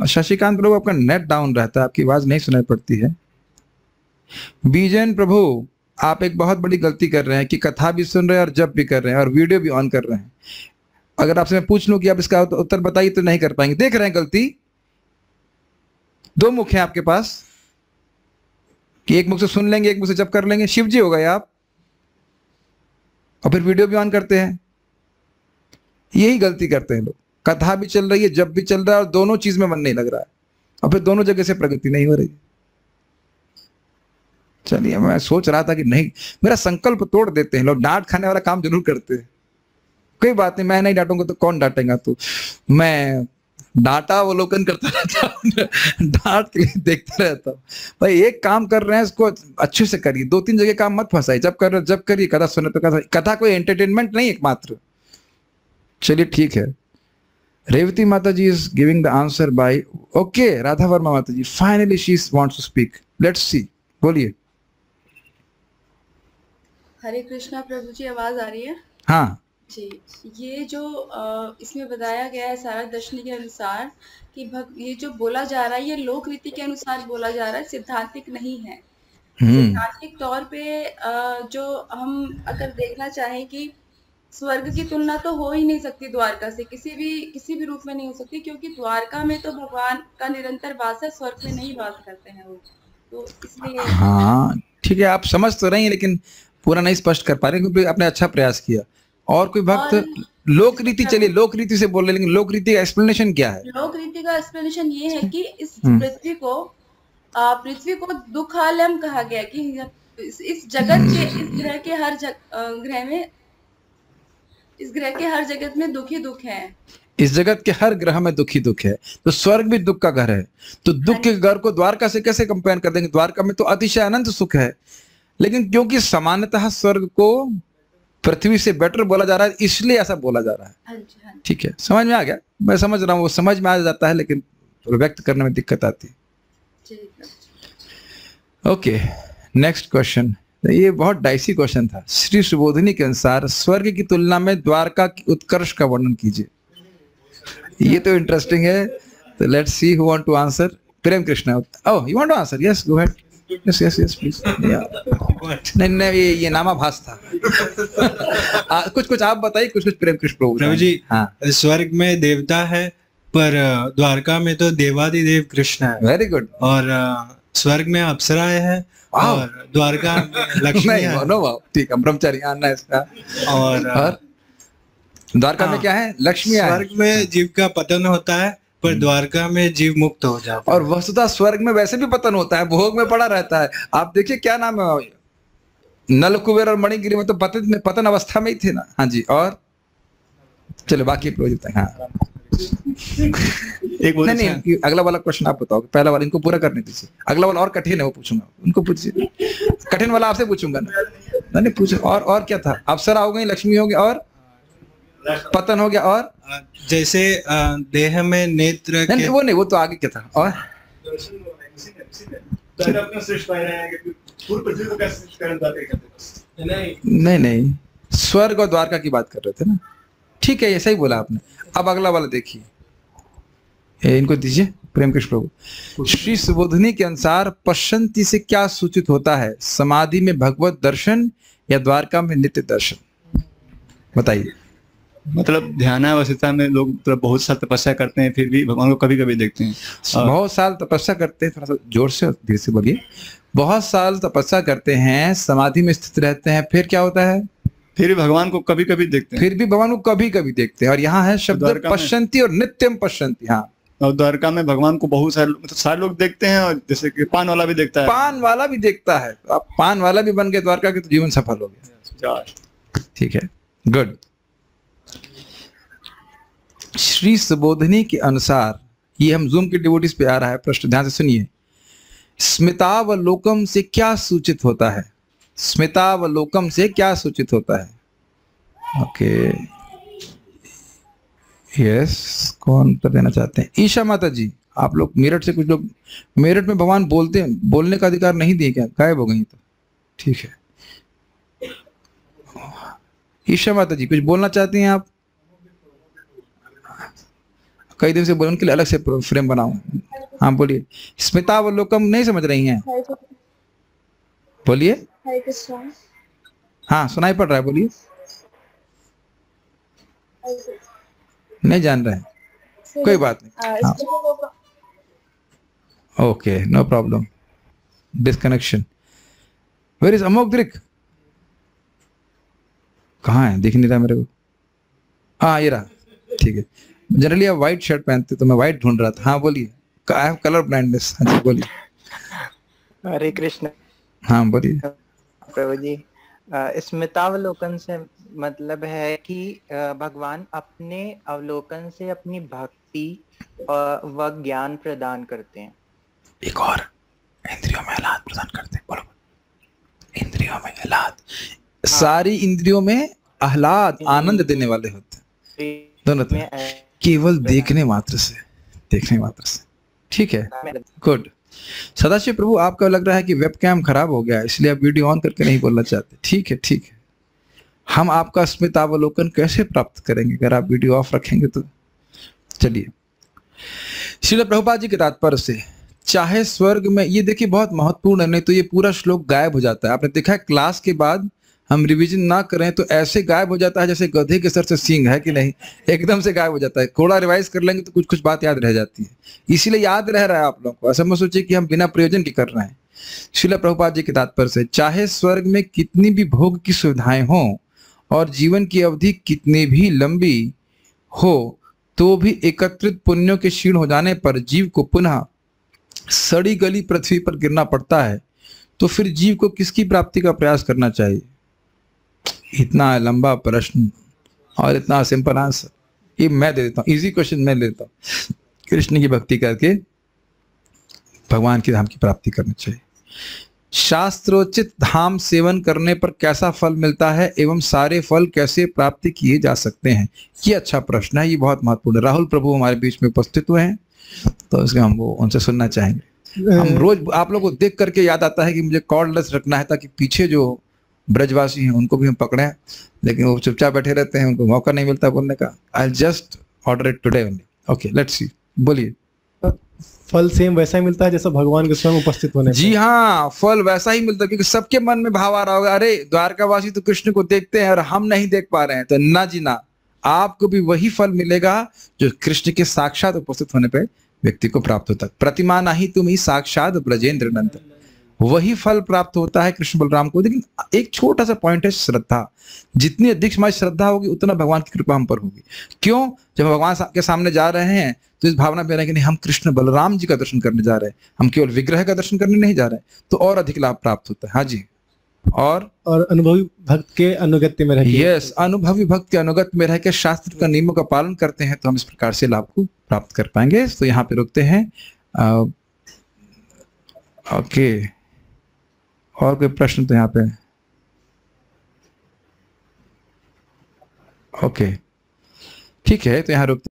शशिकांत प्रभु, आपका नेट डाउन रहता है, आपकी आवाज नहीं सुनाई पड़ती है। बीजन प्रभु, आप एक बहुत बड़ी गलती कर रहे हैं कि कथा भी सुन रहे हैं और जप भी कर रहे हैं और वीडियो भी ऑन कर रहे हैं। अगर आपसे मैं पूछ लूं कि आप इसका उत्तर बताइए तो नहीं कर पाएंगे। देख रहे हैं गलती? 2 मुख है आपके पास कि एक मुख से सुन लेंगे, एक मुख से जप कर लेंगे। शिव जी हो गए आप, और फिर वीडियो भी ऑन करते हैं। यही गलती करते हैं लोग। कथा भी चल रही है, जप भी चल रहा है, और दोनों चीज में मन नहीं लग रहा है, और फिर दोनों जगह से प्रगति नहीं हो रही। चलिए, मैं सोच रहा था कि नहीं, मेरा संकल्प तोड़ देते हैं लोग। डांट खाने वाला काम जरूर करते हैं। कोई बात नहीं, मैं नहीं डांटूंगा तो कौन डांटेगा? तो मैं डांटा अवलोकन करता रहता हूँ, डांट के लिए देखता रहता हूँ। भाई एक काम कर रहे हैं, इसको अच्छे से करिए। 2-3 जगह काम मत फंसाइए। जब कर रहे जब करिए, कथा सुने तो कथा कोई एंटरटेनमेंट नहीं एकमात्र। चलिए ठीक है। Revati Mata ji is giving the answer by okay. Radha Verma Mata ji, finally she wants to speak. Let's see, बोलिए। हरे कृष्णा प्रभु जी, आवाज आ रही है? हाँ जी। ये जो इसमें बताया गया है सारा दर्शनी के अनुसार कि ये जो बोला जा रहा है, ये लोक रीति के अनुसार बोला जा रहा है, सिद्धांतिक नहीं है। सिद्धांतिक तौर पे जो हम अगर देखना चाहें कि स्वर्ग की तुलना तो हो ही नहीं सकती द्वारका से, किसी भी रूप में नहीं हो सकती, क्योंकि द्वारका में तो भगवान का निरंतर वास है, स्वर्ग में नहीं वास करते हैं वो। तो इसलिए हाँ ठीक है, आप समझ तो रही हैं, लेकिन पूरा नहीं स्पष्ट कर पा रहे, क्योंकि आपने अच्छा प्रयास किया। और कोई भक्त लोक रीति, चलिए लोक रीति से बोल रहे, लेकिन लोक रीति का एक्सप्लेनेशन क्या है? लोक रीति का एक्सप्लेनेशन ये है कि इस पृथ्वी को दुखालयम कहा गया, कि इस जगत के, इस ग्रह के हर इस ग्रह के हर जगत में दुख ही दुख है। इस जगत के हर ग्रह में दुख ही दुख है, तो स्वर्ग भी दुख का घर है। तो दुख के घर को द्वारका से कैसे कंपेयर कर देंगे? द्वारका में तो अतिशय अनंत सुख है, लेकिन क्योंकि सामान्यतः स्वर्ग को पृथ्वी से बेटर बोला जा रहा है, इसलिए ऐसा बोला जा रहा है। ठीक है, समझ में आ गया? मैं समझ रहा हूँ, वो समझ में आ जाता है, लेकिन व्यक्त करने में दिक्कत आती है। Okay, next question. ये बहुत डाइसी क्वेश्चन था। श्री सुबोधिनी के अनुसार स्वर्ग की तुलना में द्वारका की उत्कर्ष का वर्णन कीजिए। ये तो इंटरेस्टिंग है। तो let's see who want to answer. Prem Krishna, oh you want to answer? Yes, go ahead. Yes yes yes please. नहीं नहीं, ये नामाभास था। कुछ आप बताइए, कुछ प्रेम कृष्ण प्रभु जी। हाँ, स्वर्ग में देवता है, पर द्वारका में तो देवादिदेव कृष्ण है। Very good. और स्वर्ग में अप्सराएं है और द्वारका में लक्ष्मी है। ठीक है, ब्रह्मचारी आना है इसका। और द्वारका में क्या है? लक्ष्मी है। स्वर्ग में जीव का पतन होता है, पर द्वारका में जीव मुक्त हो जाता है। और वस्तुतः स्वर्ग में वैसे भी पतन होता है, भोग में पड़ा रहता है। आप देखिए क्या नाम है, नल कुबेर और मणिगिरी में तो पतन अवस्था में ही थे ना। हाँ जी, और चलो बाकी प्रोजेक्ट। हाँ एक नहीं, अगला वाला क्वेश्चन आप बताओ। पहला वाला इनको पूरा करने दीजिए। अगला वाला और कठिन है, वो पूछूंगा। उनको पूछिए, कठिन वाला आपसे पूछूंगा ना। नहीं पूछो। और क्या था? अप्सरा हो गई, लक्ष्मी हो गया, और पतन हो गया, और जैसे देह में नेत्र नहीं, वो नहीं, वो तो आगे क्या था। और नहीं, स्वर्ग और द्वारका की बात कर रहे थे ना। ठीक है, ऐसा ही बोला आपने। अब अगला वाला देखिए, इनको दीजिए। प्रेम कृष्ण प्रभु, श्री सुबोधिनी के अनुसार पश्यंती से क्या सूचित होता है? समाधि में भगवत दर्शन या द्वारका में नित्य दर्शन? बताइए। मतलब ध्यानावस्था में लोग मतलब बहुत साल तपस्या करते हैं, फिर भी भगवान को कभी कभी देखते हैं। बहुत साल तपस्या करते हैं, थोड़ा सा जोर से धीरे से बोलिए। बहुत साल तपस्या करते हैं, समाधि में स्थित रहते हैं, फिर क्या होता है? फिर भी भगवान को कभी कभी देखते हैं। फिर भी भगवान को कभी कभी देखते हैं। और यहाँ है शब्द पश्यंती और नित्यम पश्यंती। हाँ, और द्वारका में भगवान को बहुत सारे मतलब सारे लोग देखते हैं, और जैसे कि पान वाला भी देखता है। पान वाला भी देखता है। आप पान वाला भी बन गए द्वारका के, तो जीवन सफल हो गया। ठीक है, गुड। श्री सुबोधिनी के अनुसार, ये हम जूम के डिवोटीज पे आ रहा है प्रश्न, ध्यान से सुनिए। स्मितावलोकम से क्या सूचित होता है? स्मितावलोकम से क्या सूचित होता है? ओके, यस, कौन उत्तर देना चाहते हैं? ईशा माता जी, आप लोग मेरठ से, कुछ लोग मेरठ में भगवान बोलते हैं, बोलने का अधिकार नहीं दिए क्या? गायब हो गई तो ठीक है। ईशा माता जी कुछ बोलना चाहती हैं आप? कई दिन से बोले, उनके लिए अलग से फ्रेम बनाऊं। हाँ बोलिए। स्मितावलोकम नहीं समझ रही हैं? बोलिए। हाँ सुनाई पड़ रहा है, बोलिए। नहीं जान रहे हैं, कोई बात नहीं। हाँ। Okay, no problem. Disconnection. Where is Amok? कहाँ है? दिख नहीं रहा मेरे को। हाँ ये रहा, ठीक है। जनरली आप व्हाइट शर्ट पहनते, तो मैं व्हाइट ढूंढ रहा था। हाँ बोलिए। I have colour blindness. हाँ जी बोलिए। हरे कृष्ण। हाँ बोलिए। प्रभु जी, स्मितावलोकन से मतलब है कि भगवान अपने अवलोकन से अपनी भक्ति व ज्ञान प्रदान करते हैं। एक और, इंद्रियों में आह्लाद प्रदान करते हैं। बोलो। इंद्रियों में आह्लाद। सारी इंद्रियों में आह्लाद, आनंद देने वाले होते हैं दोनों तरह, केवल देखने मात्र से। ठीक है, गुड। सदाशिव प्रभु, आपका लग रहा है कि वेबकैम खराब हो गया, इसलिए आप वीडियो ऑन करके नहीं बोलना चाहते। ठीक है। हम आपका स्मितावलोकन कैसे प्राप्त करेंगे अगर आप वीडियो ऑफ रखेंगे तो? चलिए, श्रील प्रभुपाद जी के तात्पर्य से, चाहे स्वर्ग में, ये देखिए बहुत महत्वपूर्ण है, नहीं तो ये पूरा श्लोक गायब हो जाता है। आपने देखा है क्लास के बाद हम रिवीजन ना करें तो ऐसे गायब हो जाता है जैसे गधे के सर से सींग, है कि नहीं? एकदम से गायब हो जाता है। थोड़ा रिवाइज कर लेंगे तो कुछ बात याद रह जाती है, इसीलिए याद रह रहा है आप लोगों को। ऐसा मत सोचिए कि हम बिना प्रयोजन के कर रहे हैं। श्रील प्रभुपाद जी के तात्पर्य से, चाहे स्वर्ग में कितनी भी भोग की सुविधाएं हों और जीवन की अवधि कितनी भी लंबी हो, तो भी एकत्रित पुण्यों के क्षीण हो जाने पर जीव को पुनः सड़ी गली पृथ्वी पर गिरना पड़ता है। तो फिर जीव को किसकी प्राप्ति का प्रयास करना चाहिए? इतना लंबा प्रश्न और इतना सिंपल आंसर ये मैं दे देता हूँ। इजी क्वेश्चन मैं लेता हूँ। कृष्ण की भक्ति करके भगवान की धाम की प्राप्ति करनी चाहिए। शास्त्रोचित धाम सेवन करने पर कैसा फल मिलता है एवं सारे फल कैसे प्राप्ति किए जा सकते हैं? ये अच्छा प्रश्न है, ये बहुत महत्वपूर्ण है। राहुल प्रभु हमारे बीच में उपस्थित हुए हैं, तो इसके हम वो उनसे सुनना चाहेंगे। हम रोज आप लोगों को देख करके याद आता है कि मुझे कॉर्डलेस रखना है ताकि पीछे जो ब्रजवासी हैं उनको भी हम पकड़े, लेकिन वो चुपचाप बैठे रहते हैं, उनको मौका नहीं मिलता बोलने का। I just order it today only. Okay, let's see, बोलिए। फल सेम वैसा ही मिलता है जैसा भगवान के स्वयं उपस्थित होने जी हाँ, फल वैसा ही मिलता है, क्योंकि सबके मन में भाव आ रहा होगा, अरे द्वारकावासी तो कृष्ण को देखते हैं और हम नहीं देख पा रहे हैं। तो ना जी ना, आपको भी वही फल मिलेगा जो कृष्ण के साक्षात उपस्थित होने पे व्यक्ति को प्राप्त होता है। प्रतिमा नहीं तुम ही साक्षात ब्रजेंद्र नंदन, वही फल प्राप्त होता है कृष्ण बलराम को। लेकिन एक छोटा सा पॉइंट है, श्रद्धा। जितनी अधिक हमारी श्रद्धा होगी उतना भगवान की कृपा हम पर होगी। क्यों? जब भगवान के सामने जा रहे हैं तो इस भावना में रहे कि नहीं, हम कृष्ण बलराम जी का दर्शन करने जा रहे हैं, हम केवल विग्रह का दर्शन करने नहीं जा रहे हैं, तो और अधिक लाभ प्राप्त होता है। हाँ जी। और अनुभवी भक्त के अनुगत्य में रह, यस, अनुभवी भक्त के अनुगत्य में रह के शास्त्र का नियमों का पालन करते हैं तो हम इस प्रकार से लाभ को प्राप्त कर पाएंगे। तो यहाँ पे रुकते हैं। ओके, और कोई प्रश्न तो यहाँ पे? ओके, ठीक है, तो यहाँ रुकते